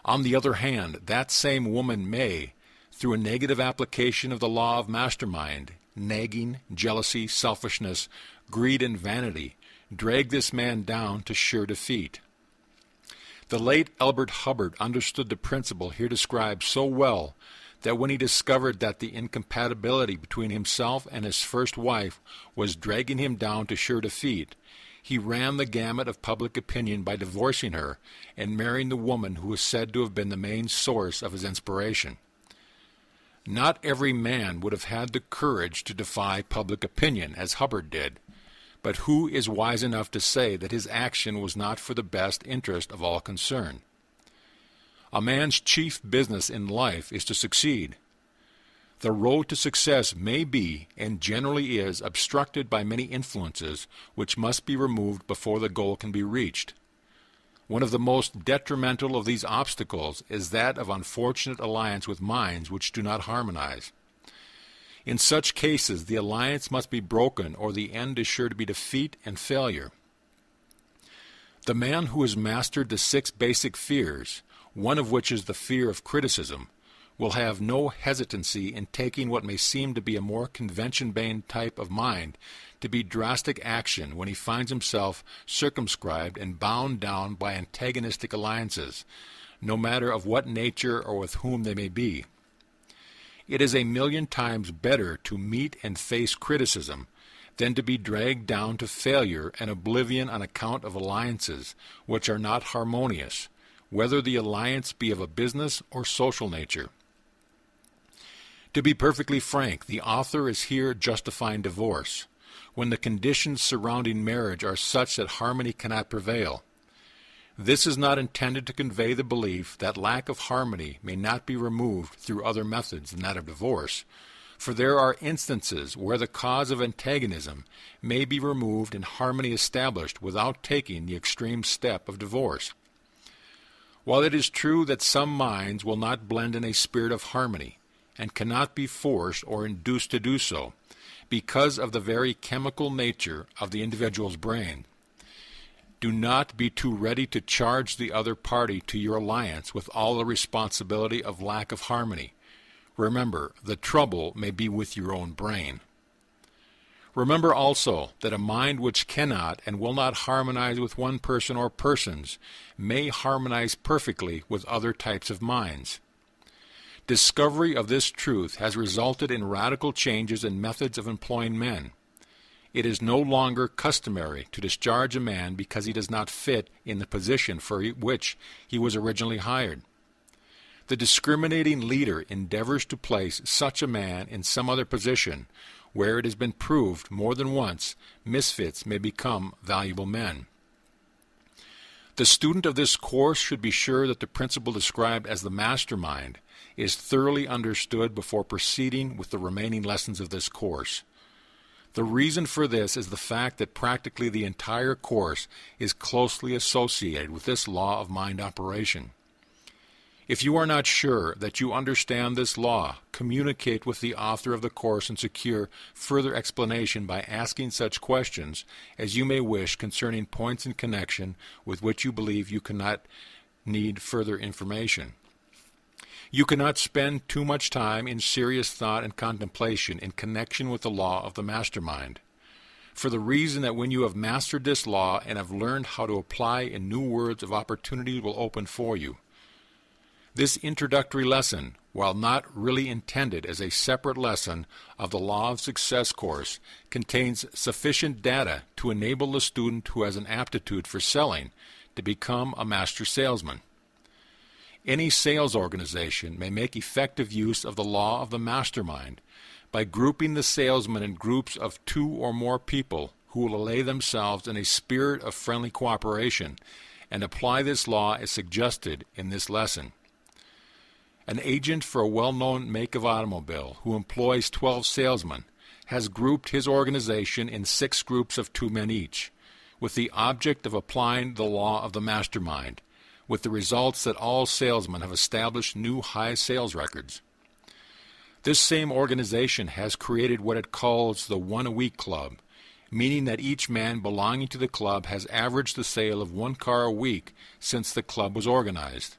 On the other hand, that same woman may, through a negative application of the law of mastermind, nagging, jealousy, selfishness, greed, and vanity, drag this man down to sure defeat. The late Elbert Hubbard understood the principle here described so well that when he discovered that the incompatibility between himself and his first wife was dragging him down to sure defeat, he ran the gamut of public opinion by divorcing her and marrying the woman who was said to have been the main source of his inspiration. Not every man would have had the courage to defy public opinion as Hubbard did, but who is wise enough to say that his action was not for the best interest of all concerned? A man's chief business in life is to succeed. The road to success may be, and generally is, obstructed by many influences which must be removed before the goal can be reached. One of the most detrimental of these obstacles is that of unfortunate alliance with minds which do not harmonize. In such cases, the alliance must be broken, or the end is sure to be defeat and failure. The man who has mastered the 6 basic fears, one of which is the fear of criticism, will have no hesitancy in taking what may seem to be a more convention-based type of mind to be drastic action when he finds himself circumscribed and bound down by antagonistic alliances, no matter of what nature or with whom they may be. It is 1,000,000 times better to meet and face criticism than to be dragged down to failure and oblivion on account of alliances which are not harmonious, whether the alliance be of a business or social nature. To be perfectly frank, the author is here justifying divorce, when the conditions surrounding marriage are such that harmony cannot prevail. This is not intended to convey the belief that lack of harmony may not be removed through other methods than that of divorce, for there are instances where the cause of antagonism may be removed and harmony established without taking the extreme step of divorce. While it is true that some minds will not blend in a spirit of harmony, and cannot be forced or induced to do so, because of the very chemical nature of the individual's brain, do not be too ready to charge the other party to your alliance with all the responsibility of lack of harmony. Remember, the trouble may be with your own brain. Remember also that a mind which cannot and will not harmonize with one person or persons may harmonize perfectly with other types of minds. Discovery of this truth has resulted in radical changes in methods of employing men. It is no longer customary to discharge a man because he does not fit in the position for which he was originally hired. The discriminating leader endeavors to place such a man in some other position where it has been proved more than once misfits may become valuable men. The student of this course should be sure that the principle described as the mastermind is thoroughly understood before proceeding with the remaining lessons of this course. The reason for this is the fact that practically the entire course is closely associated with this law of mind operation. If you are not sure that you understand this law, communicate with the author of the course and secure further explanation by asking such questions as you may wish concerning points in connection with which you believe you cannot need further information. You cannot spend too much time in serious thought and contemplation in connection with the law of the mastermind, for the reason that when you have mastered this law and have learned how to apply in new worlds of opportunity will open for you. This introductory lesson, while not really intended as a separate lesson of the Law of Success course, contains sufficient data to enable the student who has an aptitude for selling to become a master salesman. Any sales organization may make effective use of the law of the mastermind by grouping the salesmen in groups of 2 or more people who will allay themselves in a spirit of friendly cooperation and apply this law as suggested in this lesson. An agent for a well-known make of automobile who employs 12 salesmen has grouped his organization in 6 groups of 2 men each, with the object of applying the law of the mastermind, with the results that all salesmen have established new high sales records. This same organization has created what it calls the one-a-week club, meaning that each man belonging to the club has averaged the sale of 1 car a week since the club was organized.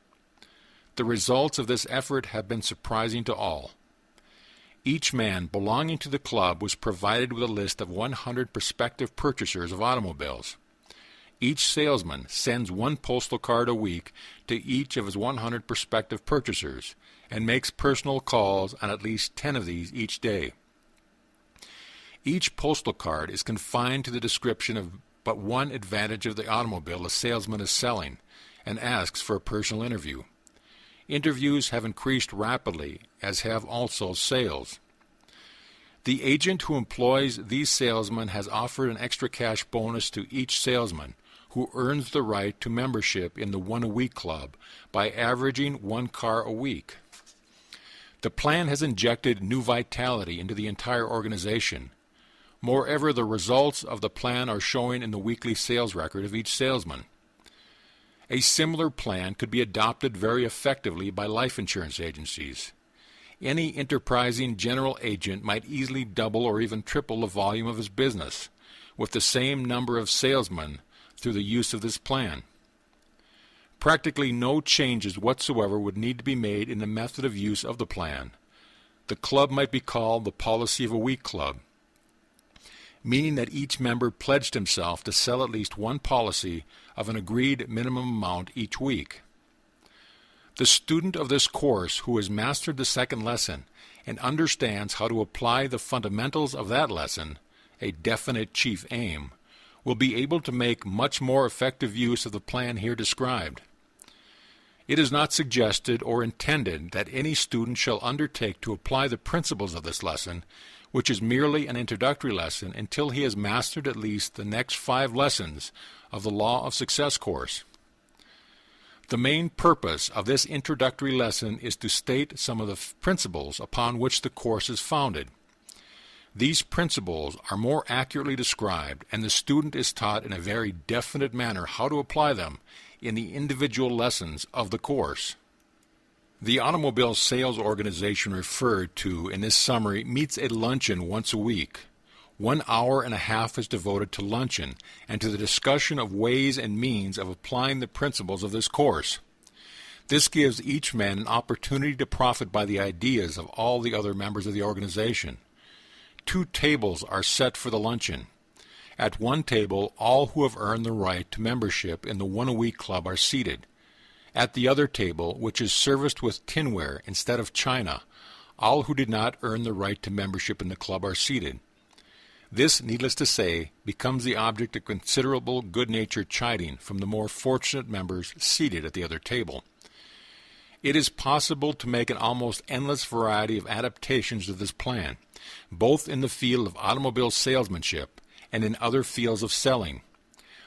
The results of this effort have been surprising to all. Each man belonging to the club was provided with a list of 100 prospective purchasers of automobiles. Each salesman sends 1 postal card a week to each of his 100 prospective purchasers and makes personal calls on at least 10 of these each day. Each postal card is confined to the description of but one advantage of the automobile the salesman is selling and asks for a personal interview. Interviews have increased rapidly, as have also sales. The agent who employs these salesmen has offered an extra cash bonus to each salesman who earns the right to membership in the one-a-week club by averaging 1 car a week. The plan has injected new vitality into the entire organization. Moreover, the results of the plan are showing in the weekly sales record of each salesman. A similar plan could be adopted very effectively by life insurance agencies. Any enterprising general agent might easily double or even triple the volume of his business with the same number of salesmen through the use of this plan. Practically no changes whatsoever would need to be made in the method of use of the plan. The club might be called the Policy of a Week Club, meaning that each member pledged himself to sell at least 1 policy of an agreed minimum amount each week. The student of this course who has mastered the second lesson and understands how to apply the fundamentals of that lesson, a definite chief aim, will be able to make much more effective use of the plan here described. It is not suggested or intended that any student shall undertake to apply the principles of this lesson, which is merely an introductory lesson, until he has mastered at least the next 5 lessons of the Law of Success course. The main purpose of this introductory lesson is to state some of the principles upon which the course is founded. These principles are more accurately described, and the student is taught in a very definite manner how to apply them in the individual lessons of the course. The automobile sales organization referred to in this summary meets at luncheon once a week. 1 hour and a half is devoted to luncheon and to the discussion of ways and means of applying the principles of this course. This gives each man an opportunity to profit by the ideas of all the other members of the organization. 2 tables are set for the luncheon. At one table, all who have earned the right to membership in the one-a-week club are seated. At the other table, which is serviced with tinware instead of china, all who did not earn the right to membership in the club are seated. This, needless to say, becomes the object of considerable good-natured chiding from the more fortunate members seated at the other table. It is possible to make an almost endless variety of adaptations of this plan, both in the field of automobile salesmanship and in other fields of selling.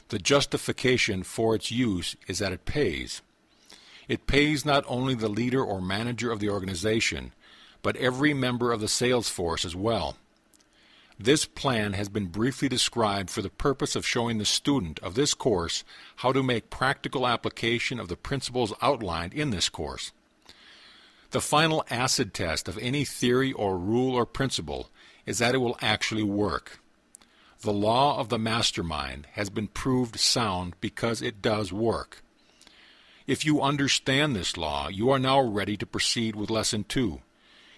The justification for its use is that it pays. It pays not only the leader or manager of the organization, but every member of the sales force as well. This plan has been briefly described for the purpose of showing the student of this course how to make practical application of the principles outlined in this course. The final acid test of any theory or rule or principle is that it will actually work. The law of the mastermind has been proved sound because it does work. If you understand this law, you are now ready to proceed with Lesson 2,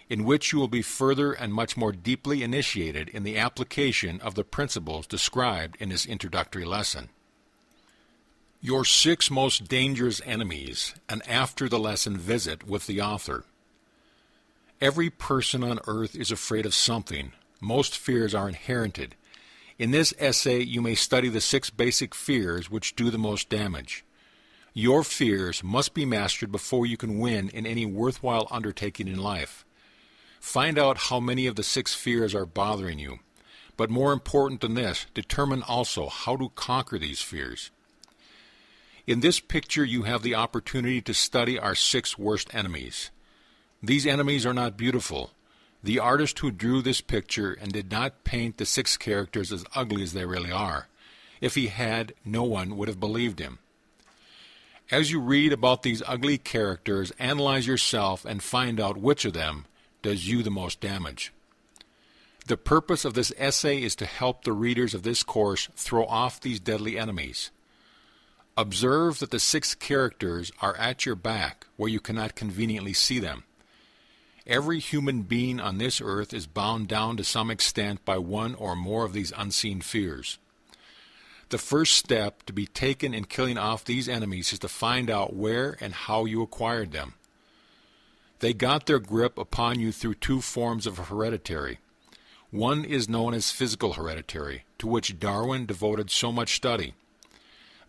in which you will be further and much more deeply initiated in the application of the principles described in this introductory lesson. Your 6 most dangerous enemies, an after the lesson visit with the author. Every person on earth is afraid of something. Most fears are inherited. In this essay, you may study the 6 basic fears which do the most damage. Your fears must be mastered before you can win in any worthwhile undertaking in life. Find out how many of the 6 fears are bothering you. But more important than this, determine also how to conquer these fears. In this picture, you have the opportunity to study our 6 worst enemies. These enemies are not beautiful. The artist who drew this picture and did not paint the 6 characters as ugly as they really are. If he had, no one would have believed him. As you read about these ugly characters, analyze yourself and find out which of them does you the most damage. The purpose of this essay is to help the readers of this course throw off these deadly enemies. Observe that the 6 characters are at your back where you cannot conveniently see them. Every human being on this earth is bound down to some extent by one or more of these unseen fears. The first step to be taken in killing off these enemies is to find out where and how you acquired them. They got their grip upon you through 2 forms of hereditary. One is known as physical hereditary, to which Darwin devoted so much study.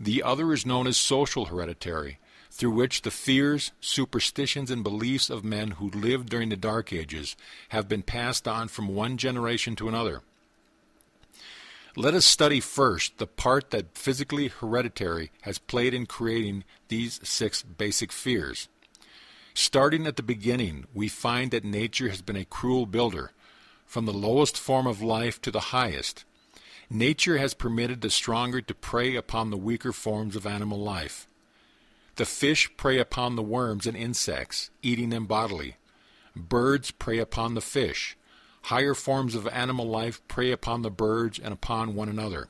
The other is known as social hereditary, through which the fears, superstitions, and beliefs of men who lived during the Dark Ages have been passed on from one generation to another. Let us study first the part that physically hereditary has played in creating these 6 basic fears. Starting at the beginning, we find that nature has been a cruel builder, from the lowest form of life to the highest. Nature has permitted the stronger to prey upon the weaker forms of animal life. The fish prey upon the worms and insects, eating them bodily. Birds prey upon the fish. Higher forms of animal life prey upon the birds and upon one another,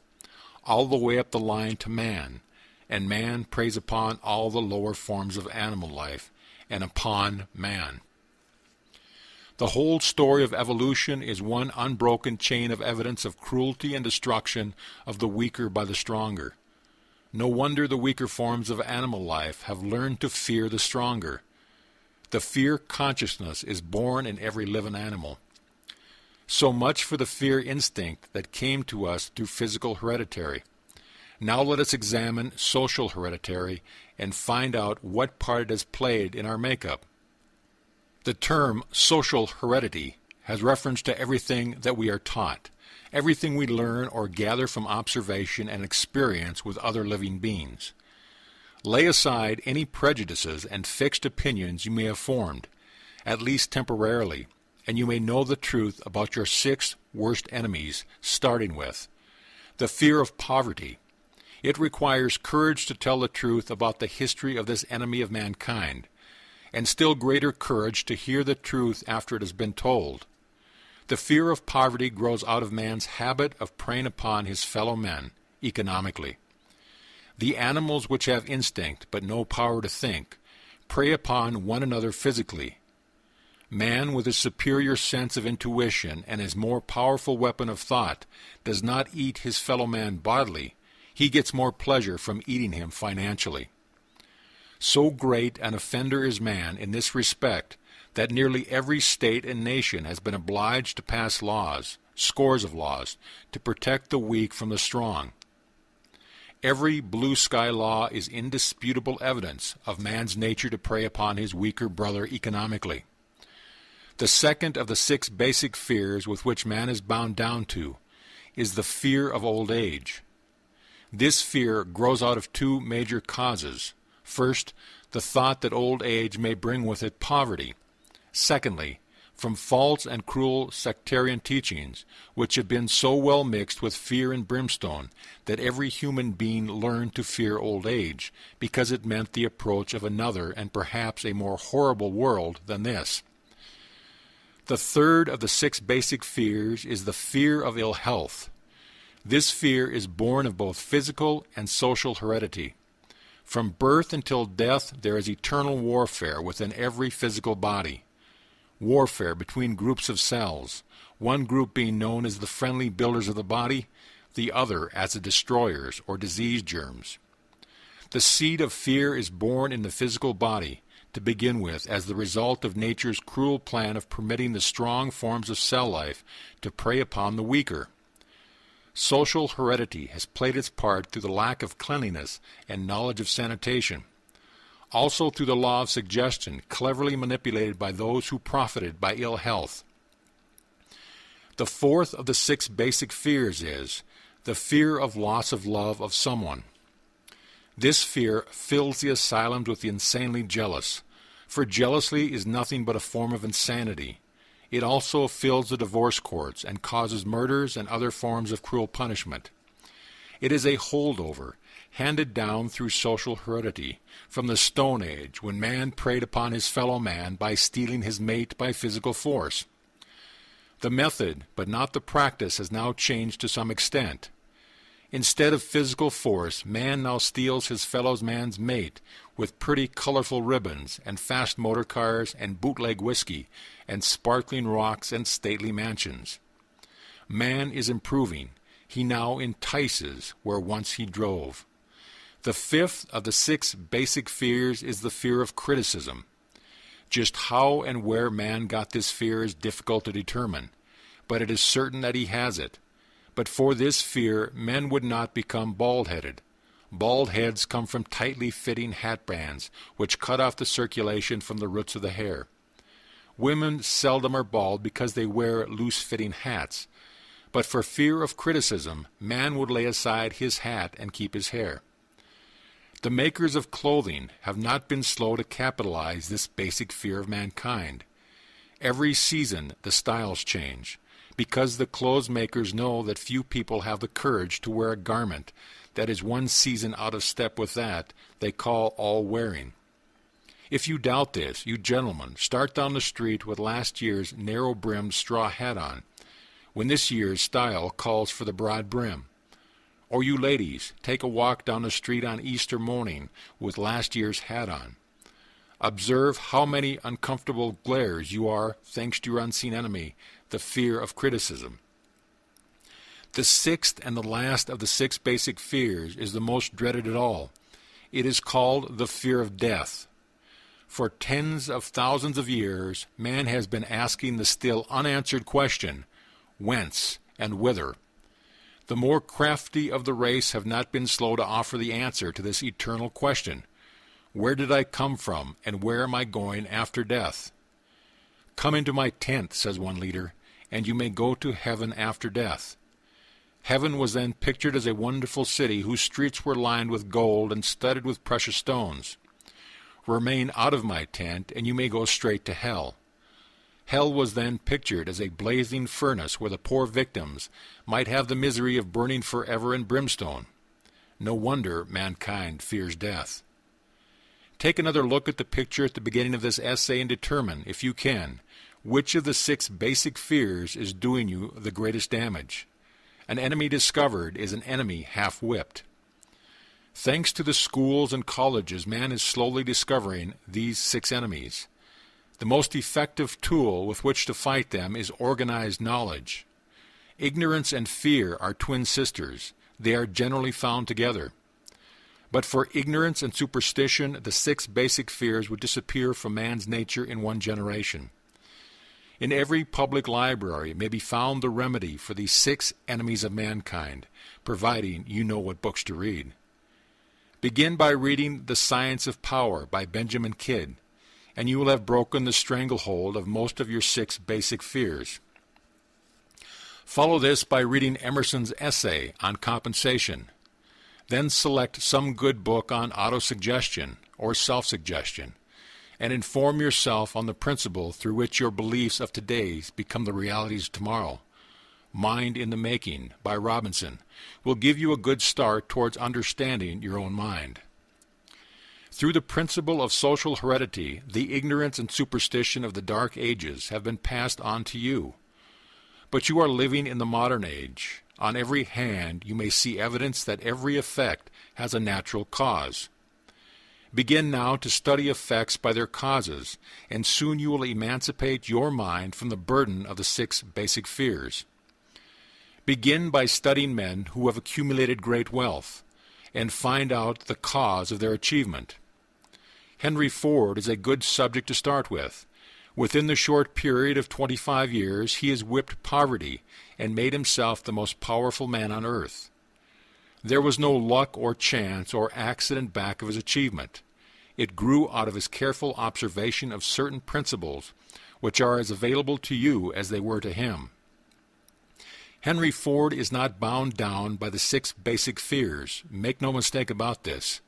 all the way up the line to man, and man preys upon all the lower forms of animal life, and upon man. The whole story of evolution is one unbroken chain of evidence of cruelty and destruction of the weaker by the stronger. No wonder the weaker forms of animal life have learned to fear the stronger. The fear consciousness is born in every living animal. So much for the fear instinct that came to us through physical hereditary. Now let us examine social hereditary and find out what part it has played in our makeup. The term social heredity has reference to everything that we are taught, everything we learn or gather from observation and experience with other living beings. Lay aside any prejudices and fixed opinions you may have formed, at least temporarily, and you may know the truth about your 6 worst enemies, starting with the fear of poverty. It requires courage to tell the truth about the history of this enemy of mankind, and still greater courage to hear the truth after it has been told. The fear of poverty grows out of man's habit of preying upon his fellow men, economically. The animals which have instinct but no power to think prey upon one another physically. Man, with his superior sense of intuition and his more powerful weapon of thought, does not eat his fellow man bodily. He gets more pleasure from eating him financially. So great an offender is man in this respect that nearly every state and nation has been obliged to pass laws, scores of laws, to protect the weak from the strong. Every blue sky law is indisputable evidence of man's nature to prey upon his weaker brother economically. The second of the 6 basic fears with which man is bound down to is the fear of old age. This fear grows out of 2 major causes. First, the thought that old age may bring with it poverty. Secondly, from false and cruel sectarian teachings, which have been so well mixed with fear and brimstone that every human being learned to fear old age, because it meant the approach of another and perhaps a more horrible world than this. The third of the 6 basic fears is the fear of ill health. This fear is born of both physical and social heredity. From birth until death, there is eternal warfare within every physical body. Warfare between groups of cells, one group being known as the friendly builders of the body, the other as the destroyers or disease germs. The seed of fear is born in the physical body, to begin with, as the result of nature's cruel plan of permitting the strong forms of cell life to prey upon the weaker. Social heredity has played its part through the lack of cleanliness and knowledge of sanitation. Also through the law of suggestion, cleverly manipulated by those who profited by ill health. The fourth of the 6 basic fears is the fear of loss of love of someone. This fear fills the asylums with the insanely jealous, for jealousy is nothing but a form of insanity. It also fills the divorce courts and causes murders and other forms of cruel punishment. It is a holdover, handed down through social heredity, from the Stone Age, when man preyed upon his fellow man by stealing his mate by physical force. The method, but not the practice, has now changed to some extent. Instead of physical force, man now steals his fellow man's mate with pretty colorful ribbons and fast motor cars and bootleg whiskey and sparkling rocks and stately mansions. Man is improving. He now entices where once he drove. The fifth of the 6 basic fears is the fear of criticism. Just how and where man got this fear is difficult to determine, but it is certain that he has it. But for this fear, men would not become bald-headed. Bald heads come from tightly fitting hat bands, which cut off the circulation from the roots of the hair. Women seldom are bald because they wear loose-fitting hats. But for fear of criticism, man would lay aside his hat and keep his hair. The makers of clothing have not been slow to capitalize this basic fear of mankind. Every season the styles change, because the clothes makers know that few people have the courage to wear a garment that is one season out of step with that they call all-wearing. If you doubt this, you gentlemen, start down the street with last year's narrow-brimmed straw hat on, when this year's style calls for the broad brim. Or you ladies, take a walk down the street on Easter morning with last year's hat on. Observe how many uncomfortable glares you are, thanks to your unseen enemy, the fear of criticism. The 6th and the last of the 6 basic fears is the most dreaded at all. It is called the fear of death. For tens of thousands of years, man has been asking the still unanswered question, whence and whither? The more crafty of the race have not been slow to offer the answer to this eternal question. Where did I come from, and where am I going after death? Come into my tent, says one leader, and you may go to heaven after death. Heaven was then pictured as a wonderful city whose streets were lined with gold and studded with precious stones. Remain out of my tent, and you may go straight to hell. Hell was then pictured as a blazing furnace where the poor victims might have the misery of burning forever in brimstone. No wonder mankind fears death. Take another look at the picture at the beginning of this essay and determine, if you can, which of the 6 basic fears is doing you the greatest damage. An enemy discovered is an enemy half-whipped. Thanks to the schools and colleges, man is slowly discovering these 6 enemies. The most effective tool with which to fight them is organized knowledge. Ignorance and fear are twin sisters. They are generally found together. But for ignorance and superstition, the 6 basic fears would disappear from man's nature in one generation. In every public library may be found the remedy for these 6 enemies of mankind, providing you know what books to read. Begin by reading The Science of Power by Benjamin Kidd, and you will have broken the stranglehold of most of your 6 basic fears. Follow this by reading Emerson's essay on compensation. Then select some good book on autosuggestion or self-suggestion, and inform yourself on the principle through which your beliefs of today become the realities of tomorrow. Mind in the Making by Robinson will give you a good start towards understanding your own mind. Through the principle of social heredity, the ignorance and superstition of the Dark Ages have been passed on to you. But you are living in the modern age. On every hand you may see evidence that every effect has a natural cause. Begin now to study effects by their causes, and soon you will emancipate your mind from the burden of the 6 basic fears. Begin by studying men who have accumulated great wealth, and find out the cause of their achievement. Henry Ford is a good subject to start with. Within the short period of 25 years, he has whipped poverty and made himself the most powerful man on earth. There was no luck or chance or accident back of his achievement. It grew out of his careful observation of certain principles, which are as available to you as they were to him. Henry Ford is not bound down by the 6 basic fears. Make no mistake about this.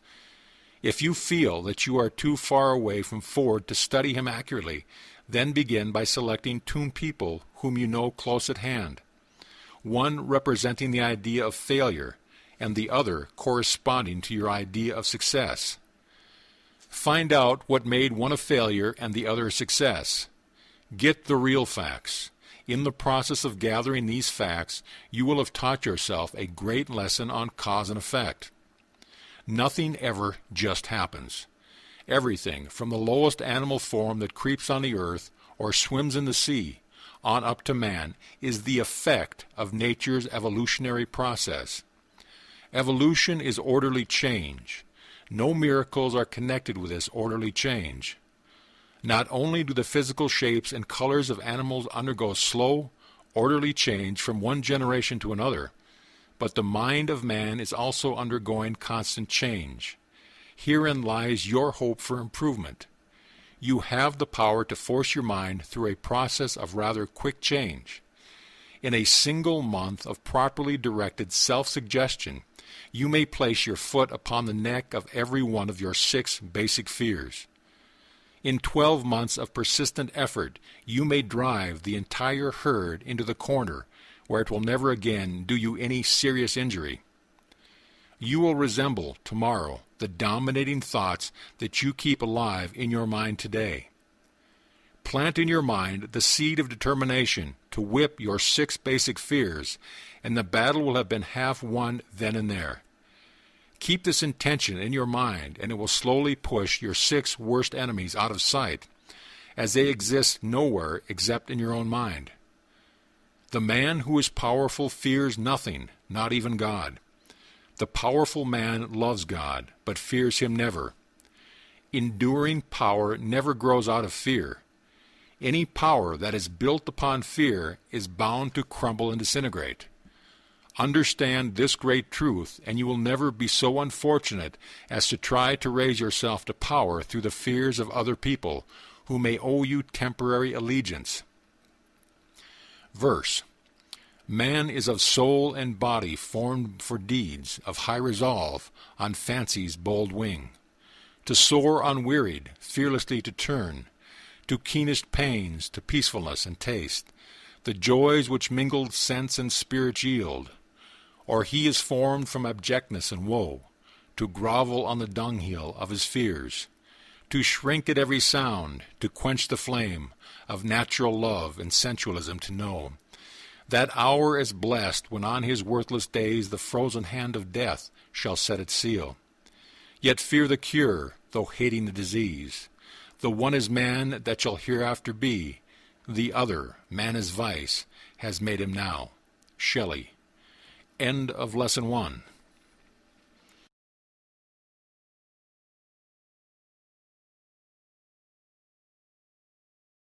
If you feel that you are too far away from Ford to study him accurately, then begin by selecting 2 people whom you know close at hand, one representing the idea of failure, and the other corresponding to your idea of success. Find out what made one a failure and the other a success. Get the real facts. In the process of gathering these facts, you will have taught yourself a great lesson on cause and effect. Nothing ever just happens. Everything, from the lowest animal form that creeps on the earth or swims in the sea, on up to man, is the effect of nature's evolutionary process. Evolution is orderly change. No miracles are connected with this orderly change. Not only do the physical shapes and colors of animals undergo slow, orderly change from one generation to another, but the mind of man is also undergoing constant change. Herein lies your hope for improvement. You have the power to force your mind through a process of rather quick change. In a single month of properly directed self-suggestion, you may place your foot upon the neck of every one of your 6 basic fears. In 12 months of persistent effort, you may drive the entire herd into the corner where it will never again do you any serious injury. You will resemble, tomorrow, the dominating thoughts that you keep alive in your mind today. Plant in your mind the seed of determination to whip your 6 basic fears, and the battle will have been half won then and there. Keep this intention in your mind, and it will slowly push your 6 worst enemies out of sight, as they exist nowhere except in your own mind. The man who is powerful fears nothing, not even God. The powerful man loves God, but fears him never. Enduring power never grows out of fear. Any power that is built upon fear is bound to crumble and disintegrate. Understand this great truth, and you will never be so unfortunate as to try to raise yourself to power through the fears of other people, who may owe you temporary allegiance. Verse: Man is of soul and body formed for deeds of high resolve on fancy's bold wing, to soar unwearied, fearlessly to turn, to keenest pains, to peacefulness and taste, the joys which mingled sense and spirit yield. Or he is formed from abjectness and woe, to grovel on the dunghill of his fears, to shrink at every sound, to quench the flame of natural love and sensualism to know. That hour is blessed when on his worthless days the frozen hand of death shall set its seal. Yet fear the cure, though hating the disease. The one is man that shall hereafter be, the other, man is vice, has made him now. Shelley. End of Lesson 1.